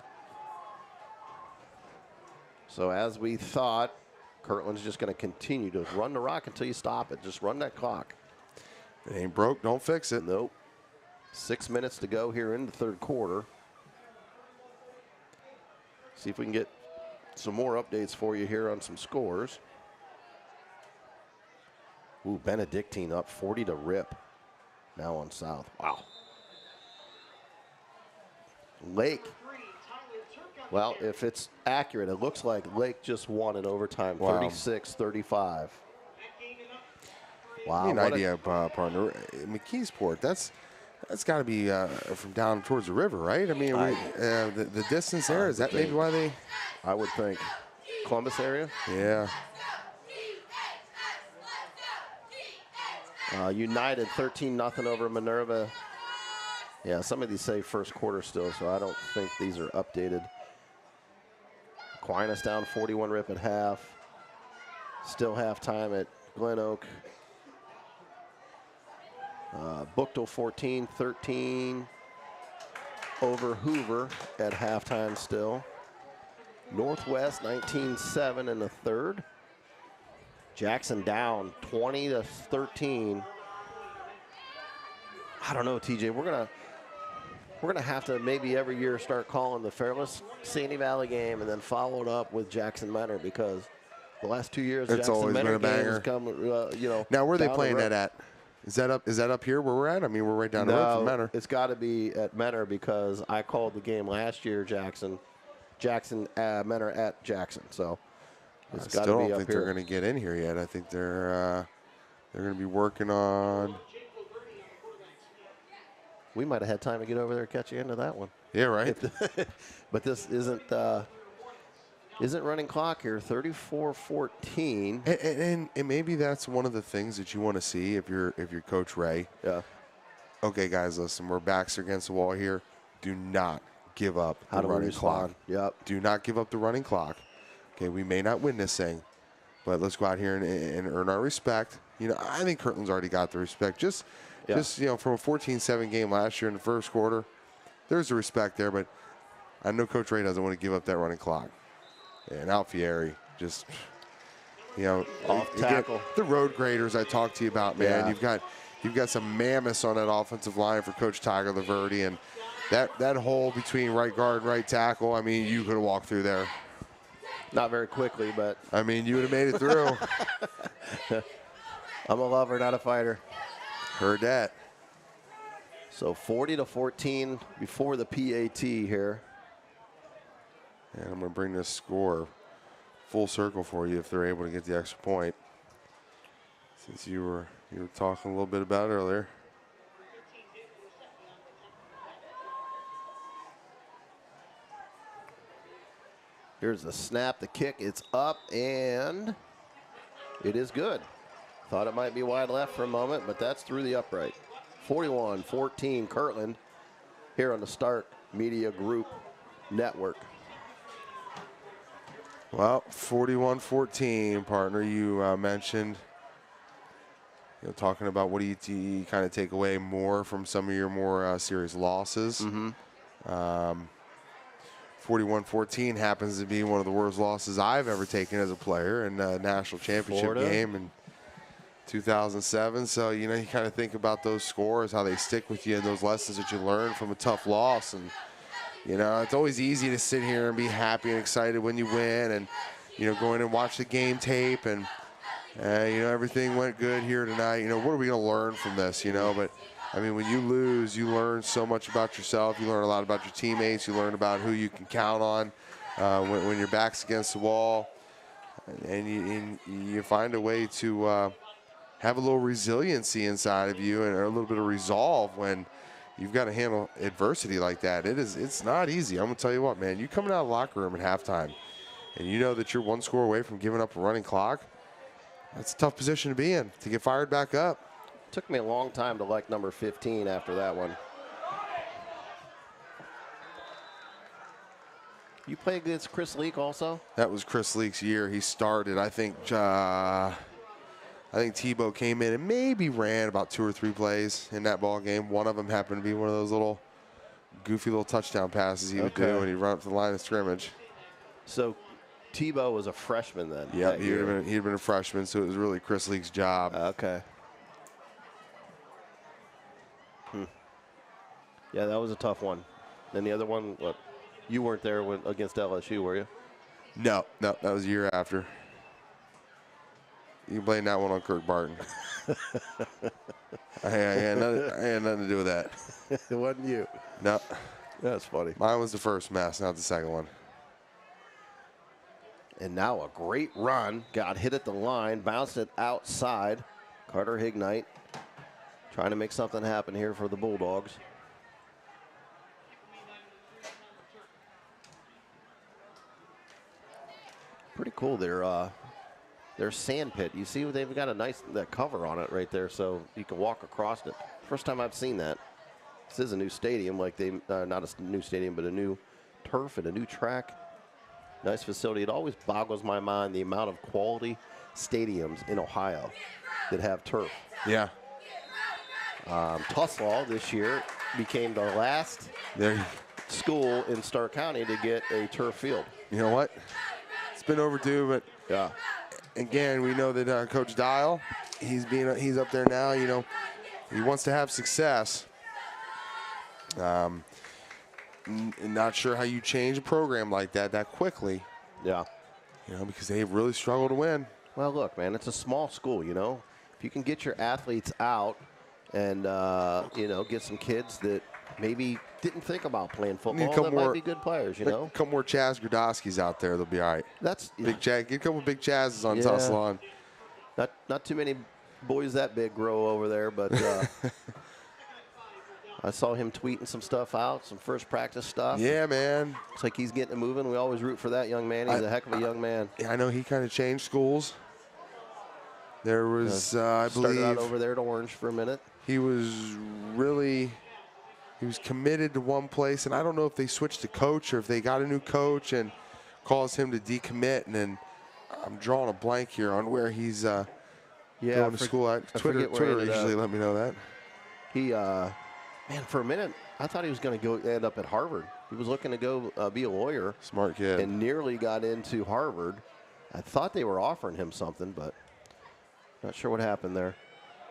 A: So as we thought, Kirtland's just going to continue to run the rock until you stop it. Just run that clock.
B: If it ain't broke, don't fix it.
A: Nope. 6 minutes to go here in the 3rd quarter. See if we can get some more updates for you here on some scores. Ooh, Benedictine up 40 to rip. Now on South. Wow. Lake. Well, if it's accurate, it looks like Lake just won in overtime, 36-35. Wow.
B: An idea, partner. McKeesport, that's got to be from down towards the river, right? I mean, the distance there, is that maybe why they?
A: I would think. Columbus area?
B: Yeah.
A: United 13-0 over Minerva. Yeah, some of these say first quarter still, so I don't think these are updated. Aquinas down 41 rip at half. Still halftime at Glen Oak. Booked 14-13 over Hoover at halftime still. Northwest 19-7 in the third. Jackson down 20-13. I don't know, TJ. We're gonna have to maybe every year start calling the Fairless Sandy Valley game and then follow it up with Jackson Mentor, because the last 2 years
B: it's
A: Jackson
B: always
A: Mentor
B: been a
A: games
B: banger.
A: come.
B: Now where are they playing that at? Is that up here where we're at? I mean, we're right down the road from Mentor.
A: It's got to be at Mentor, because I called the game last year. Mentor at Jackson. So it's got to be up here.
B: I still don't think they're going to get in here yet. I think they're going to be working on.
A: We might have had time to get over there and catch you into that one.
B: Yeah, right.
A: But this isn't running clock here. 34-14.
B: And maybe that's one of the things that you want to see if you're Coach Ray.
A: Yeah.
B: Okay, guys, listen. We're backs against the wall here. Do not give up the running clock.
A: Yep.
B: Do not give up the running clock. Okay, we may not win this thing, but let's go out here and earn our respect. I think Kirtland's already got the respect. Just from a 14-7 game last year in the first quarter, there's the respect there. But I know Coach Ray doesn't want to give up that running clock. And Alfieri just,
A: off tackle.
B: The road graders I talked to you about, man.
A: Yeah.
B: You've got some mammoths on that offensive line for Coach Tiger Laverty, and that hole between right guard and right tackle. I mean, you could have walked through there.
A: Not very quickly, but
B: I mean, you would have made it through.
A: I'm a lover, not a fighter.
B: Heard that.
A: So 40-14 before the PAT here.
B: And I'm going to bring this score full circle for you if they're able to get the extra point. Since you were talking a little bit about it earlier.
A: Here's the snap, the kick, it's up, and it is good. Thought it might be wide left for a moment, but that's through the upright. 41-14 Kirtland here on the Start Media Group Network.
B: Well, 41-14, partner. You mentioned, talking about what do you kind of take away more from some of your more serious losses. 41-14 happens to be one of the worst losses I've ever taken as a player in a national championship game in 2007. So, you kind of think about those scores, how they stick with you, and those lessons that you learn from a tough loss. And, it's always easy to sit here and be happy and excited when you win and, go in and watch the game tape and, everything went good here tonight. What are we going to learn from this, But, I mean, when you lose, you learn so much about yourself. You learn a lot about your teammates. You learn about who you can count on when your back's against the wall. And you find a way to have a little resiliency inside of you and a little bit of resolve when you've got to handle adversity like that. It's not easy. I'm going to tell you what, man. You coming out of the locker room at halftime and you know that you're one score away from giving up a running clock, that's a tough position to be in, to get fired back up.
A: Took me a long time to like number 15 after that one. You played against Chris Leak also?
B: That was Chris Leak's year. He started. I think Tebow came in and maybe ran about 2 or 3 plays in that ball game. One of them happened to be one of those little goofy little touchdown passes he would do when he'd run up to the line of scrimmage.
A: So Tebow was a freshman then?
B: Yeah, he'd been a freshman, so it was really Chris Leak's job.
A: Okay. Yeah, that was a tough one. Then the other one, what? You weren't there against LSU, were you?
B: No, that was a year after. You can blame that one on Kirk Barton. I had nothing to do with that.
A: It wasn't you.
B: No.
A: That's funny.
B: Mine was the first mess, not the second one.
A: And now a great run. Got hit at the line, bounced it outside. Carter Hignite trying to make something happen here for the Bulldogs. Pretty cool. Their sand pit. You see, they've got a nice cover on it right there, so you can walk across it. First time I've seen that. This is a new stadium, like not a new stadium, but a new turf and a new track. Nice facility. It always boggles my mind the amount of quality stadiums in Ohio that have turf.
B: Yeah.
A: Tuslaw this year became the last school in Stark County to get a turf field.
B: You know what? It's been overdue, but
A: yeah.
B: Again, we know that Coach Dial, he's up there now. You know, he wants to have success. Not sure how you change a program like that quickly.
A: Yeah.
B: You know, because they've really struggled to win.
A: Well, look, man, it's a small school, you know. If you can get your athletes out and, you know, get some kids that maybe didn't think about playing football that might be good players, you know.
B: A couple more Chaz Gradowskis out there, they'll be all right.
A: That's
B: big Chaz. Get a couple big Chazes on Tuslaw.
A: Not too many boys that big grow over there, but I saw him tweeting some stuff out, some first practice stuff.
B: Yeah, man.
A: Looks like he's getting it moving. We always root for that young man. He's a heck of a young man.
B: Yeah, I know he kind of changed schools. There was, I believe,
A: started out over there at Orange for a minute.
B: He was committed to one place, and I don't know if they switched to coach or if they got a new coach and caused him to decommit. And then I'm drawing a blank here on where he's going to school. Twitter usually let me know that.
A: He, man, for a minute, I thought he was going to end up at Harvard. He was looking to go be a lawyer.
B: Smart kid.
A: And nearly got into Harvard. I thought they were offering him something, but not sure what happened there.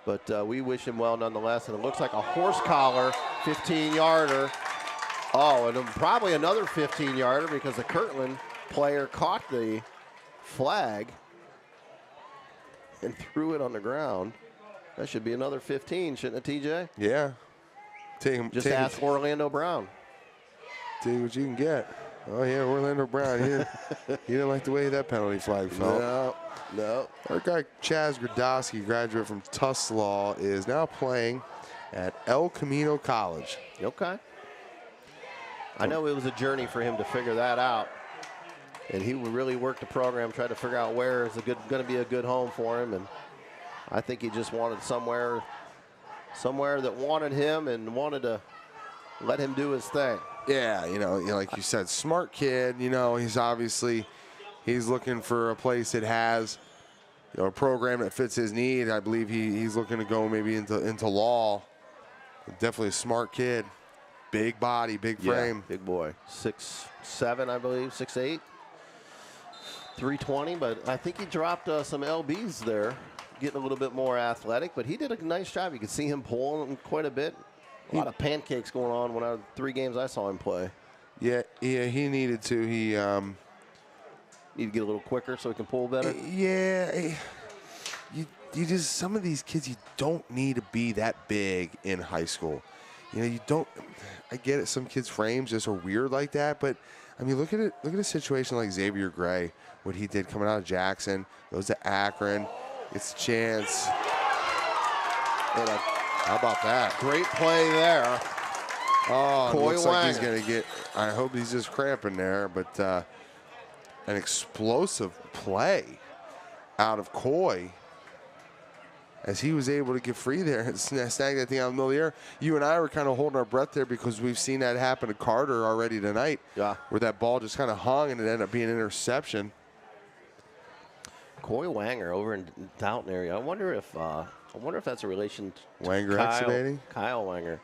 A: But we wish him well nonetheless. And it looks like a horse collar 15-yarder. Oh, and probably another 15-yarder because the Kirtland player caught the flag and threw it on the ground. That should be another 15, shouldn't it, TJ?
B: Yeah.
A: Just ask Orlando Brown.
B: Take what you can get. Oh, yeah, Orlando Brown. He didn't like the way that penalty flag felt.
A: No.
B: Our guy Chaz Gradowski, graduate from Tuslaw, is now playing at El Camino College.
A: Okay. I know it was a journey for him to figure that out. And he would really work the program, try to figure out where is going to be a good home for him. And I think he just wanted somewhere that wanted him and wanted to let him do his thing.
B: Yeah, you know, like you said, smart kid. You know, he's looking for a place that has, you know, a program that fits his need. I believe he's looking to go maybe into law. Definitely a smart kid. Big body, big frame.
A: Yeah, big boy. 6'7", I believe, 6'8", 320. But I think he dropped some LBs there, getting a little bit more athletic. But he did a nice job. You could see him pulling quite a bit. A lot of pancakes going on when 3 games I saw him play.
B: Yeah, he needed to. He
A: need to get a little quicker so he can pull better.
B: Yeah, you just, some of these kids, you don't need to be that big in high school. You know, you don't. I get it. Some kids' frames just are weird like that, but I mean, look at it. Look at a situation like Xavier Gray, what he did coming out of Jackson, goes to Akron, gets a chance. And how about that?
A: Great play there.
B: Oh, it looks like he's going to get, I hope he's just cramping there, but an explosive play out of Coy as he was able to get free there and snag that thing out of the middle of the air. You and I were kind of holding our breath there because we've seen that happen to Carter already tonight.
A: Yeah.
B: Where that ball just kind of hung and it ended up being an interception.
A: Coy Wanger over in Dalton area. I wonder if that's a relation to
B: Wanger excavating?
A: Kyle Wanger.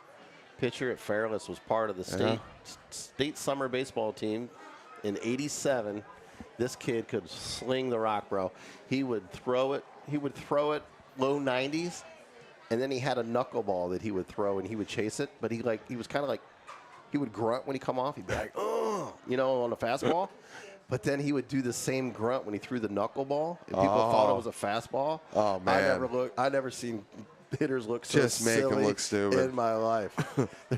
A: Pitcher at Fairless, was part of the state summer baseball team in '87. This kid could sling the rock, bro. He would throw it low 90s, and then he had a knuckleball that he would throw and he would chase it. But he was kind of like, he would grunt when he come off. He'd be like, oh, you know, on a fastball. But then he would do the same grunt when he threw the knuckleball, and people thought it was a fastball.
B: Oh man!
A: I never seen hitters look so
B: just make them look stupid
A: in my life.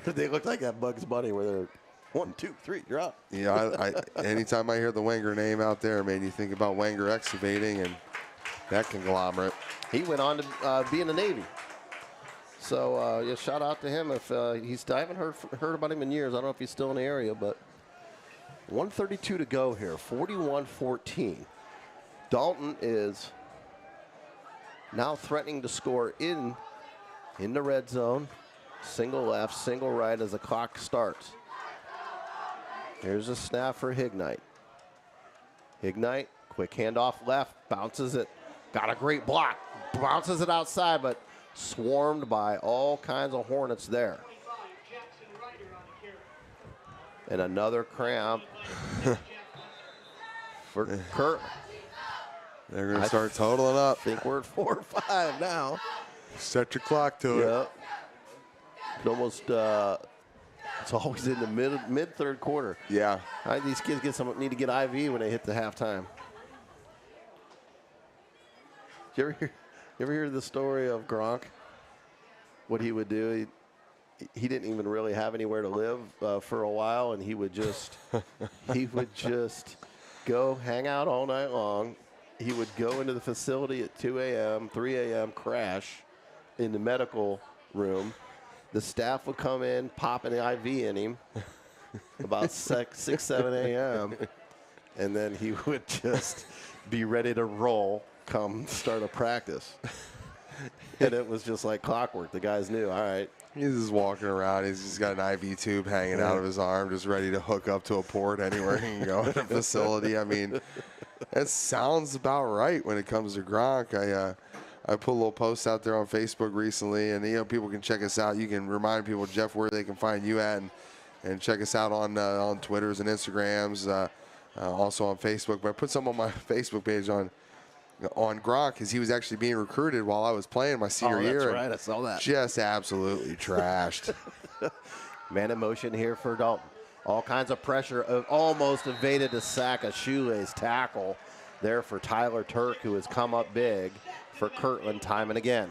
A: They look like that Bugs Bunny where they're 1, 2, 3, you're up.
B: Yeah, anytime I hear the Wanger name out there, man, you think about Wanger excavating and that conglomerate.
A: He went on to be in the Navy. So yeah, shout out to him. If I haven't heard about him in years. I don't know if he's still in the area, but 1:32 to go here. 41-14. Dalton is now threatening to score in the red zone. Single left, single right as the clock starts. Here's a snap for Hignite. Hignite, quick handoff left, bounces it. Got a great block. Bounces it outside, but swarmed by all kinds of Hornets there. And another cramp for Kirtland.
B: They're going to start totaling up.
A: I think we're at 4 or 5 now.
B: Set your clock to it.
A: Yep. It almost, it's always in the mid third quarter.
B: Yeah.
A: These kids need to get IV when they hit the halftime. Did you ever hear the story of Gronk? What he would do? He didn't even really have anywhere to live for a while, and he would just go hang out all night long. He would go into the facility at 2 a.m., 3 a.m., crash in the medical room. The staff would come in, pop an IV in him about 6, 7 a.m., and then he would just be ready to roll come start a practice. And it was just like clockwork. The guys knew, all right.
B: He's just walking around. He's just got an IV tube hanging out of his arm, just ready to hook up to a port anywhere he can go in the facility. I mean, that sounds about right when it comes to Gronk. I put a little post out there on Facebook recently, and people can check us out. You can remind people, Jeff, where they can find you at, and check us out on Twitters and Instagrams, also on Facebook. But I put some on my Facebook page on Gronk, because he was actually being recruited while I was playing my senior year.
A: That's right. I saw that.
B: Just absolutely trashed.
A: Man in motion here for Dalton. All kinds of pressure. Almost evaded a sack, a shoelace tackle there for Tyler Turk, who has come up big for Kirtland time and again.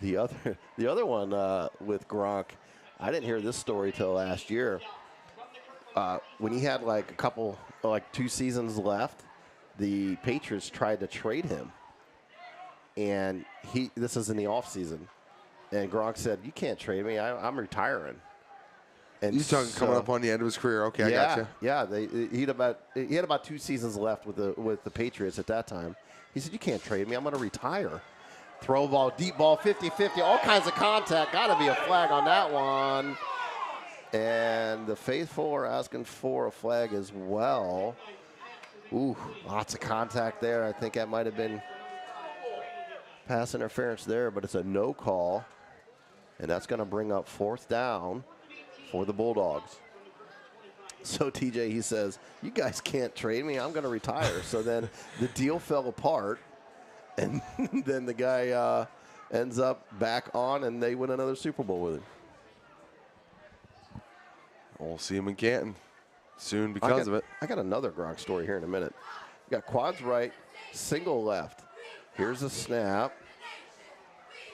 A: The other one with Gronk, I didn't hear this story till last year. When he had like 2 seasons left, the Patriots tried to trade him. And this is in the offseason. And Gronk said, "You can't trade me. I'm retiring." And
B: He's talking coming up on the end of his career. Okay,
A: yeah,
B: I got you.
A: Yeah, he had about 2 seasons left with the Patriots at that time. He said, "You can't trade me. I'm going to retire." Throw ball, deep ball, 50-50, all kinds of contact. Got to be a flag on that one. And the faithful are asking for a flag as well. Ooh, lots of contact there. I think that might have been pass interference there, but it's a no call. And that's going to bring up 4th down for the Bulldogs. So TJ, he says, "You guys can't trade me. I'm going to retire." So then the deal fell apart, and then the guy ends up back on, and they win another Super Bowl with him.
B: We'll see him in Canton soon because of it.
A: I got another Gronk story here in a minute. We got quads right, single left. Here's a snap.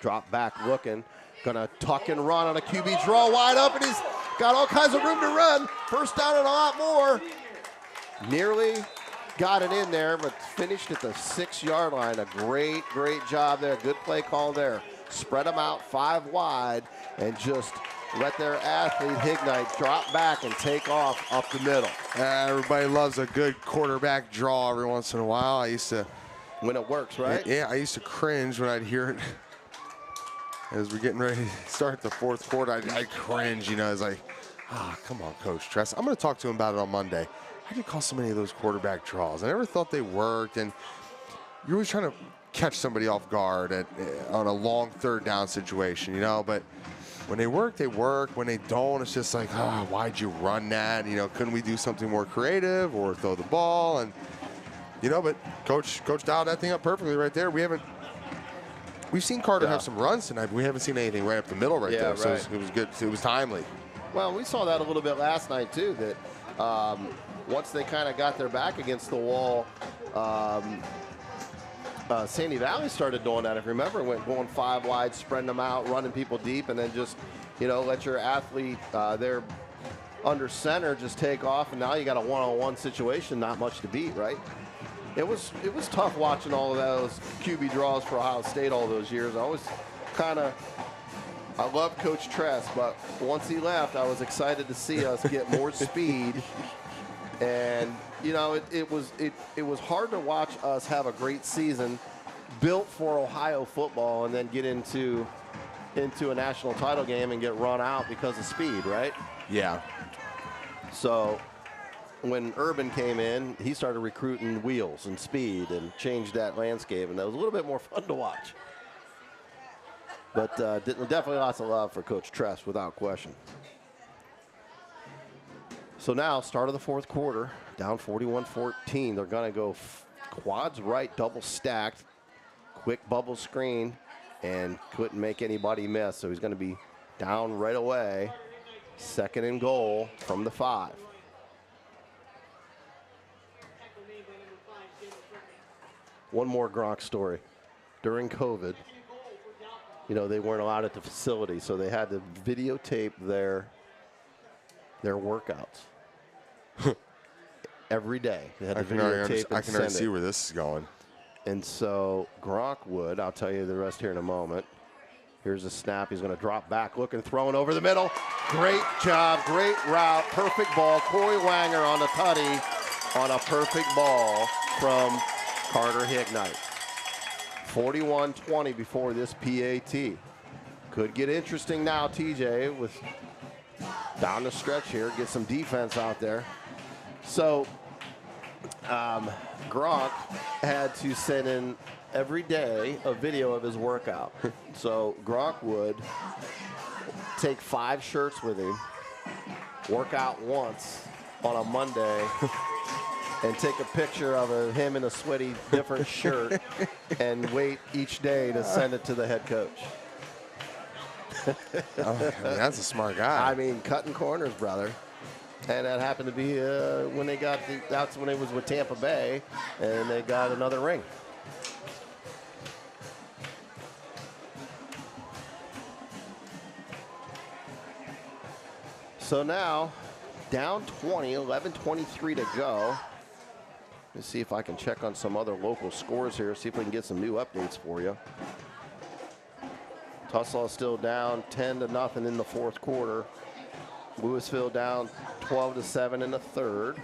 A: Drop back looking. Gonna tuck and run on a QB draw, wide open. He's got all kinds of room to run. First down and a lot more. Nearly got it in there, but finished at the 6-yard line. A great job there. Good play call there. Spread them out 5 wide and just let their athlete Hignite drop back and take off up the middle.
B: Everybody loves a good quarterback draw every once in a while.
A: When it works, right?
B: Yeah, I used to cringe when I'd hear it. As we're getting ready to start the 4th quarter, I'd cringe, It's like, come on, Coach Tress. I'm going to talk to him about it on Monday. How do you call so many of those quarterback draws? I never thought they worked, and you're always trying to catch somebody off guard on a long 3rd down situation, But when they work, they work. When they don't, it's just like, why'd you run that? Couldn't we do something more creative or throw the ball? And but Coach dialed that thing up perfectly right there. We've seen Carter have some runs tonight, but we haven't seen anything right up the middle right there. So it was good. It was timely.
A: Well, we saw that a little bit last night too. That once they kind of got their back against the wall, Sandy Valley started doing that. If you remember, going 5 wide, spreading them out, running people deep, and then just let your athlete there under center just take off, and now you got a one-on-one situation, not much to beat, right? It was tough watching all of those QB draws for Ohio State all those years. I love Coach Tress, but once he left, I was excited to see us get more speed. And it was hard to watch us have a great season, built for Ohio football, and then get into a national title game and get run out because of speed, right?
B: Yeah.
A: So when Urban came in, he started recruiting wheels and speed and changed that landscape, and that was a little bit more fun to watch. But definitely lots of love for Coach Tress, without question. So now, start of the fourth quarter, down 41-14. They're going to go quads right, double stacked, quick bubble screen, and couldn't make anybody miss. So he's going to be down right away. Second and goal from the 5. One more Gronk story. During COVID, you know, they weren't allowed at the facility, so they had to videotape their workouts every day. They had to videotape and
B: I can already see where this is going.
A: And so Gronk would, I'll tell you the rest here in a moment. Here's a snap. He's going to drop back, looking, throwing over the middle. Great job, great route, perfect ball. Corey Wanger on the tutty on a perfect ball from Carter Hignite. 41-20 before this PAT. Could get interesting now, TJ, with down the stretch here. Get some defense out there. So Gronk had to send in every day a video of his workout. So Gronk would take 5 shirts with him, work out once on a Monday, and take a picture of him in a sweaty different shirt and wait each day to send it to the head coach.
B: I mean, that's a smart guy.
A: I mean, cutting corners, brother. And that happened to be when they got that's when it was with Tampa Bay, and they got another ring. So now, down 20, 11:23 to go. Let's see if I can check on some other local scores here, see if we can get some new updates for you. Tuslaw still down 10-0 in the fourth quarter. Louisville down 12-7 in the third.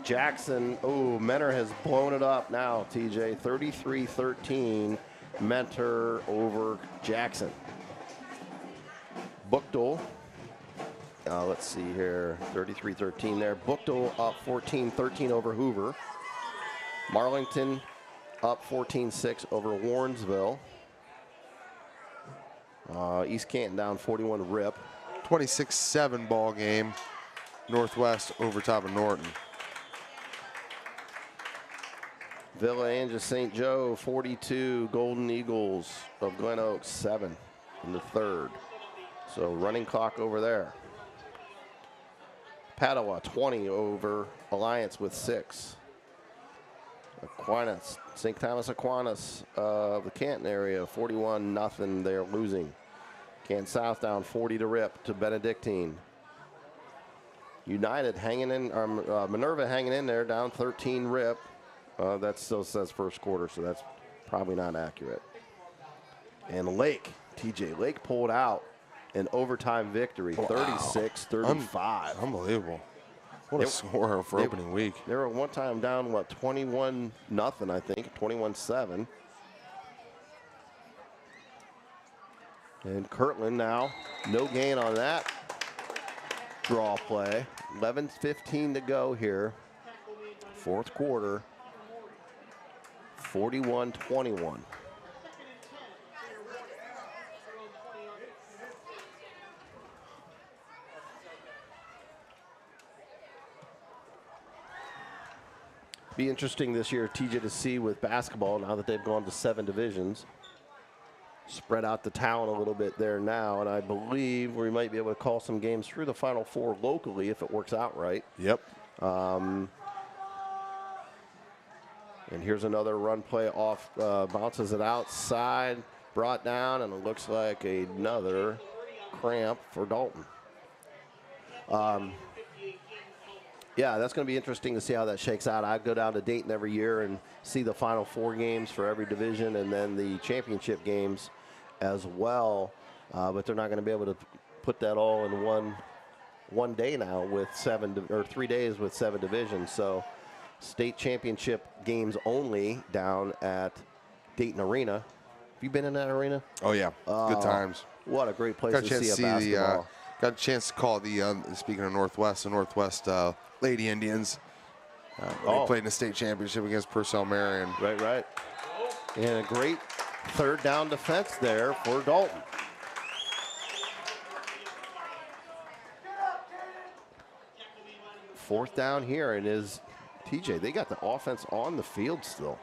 A: Jackson, Mentor has blown it up now, TJ. 33-13, Mentor over Jackson. Buchtel, let's see here, 33-13 there. Buchtel up 14-13 over Hoover. Marlington up 14-6 over Warrensville. East Canton down 41 Rip.
B: 26-7 ball game. Northwest over top of Norton.
A: Villa Angia St. Joe 42, Golden Eagles of Glen Oaks 7 in the third. So running clock over there. Padua 20 over Alliance with 6. Aquinas, St. Thomas Aquinas of the Canton area 41-0. They're losing. Canton South down 40 to Rip to Benedictine. United hanging in, Minerva hanging in there, down 13 Rip. That still says first quarter, so that's probably not accurate. And Lake, TJ, Lake pulled out an overtime victory, 36-35.
B: Unbelievable. What a score for opening week.
A: They were one time down, 21-0, I think, 21-7. And Kirtland now, no gain on that draw play. 11:15 to go here. Fourth quarter, 41-21. Be interesting this year, TJ, to see with basketball now that they've gone to 7 divisions. Spread out the talent a little bit there now, and I believe we might be able to call some games through the Final Four locally if it works out right.
B: Yep.
A: And here's another run play off, bounces it outside, brought down, and it looks like another cramp for Dalton. Yeah, that's going to be interesting to see how that shakes out. I go down to Dayton every year and see the Final Four games for every division and then the championship games as well. But they're not going to be able to put that all in one day now with 3 days with 7 divisions. So state championship games only down at Dayton Arena. Have you been in that arena?
B: Oh, yeah. Good times.
A: What a great place to see a basketball.
B: Got a chance to call the, speaking of Northwest, the Northwest Lady Indians He played in the state championship against Purcell Marion.
A: Right. And a great third down defense there for Dalton. Fourth down here, and is TJ, they got the offense on the field still.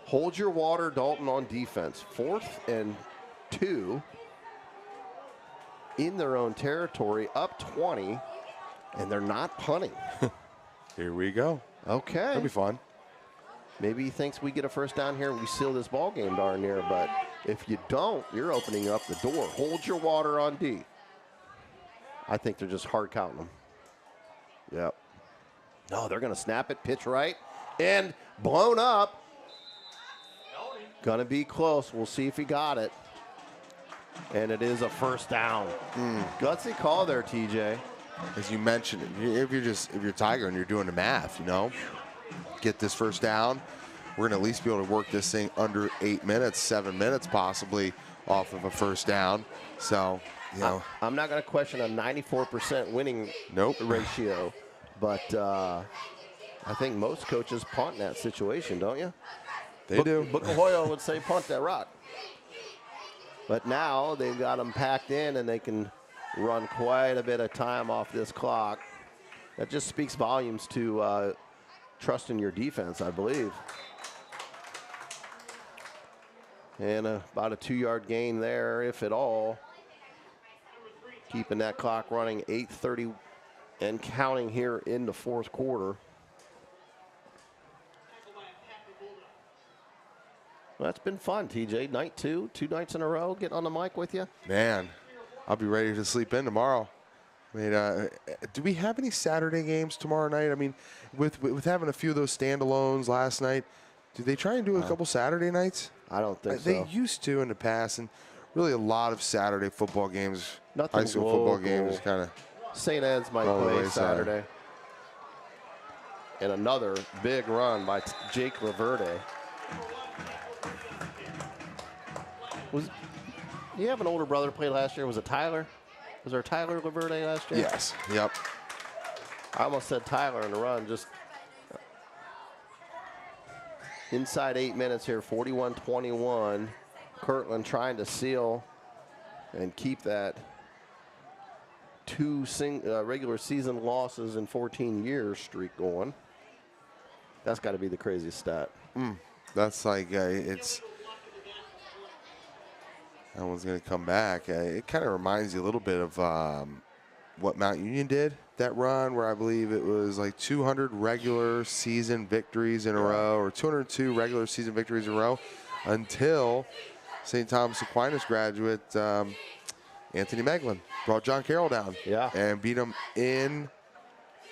A: Hold your water, Dalton, on defense. 4th and 2 in their own territory, up 20, and they're not punting.
B: Here we go.
A: Okay.
B: That'll be fun.
A: Maybe he thinks we get a first down here and we seal this ball game darn near, but if you don't, you're opening up the door. Hold your water on D. I think they're just hard counting them. Yep. No, they're going to snap it, pitch right, and blown up. Going to be close. We'll see if he got it. And it is a first down. Gutsy call there, TJ.
B: As you mentioned, if you're Tiger and you're doing the math, get this first down, we're going to at least be able to work this thing under 8 minutes, 7 minutes possibly off of a first down. So,
A: I'm not going to question a 94% winning ratio, but I think most coaches punt in that situation, don't you?
B: They do.
A: Bucahoyo would say punt that rock. But now they've got them packed in and they can run quite a bit of time off this clock. That just speaks volumes to trust in your defense, I believe. And about a 2-yard gain there, if at all. Keeping that clock running, 8:30 and counting here in the 4th quarter. Well, that's been fun, TJ. Night 2 nights in a row, getting on the mic with you.
B: Man, I'll be ready to sleep in tomorrow. I mean, do we have any Saturday games tomorrow night? I mean, with having a few of those standalones last night, do they try and do a couple Saturday nights?
A: I don't think so.
B: They used to in the past, and really a lot of Saturday football games, high school football games, kind of.
A: St. Ed's might play Saturday. And another big run by Jake Laverde. Do you have an older brother who played last year? Was it Tyler? Was there Tyler Laverde last year?
B: Yes. Yep.
A: I almost said Tyler in the run. Just inside 8 minutes here, 41-21. Kirtland trying to seal and keep that 2 regular season losses in 14 years streak going. That's got to be the craziest stat.
B: That's like it's. That one's going to come back. It kind of reminds you a little bit of what Mount Union did, that run where I believe it was like 200 regular season victories in a row, or 202 regular season victories in a row, until St. Thomas Aquinas graduate Anthony Meglin brought John Carroll down and beat him in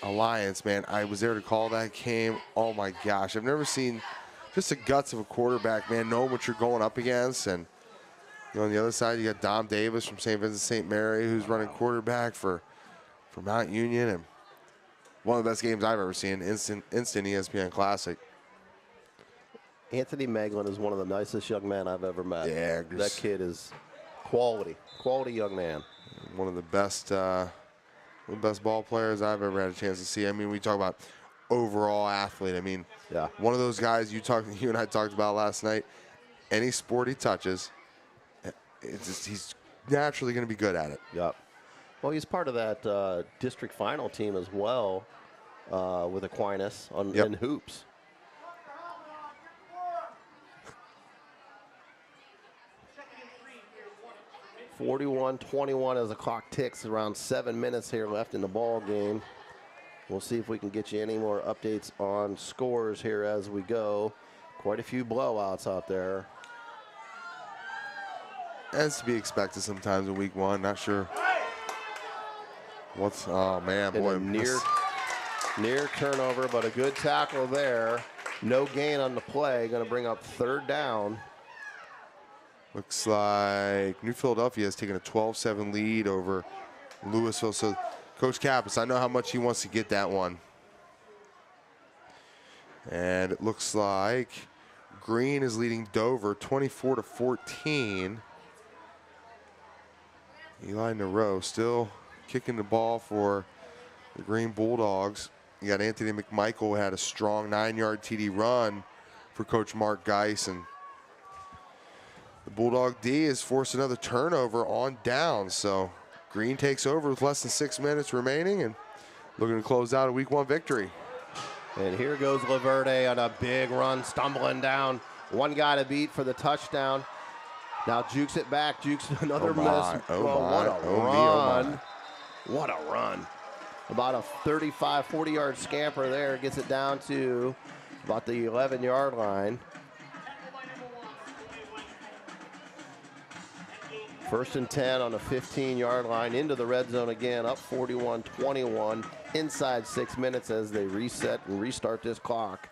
B: Alliance. Man, I was there to call that game. Oh, my gosh. I've never seen just the guts of a quarterback, man, knowing what you're going up against. And on the other side, you got Dom Davis from St. Vincent St. Mary, who's running quarterback for Mount Union, and one of the best games I've ever seen, instant ESPN Classic.
A: Anthony Meglin is one of the nicest young men I've ever met.
B: Yeah,
A: that kid is quality young man.
B: One of the best ball players I've ever had a chance to see. I mean, we talk about overall athlete. I mean, one of those guys you and I talked about last night. Any sport he touches, he's naturally going to be good at it.
A: Yep. Well, he's part of that district final team as well with Aquinas in hoops. (41-21) as the clock ticks. Around 7 minutes here left in the ball game. We'll see if we can get you any more updates on scores here as we go. Quite a few blowouts out there.
B: As to be expected sometimes in week 1. Not sure. Oh man, boy.
A: Near turnover, but a good tackle there. No gain on the play. Going to bring up 3rd down.
B: Looks like New Philadelphia has taken a 12-7 lead over Louisville. So, Coach Kappas, I know how much he wants to get that one. And it looks like Green is leading Dover 24-14. Eli Nareau still kicking the ball for the Green Bulldogs. You got Anthony McMichael, who had a strong 9-yard TD run for Coach Mark Geis, and the Bulldog D has forced another turnover on down. So Green takes over with less than 6 minutes remaining and looking to close out a Week 1 victory.
A: And here goes Laverde on a big run, stumbling down. One guy to beat for the touchdown. Now jukes it back, jukes another miss. What a run. About a 35, 40-yard scamper there. Gets it down to about the 11-yard line. First and 10 on the 15-yard line into the red zone again, up 41-21, inside 6 minutes as they reset and restart this clock.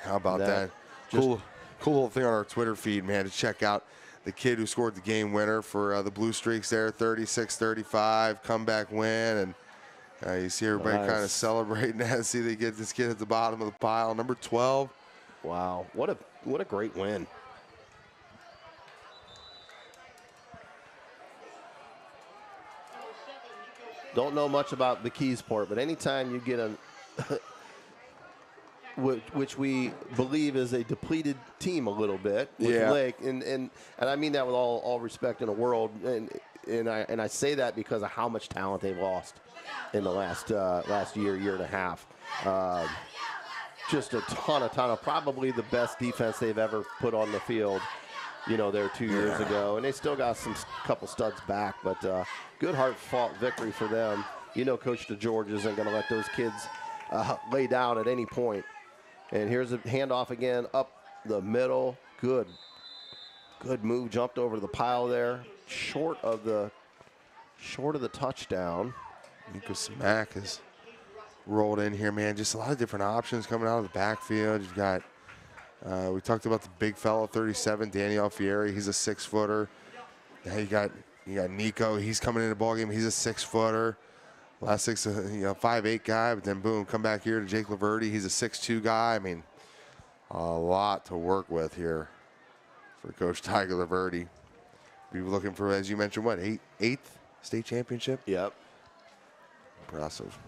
B: How about that? Cool little thing on our Twitter feed, man, to check out the kid who scored the game winner for the Blue Streaks there, 36-35, comeback win. And you see everybody kind of celebrating that. See they get this kid at the bottom of the pile, number 12.
A: Wow, what a great win. Don't know much about the Keysport, but anytime you get a, which we believe is a depleted team a little bit with Lake, and I mean that with all respect in the world, and I say that because of how much talent they've lost in the last year and a half. Just a ton of probably the best defense they've ever put on the field. You know, there 2 years ago, and they still got couple studs back, but good hard-fought victory for them. You know, Coach DeGeorge isn't going to let those kids lay down at any point. And here's a handoff again up the middle. Good move, jumped over the pile there, short of the touchdown.
B: Nico Smack has rolled in here, man. Just a lot of different options coming out of the backfield. You've got. We talked about the big fellow, 37, Danny Alfieri. He's a 6-footer. Now you got Nico. He's coming in the ballgame. He's a 6-footer. Last 5'8" guy, but then boom, come back here to Jake Laverde. He's a 6'2" guy. I mean, a lot to work with here for Coach Tiger Laverde. Be looking for, as you mentioned, what, eighth state championship?
A: Yep.
B: Impressive.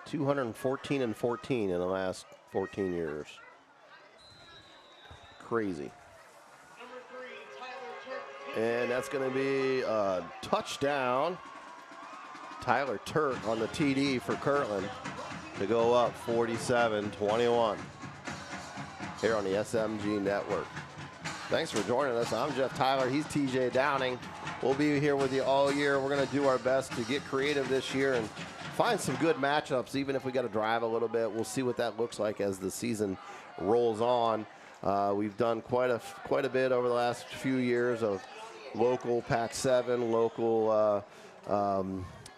A: 214-14 in the last 14 years. Crazy. And that's going to be a touchdown. Tyler Turk on the TD for Kirtland to go up 47-21 here on the SMG Network. Thanks for joining us. I'm Jeff Tyler. He's TJ Downing. We'll be here with you all year. We're going to do our best to get creative this year and find some good matchups, even if we got to drive a little bit. We'll see what that looks like as the season rolls on. We've done quite a bit over the last few years of local Pac-7, local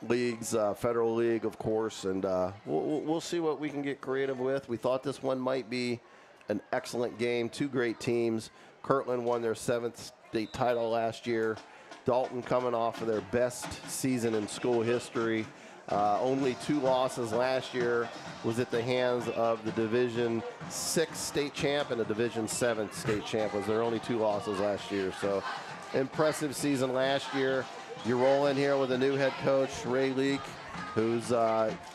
A: leagues, Federal League, of course, and we'll see what we can get creative with. We thought this one might be an excellent game. Two great teams. Kirtland won their 7th state title last year. Dalton coming off of their best season in school history. Only 2 losses last year was at the hands of the Division 6 state champ and the Division 7 state champ. Was their only 2 losses last year. So impressive season last year. You roll in here with a new head coach, Ray Leake, who's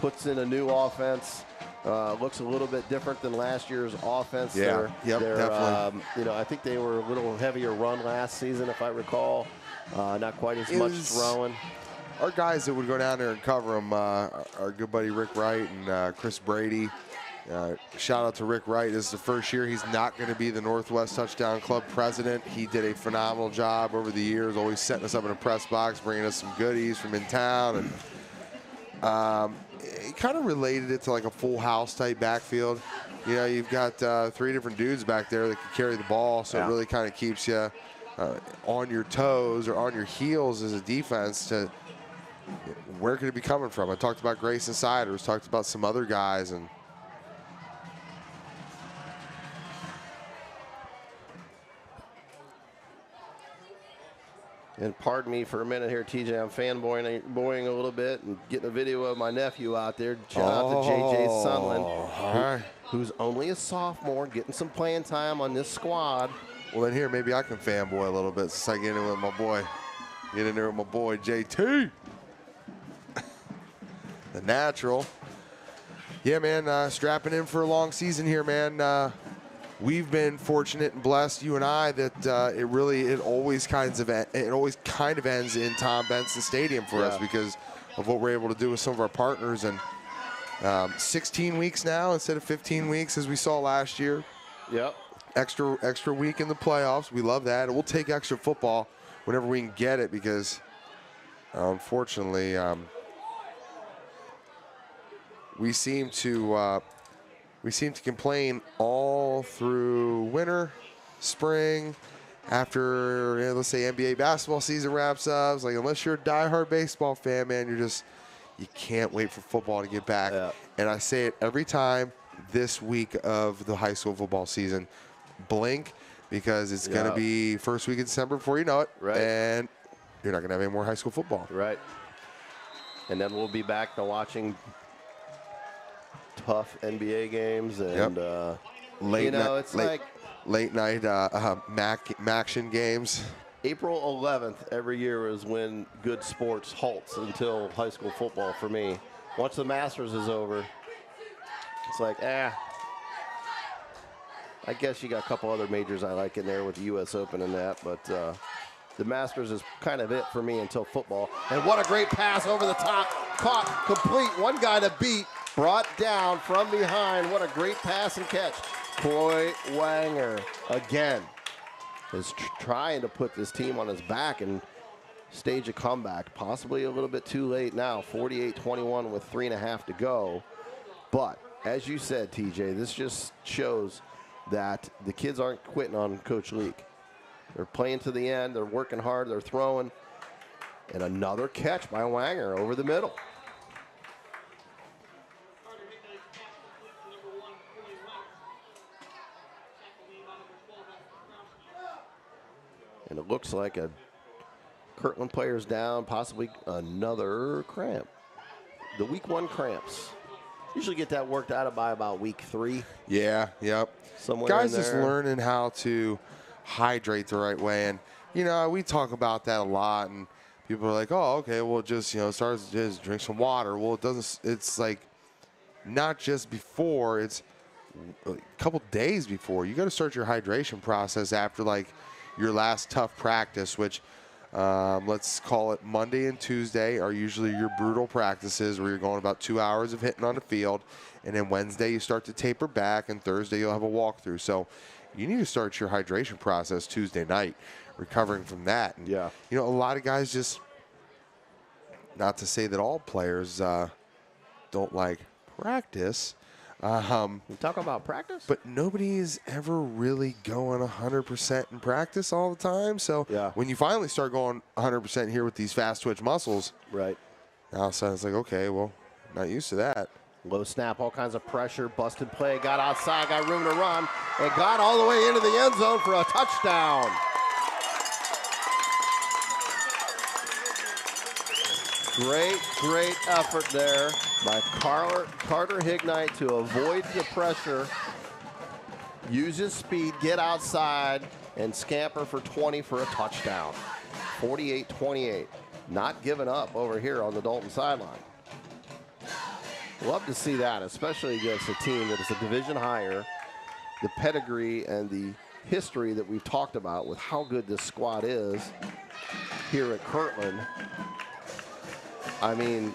A: puts in a new offense. Looks a little bit different than last year's offense.
B: Yeah, definitely.
A: You know, I think they were a little heavier run last season, if I recall. Not quite as much throwing.
B: Our guys that would go down there and cover them, our good buddy Rick Wright and Chris Brady. Shout out to Rick Wright. This is the first year he's not going to be the Northwest Touchdown Club president. He did a phenomenal job over the years, always setting us up in a press box, bringing us some goodies from in town. And he kind of related it to like a full house type backfield. You know, you've got 3 different dudes back there that can carry the ball, so it really kind of keeps you on your toes or on your heels as a defense to where could it be coming from. I talked about Grayson Siders, talked about some other guys,
A: and pardon me for a minute here, TJ. I'm fanboying a little bit and getting a video of my nephew out there. Shout out to JJ Sunland, who's only a sophomore, getting some playing time on this squad.
B: Well, then here, maybe I can fanboy a little bit since I get in with my boy. Get in there with my boy, JT. The natural. Yeah, man, strapping in for a long season here, man. We've been fortunate and blessed, you and I, that it always kind of ends in Tom Benson Stadium for us because of what we're able to do with some of our partners. And 16 weeks now instead of 15 weeks as we saw last year.
A: Yep.
B: Extra week in the playoffs. We love that. And we'll take extra football whenever we can get it because, unfortunately, we seem to complain all through winter, spring, after let's say NBA basketball season wraps up. It's like unless you're a diehard baseball fan, man, you can't wait for football to get back.
A: Yeah.
B: And I say it every time this week of the high school football season. Blink, because it's going to be first week of December before you know it.
A: Right.
B: And you're not going to have any more high school football.
A: Right. And then we'll be back to watching tough NBA games and late
B: night Maction games.
A: April 11th every year is when good sports halts until high school football for me. Once the Masters is over, it's like, I guess you got a couple other majors I like in there with the U.S. Open and that, but the Masters is kind of it for me until football. And what a great pass over the top. Caught, complete, one guy to beat, brought down from behind. What a great pass and catch. Troy Wanger, again, is trying to put this team on his back and stage a comeback. Possibly a little bit too late now, 48-21 with 3.5 to go. But, as you said, TJ, this just shows that the kids aren't quitting on Coach Leak. They're playing to the end. They're working hard. They're throwing. And another catch by Wanger over the middle. And it looks like a Kirtland player's down, possibly another cramp. The week 1 cramps. Usually get that worked out by about week 3.
B: Yeah, yep.
A: Somewhere
B: guys
A: in there.
B: Just learning how to hydrate the right way. And, we talk about that a lot. And people are like, oh, okay, well, just, just drink some water. Well, it's like not just before, it's a couple days before. You got to start your hydration process after, like, your last tough practice, which let's call it Monday and Tuesday are usually your brutal practices where you're going about 2 hours of hitting on the field. And then Wednesday you start to taper back, and Thursday you'll have a walkthrough. So you need to start your hydration process Tuesday night, recovering from that. And,
A: yeah.
B: A lot of guys just, not to say that all players don't like practice.
A: You talk about practice?
B: But nobody's ever really going 100% in practice all the time. So when you finally start going 100% here with these fast twitch muscles,
A: right?
B: Now all of a sudden it's like, okay, well, not used to that.
A: Low snap, all kinds of pressure, busted play, got outside, got room to run, and got all the way into the end zone for a touchdown. Great effort there by Carter Hignite to avoid the pressure, use his speed, get outside, and scamper for 20 for a touchdown. 48-28. Not giving up over here on the Dalton sideline. Love to see that, especially against a team that is a division higher. The pedigree and the history that we've talked about with how good this squad is here at Kirtland. I mean,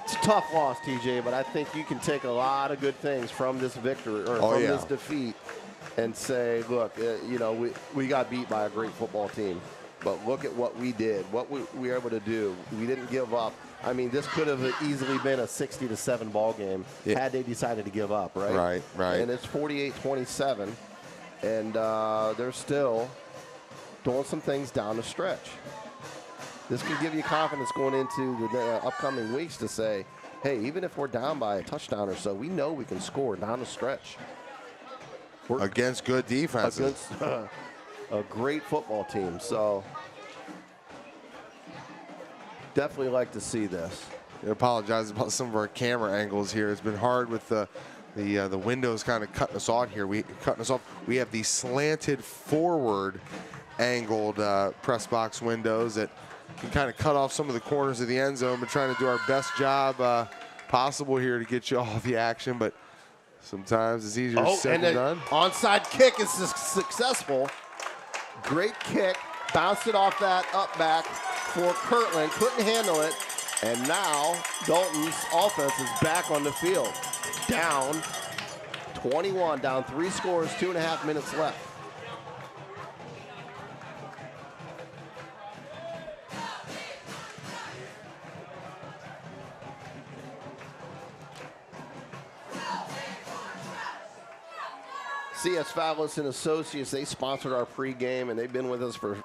A: it's a tough loss, TJ, but I think you can take a lot of good things from this victory or from this defeat and say, look, we got beat by a great football team, but look at what we did, what we were able to do. We didn't give up. I mean, this could have easily been a 60-7 ball game had they decided to give up, right?
B: Right.
A: And it's 48-27, and they're still doing some things down the stretch. This could give you confidence going into the upcoming weeks to say, hey, even if we're down by a touchdown or so, we know we can score down the stretch.
B: Against good defenses.
A: Against a great football team. So definitely like to see this.
B: I apologize about some of our camera angles here. It's been hard with the windows kind of cutting us off here. We have the slanted forward angled press box windows that can kind of cut off some of the corners of the end zone. We're trying to do our best job possible here to get you all the action, but sometimes it's easier said than done.
A: Onside kick is successful. Great kick. Bounced it off that up back for Kirtland. Couldn't handle it. And now Dalton's offense is back on the field. Down 21, down 3 scores, 2.5 minutes left. CS Fowlis and Associates, they sponsored our pregame, and they've been with us for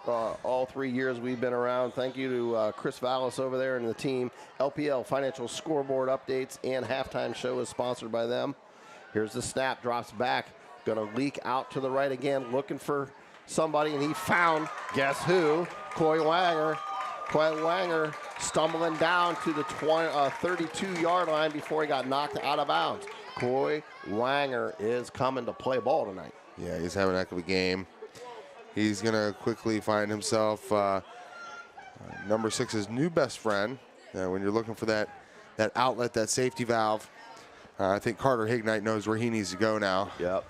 A: all 3 years we've been around. Thank you to Chris Fowlis over there and the team. LPL Financial Scoreboard Updates and Halftime Show is sponsored by them. Here's the snap, drops back, going to leak out to the right again, looking for somebody, and he found, guess who? Coy Wanger. Coy Wanger stumbling down to the 32-yard line before he got knocked out of bounds. Coy Wanger is coming to play ball tonight.
B: Yeah, he's having a heck of a game. He's going to quickly find himself number 6's new best friend. When you're looking for that outlet, that safety valve, I think Carter Hignite knows where he needs to go now.
A: Yep.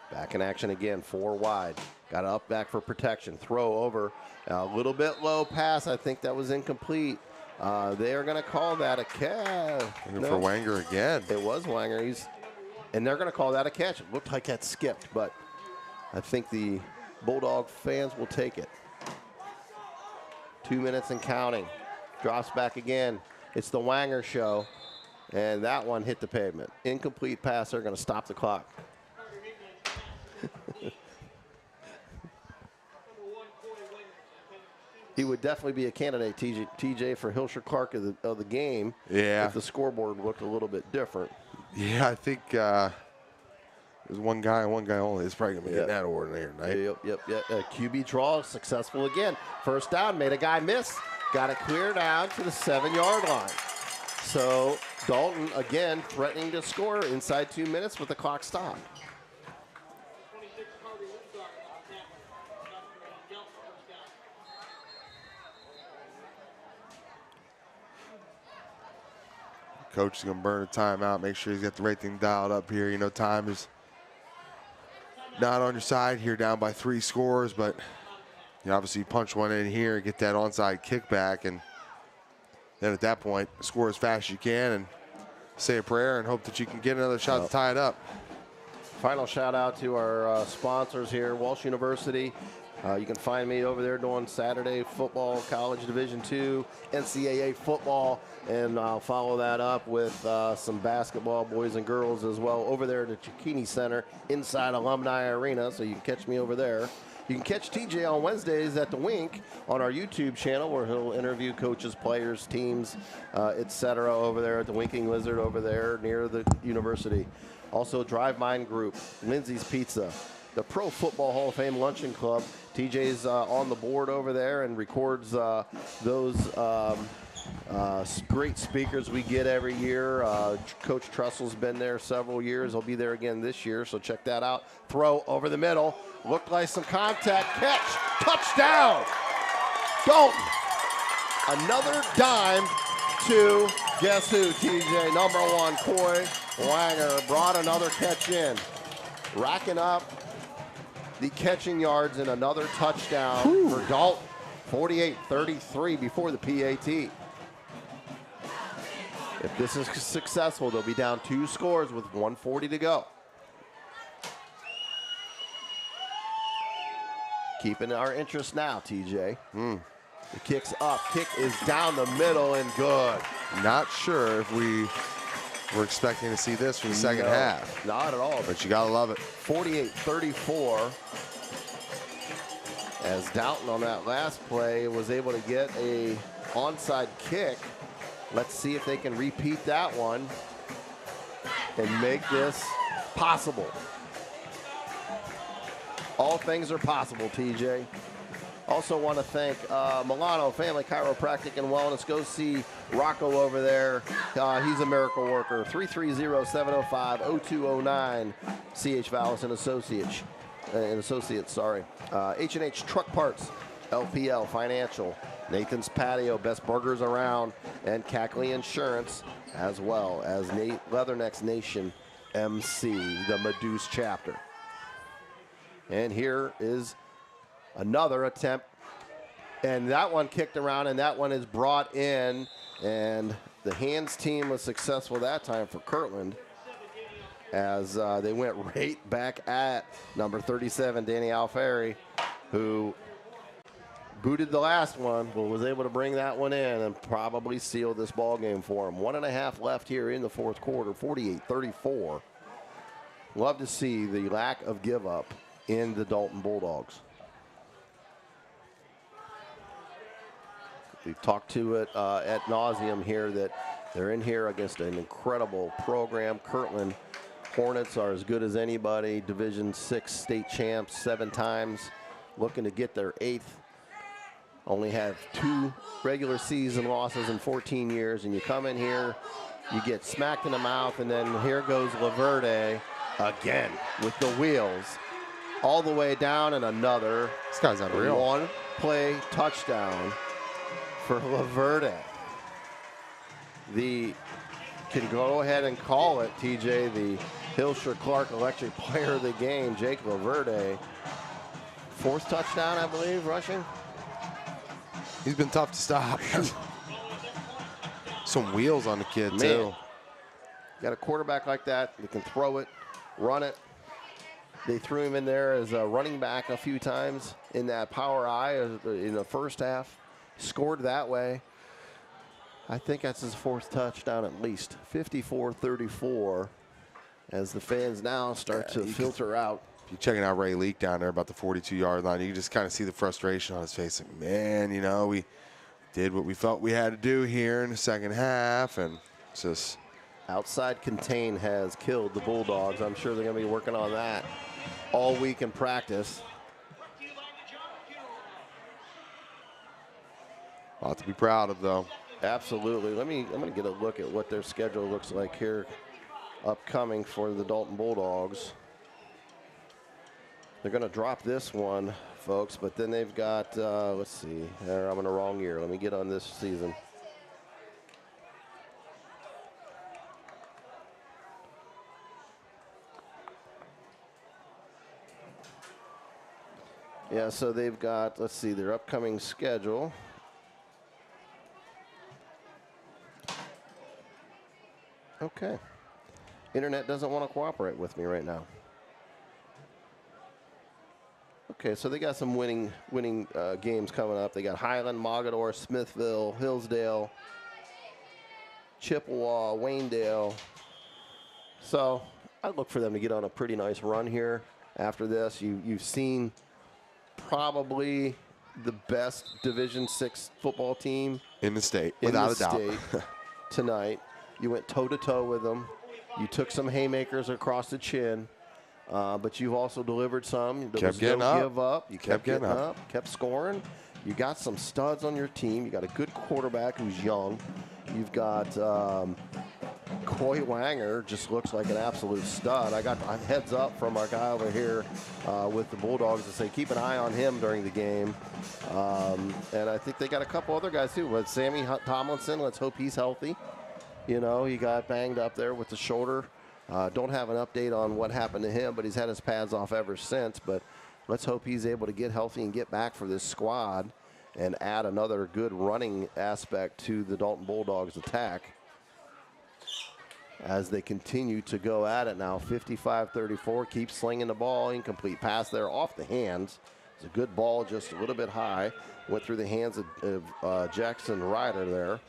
A: Back in action again, 4 wide. Got up back for protection. Throw over. A little bit low pass. I think that was incomplete. They are going to call that a catch.
B: No. For Wanger again.
A: It was Wanger. And they're going to call that a catch. It looked like that skipped, but I think the Bulldog fans will take it. 2 minutes and counting. Drops back again. It's the Wanger show. And that one hit the pavement. Incomplete pass. They're going to stop the clock. He would definitely be a candidate, TJ, for Hilsher Clark of the game.
B: Yeah.
A: If the scoreboard looked a little bit different.
B: Yeah, I think there's one guy only. It's probably going to be getting that award later tonight.
A: Yep. QB draw successful again. First down, made a guy miss. Got it cleared down to the 7-yard line. So Dalton, again, threatening to score inside 2 minutes with the clock stopped.
B: Coach is going to burn a timeout, make sure he's got the right thing dialed up here. You know, time is not on your side here, down by 3 scores, but you obviously punch one in here, get that onside kickback, and then at that point, score as fast as you can and say a prayer and hope that you can get another shot to tie it up.
A: Final shout out to our sponsors here, Walsh University. You can find me over there doing Saturday football, college Division II, NCAA football, and I'll follow that up with some basketball, boys and girls as well, over there at the Cicchini Center inside Alumni Arena, so you can catch me over there. You can catch TJ on Wednesdays at the Wink on our YouTube channel, where he'll interview coaches, players, teams, etc. over there at the Winking Lizard over there near the university. Also, Drive Mine Group, Lindsay's Pizza, the Pro Football Hall of Fame Luncheon Club. TJ's on the board over there and records those great speakers we get every year. Coach Trustle's been there several years. He'll be there again this year, so check that out. Throw over the middle. Looked like some contact. Catch. Touchdown. Dalton. Another dime to, guess who, TJ? Number 1, Coy Wanger brought another catch in. Racking up the catching yards and another touchdown for Dalton. 48-33 before the PAT. If this is successful, they'll be down 2 scores with 1:40 to go. Keeping our interest now, TJ. The kick's up. Kick is down the middle and good.
B: Not sure if we were expecting to see this from the second half.
A: Not at all.
B: But you got to love it.
A: 48-34. As Dalton on that last play was able to get a onside kick. Let's see if they can repeat that one and make this possible. All things are possible, TJ. Also want to thank Milano Family Chiropractic and Wellness. Go see Rocco over there. He's a miracle worker. 330-705-0209. C.H. Vallis and Associates. and Associates, sorry. H&H Truck Parts, LPL Financial, Nathan's Patio, best burgers around, and Cackley Insurance, as well as Leathernecks Nation MC, the Meduse chapter. And here is another attempt, and that one kicked around, and that one is brought in, and the hands team was successful that time for Kirtland, as they went right back at number 37, Danny Alfieri, who booted the last one, but was able to bring that one in and probably seal this ball game for him. 1.5 left here in the fourth quarter, 48-34. Love to see the lack of give up in the Dalton Bulldogs. We've talked to it ad nauseum here that they're in here against an incredible program. Kirtland Hornets are as good as anybody. Division 6 state champs 7 times, looking to get their 8th. Only have 2 regular season losses in 14 years, and you come in here, you get smacked in the mouth, and then here goes Laverde again with the wheels all the way down, and another.
B: This guy's unreal.
A: 1-play touchdown for Laverde. Can go ahead and call it, TJ, the Hillshire Clark Electric Player of the Game, Jake Laverde. 4th touchdown, I believe, rushing.
B: He's been tough to stop. Some wheels on the kid,
A: Man.
B: too.
A: Got a quarterback like that that can throw it, run it. They threw him in there as a running back a few times in that power I in the first half. Scored that way. I think that's his 4th touchdown at least. 54-34 as the fans now start to filter out.
B: If you're checking out Ray Leak down there about the 42-yard line, you can just kind of see the frustration on his face. Like, man, you know, we did what we felt we had to do here in the second half, and it's just
A: outside contain has killed the Bulldogs. I'm sure they're going to be working on that all week in practice.
B: A lot to be proud of, though.
A: Absolutely. I'm going to get a look at what their schedule looks like here upcoming for the Dalton Bulldogs. They're going to drop this one, folks, but then they've got, let's see, I'm in the wrong year. Let me get on this season. Yeah, so they've got, let's see, their upcoming schedule. Okay. Internet doesn't want to cooperate with me right now. Okay, so they got some winning games coming up. They got Highland, Mogador, Smithville, Hillsdale, Chippewa, Waynedale. So I look for them to get on a pretty nice run here after this. You've seen probably the best Division 6 football team
B: in the state, without a doubt.
A: Tonight. You went toe-to-toe with them. You took some haymakers across the chin, but you've also delivered some. There
B: kept getting up.
A: Give up. You kept getting up, kept scoring. You got some studs on your team. You got a good quarterback who's young. You've got Coy Wanger, just looks like an absolute stud. I got a heads up from our guy over here with the Bulldogs to say keep an eye on him during the game. And I think they got a couple other guys too. But Sammy Tomlinson, let's hope he's healthy. You know, he got banged up there with the shoulder. Don't have an update on what happened to him, but he's had his pads off ever since. But let's hope he's able to get healthy and get back for this squad and add another good running aspect to the Dalton Bulldogs attack as they continue to go at it now. 55-34, keep slinging the ball. Incomplete pass there off the hands. It's a good ball, just a little bit high. Went through the hands of Jackson Ryder there.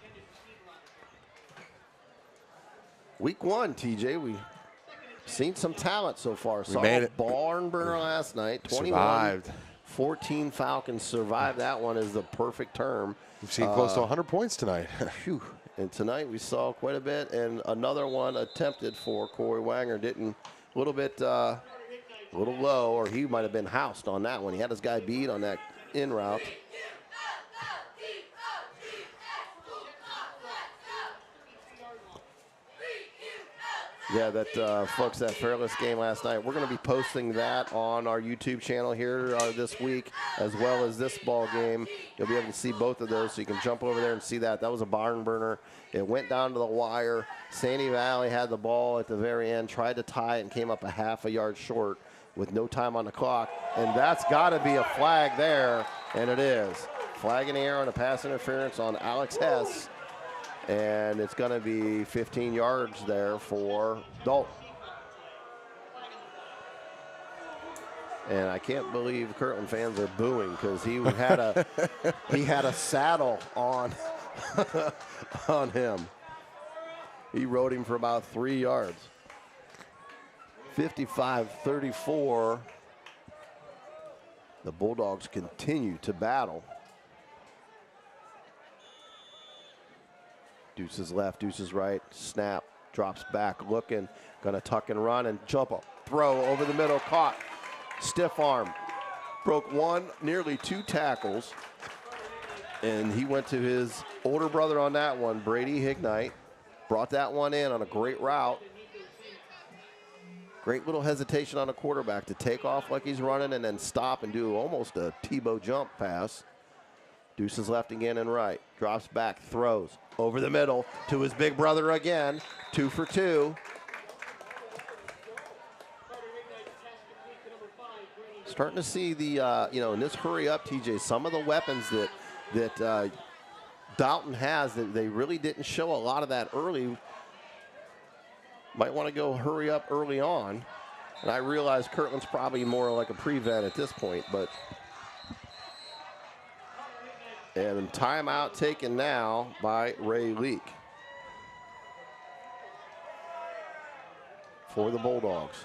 A: Week 1, TJ, we've seen some talent so far. Saw a barn burner last night. 21-14 Falcons survived that one is the perfect term.
B: We've seen close to 100 points tonight.
A: And tonight we saw quite a bit, and another one attempted for Corey Wanger. Didn't, a little low, or he might have been housed on that one. He had his guy beat on that in route. Yeah, that folks, that Fairless game last night, we're going to be posting that on our YouTube channel here this week, as well as this ball game. You'll be able to see both of those, so you can jump over there and see that. That was a barn burner. It went down to the wire. Sandy Valley had the ball at the very end, tried to tie it, and came up a half a yard short with no time on the clock. And that's got to be a flag there, and it is. Flag in the air on a pass interference on Alex Hess. And it's going to be 15 yards there for Dalton. And I can't believe Kirtland fans are booing because he had a saddle on on him. He rode him for about 3 yards. 55-34. The Bulldogs continue to battle. Deuces left, deuces right, snap, drops back, looking, gonna tuck and run and jump up. Throw over the middle, caught, stiff arm. Broke one, nearly 2 tackles. And he went to his older brother on that one, Brady Hignite. Brought that one in on a great route. Great little hesitation on a quarterback to take off like he's running and then stop and do almost a Tebow jump pass. Deuces left again and right. Drops back, throws over the middle to his big brother again. 2 for 2. Starting to see the, in this hurry up, TJ, some of the weapons that Dalton has that they really didn't show a lot of that early. Might want to go hurry up early on. And I realize Kirtland's probably more like a prevent at this point, but. And timeout taken now by Ray Leak for the Bulldogs.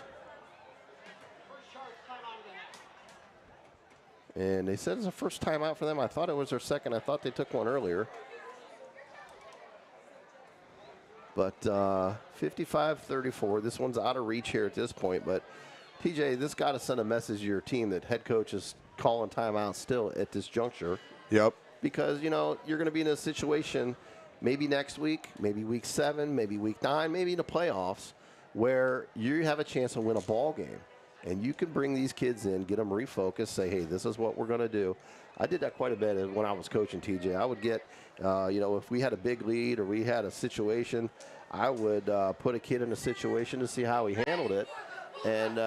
A: And they said it's a first timeout for them. I thought it was their second. I thought they took one earlier. But 55-34. This one's out of reach here at this point. But, TJ, this got to send a message to your team that head coach is calling timeout still at this juncture.
B: Yep.
A: Because, you're going to be in a situation maybe next week, maybe week 7, maybe week 9, maybe in the playoffs, where you have a chance to win a ball game. And you can bring these kids in, get them refocused, say, hey, this is what we're going to do. I did that quite a bit when I was coaching, TJ. I would get, if we had a big lead or we had a situation, I would put a kid in a situation to see how he handled it. And,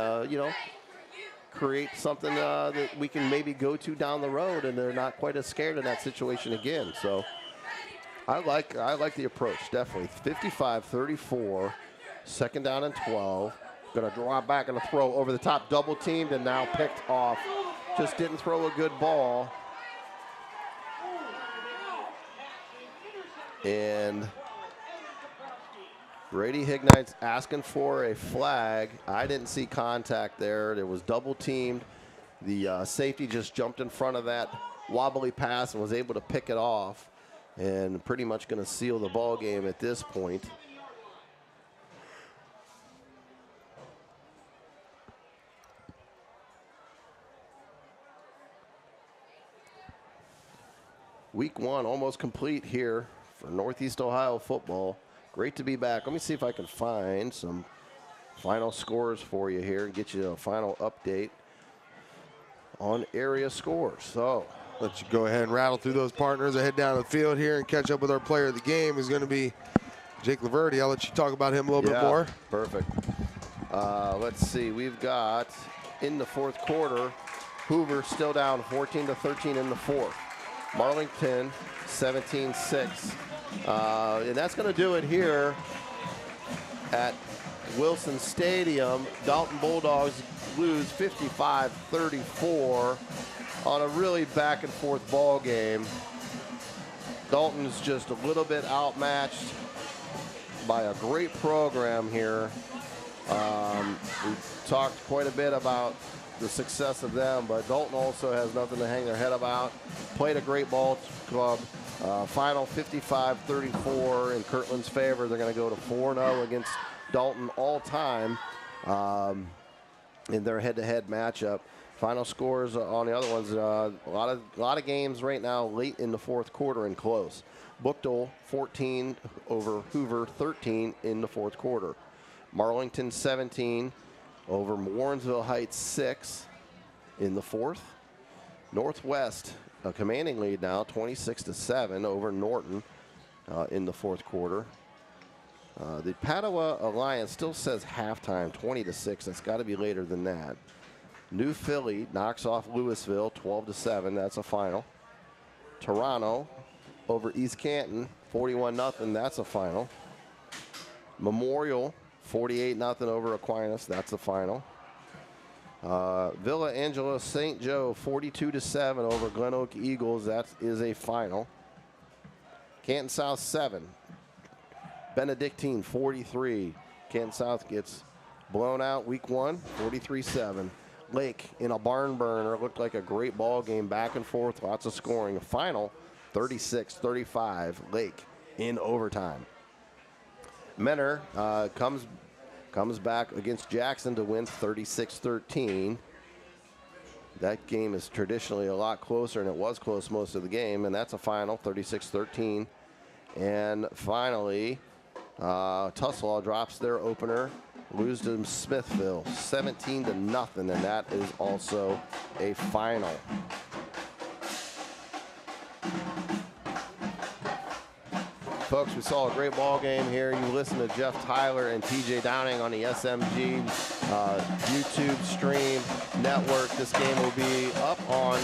A: create something that we can maybe go to down the road, and they're not quite as scared in that situation again. So I like the approach, definitely. 55-34, second down and 12. Going to draw back and a throw over the top, double teamed and now picked off. Just didn't throw a good ball. And Brady Hignite's asking for a flag. I didn't see contact there. There was double teamed. The safety just jumped in front of that wobbly pass and was able to pick it off, and pretty much going to seal the ball game at this point. Week 1 almost complete here for Northeast Ohio football. Great to be back. Let me see if I can find some final scores for you here and get you a final update on area scores. So
B: let you go ahead and rattle through those partners. I head down the field here and catch up with our player of the game, who's going to be Jake Laverty. I'll let you talk about him a little bit more.
A: Perfect. Let's see. We've got in the fourth quarter, Hoover still down 14-13 in the fourth. Marlington 17-6. And that's going to do it here at Wilson Stadium. Dalton Bulldogs lose 55-34 on a really back and forth ball game. Dalton's just a little bit outmatched by a great program here. We talked quite a bit about the success of them, but Dalton also has nothing to hang their head about. Played a great ball club. Final 55-34 in Kirtland's favor. They're going to go to 4-0 against Dalton all time in their head-to-head matchup. Final scores on the other ones, a lot of games right now late in the fourth quarter and close. Buchtel 14 over Hoover 13 in the fourth quarter. Marlington 17 over Warrensville Heights 6 in the fourth. Northwest, a commanding lead now, 26-7 over Norton in the fourth quarter. The Padua Alliance still says halftime, 20-6. That's got to be later than that. New Philly knocks off Louisville, 12-7. That's a final. Toronto over East Canton, 41-0. That's a final. Memorial, 48-0 over Aquinas. That's the final. Villa Angela St. Joe, 42-7 over Glen Oak Eagles. That is a final. Canton South 7. Benedictine 43. Canton South gets blown out week 1, 43-7. Lake in a barn burner. Looked like a great ball game, back and forth, lots of scoring. Final 36-35. Lake in overtime. Menor comes back against Jackson to win 36-13. That game is traditionally a lot closer, and it was close most of the game, and that's a final, 36-13. And finally, Tuslaw drops their opener, lose to Smithville, 17-0, and that is also a final. Folks, we saw a great ball game here. You listen to Jeff Tyler and TJ Downing on the SMG YouTube stream network. This game will be up on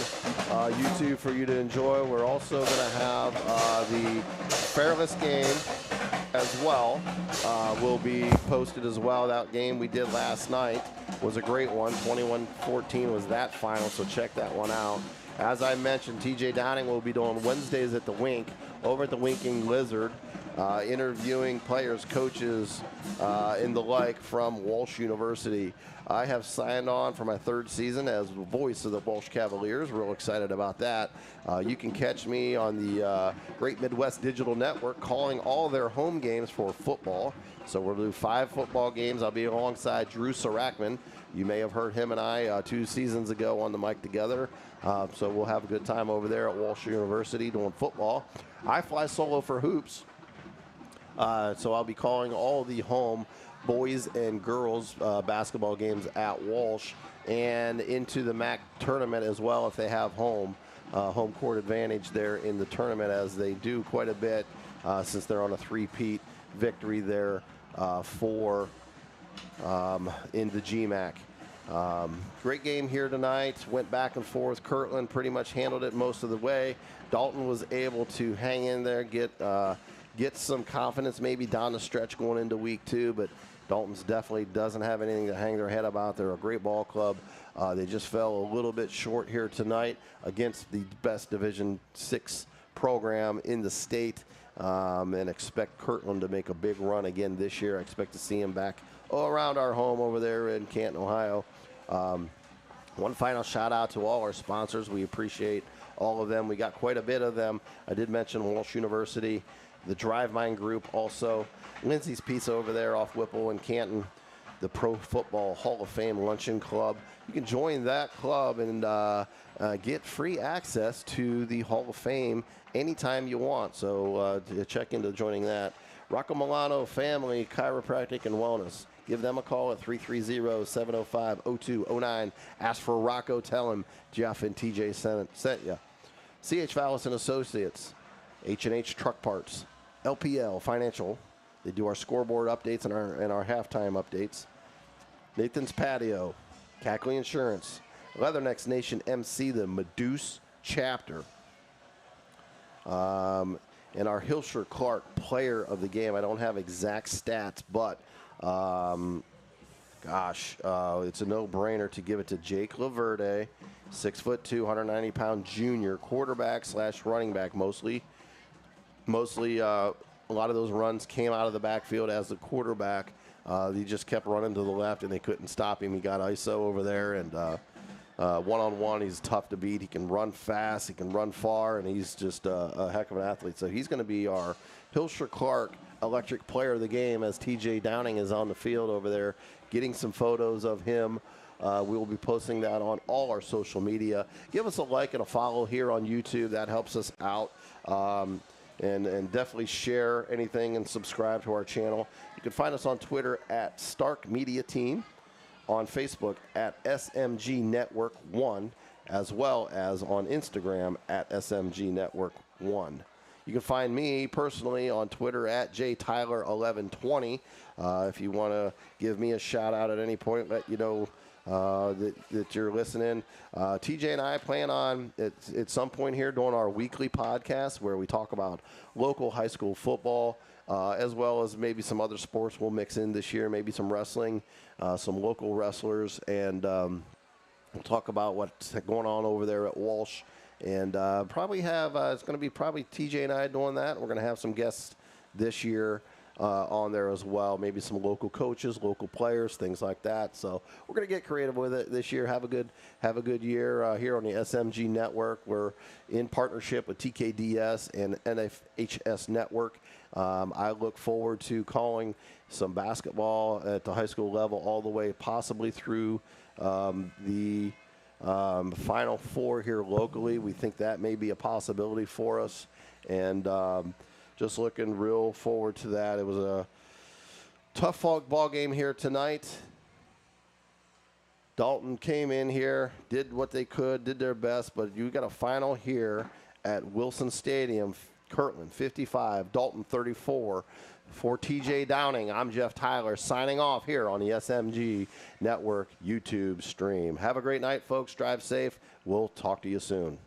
A: YouTube for you to enjoy. We're also going to have the Fairless game as well. Will be posted as well. That game we did last night was a great one. 21-14 was that final, so check that one out. As I mentioned, TJ Downing will be doing Wednesdays at the Wink, over at the Winking Lizard, interviewing players, coaches, and the like from Walsh University. I have signed on for my 3rd season as the voice of the Walsh Cavaliers. Real excited about that. You can catch me on the Great Midwest Digital Network calling all their home games for football. So we'll do 5 football games. I'll be alongside Drew Sarakman. You may have heard him and I 2 seasons ago on the mic together. So we'll have a good time over there at Walsh University doing football. I fly solo for hoops. So I'll be calling all the home boys and girls basketball games at Walsh and into the MAC tournament as well if they have home court advantage there in the tournament, as they do quite a bit since they're on a 3-peat victory there in the GMAC. Great game here tonight. Went back and forth. Kirtland pretty much handled it most of the way. Dalton was able to hang in there, get some confidence maybe down the stretch going into week 2, but Dalton's definitely doesn't have anything to hang their head about. They're a great ball club. They just fell a little bit short here tonight against the best Division 6 program in the state, and expect Kirtland to make a big run again this year. I expect to see him back around our home over there in Canton, Ohio. One final shout out to all our sponsors. We appreciate all of them. We got quite a bit of them. I did mention Walsh University, the Drive Mine Group, also Lindsay's Pizza over there off Whipple in Canton, the Pro Football Hall of Fame Luncheon Club. You can join that club and get free access to the Hall of Fame anytime you want. So check into joining that. Rocco Milano Family Chiropractic and Wellness. Give them a call at 330-705-0209. Ask for Rocco. Tell him Jeff and TJ sent you. C.H. Vallis and Associates. H&H Truck Parts. LPL Financial. They do our scoreboard updates and our halftime updates. Nathan's Patio. Cackley Insurance. Leathernecks Nation MC, the Meduse chapter. And our Hilscher Clark player of the game. I don't have exact stats, but it's a no-brainer to give it to Jake Laverde, 6'2", 190-pound junior, quarterback/running back mostly. A lot of those runs came out of the backfield as the quarterback. He just kept running to the left, and they couldn't stop him. He got ISO over there, and one-on-one, he's tough to beat. He can run fast, he can run far, and he's just a heck of an athlete. So he's going to be our Hilscher Clark electric player of the game as TJ Downing is on the field over there getting some photos of him. We will be posting that on all our social media. Give us a like and a follow here on YouTube. That helps us out. and definitely share anything and subscribe to our channel. You can find us on Twitter at Stark Media Team, on Facebook at SMG Network 1, as well as on Instagram at SMG Network 1. You can find me personally on Twitter at JTyler1120. If you want to give me a shout out at any point, let you know that you're listening. TJ and I plan on at some point here doing our weekly podcast where we talk about local high school football, as well as maybe some other sports we'll mix in this year, maybe some wrestling, some local wrestlers, and we'll talk about what's going on over there at Walsh. And probably have, it's going to be probably TJ and I doing that. We're going to have some guests this year on there as well. Maybe some local coaches, local players, things like that. So we're going to get creative with it this year. Have a good year here on the SMG Network. We're in partnership with TKDS and NFHS Network. I look forward to calling some basketball at the high school level all the way possibly through the Final Four here locally. We think that may be a possibility for us, and just looking real forward to that. It was a tough ball game here tonight. Dalton came in here, did what they could, did their best, but you got a final here at Wilson Stadium. Kirtland 55, Dalton 34. For TJ Downing, I'm Jeff Tyler signing off here on the SMG Network YouTube stream. Have a great night, folks. Drive safe. We'll talk to you soon.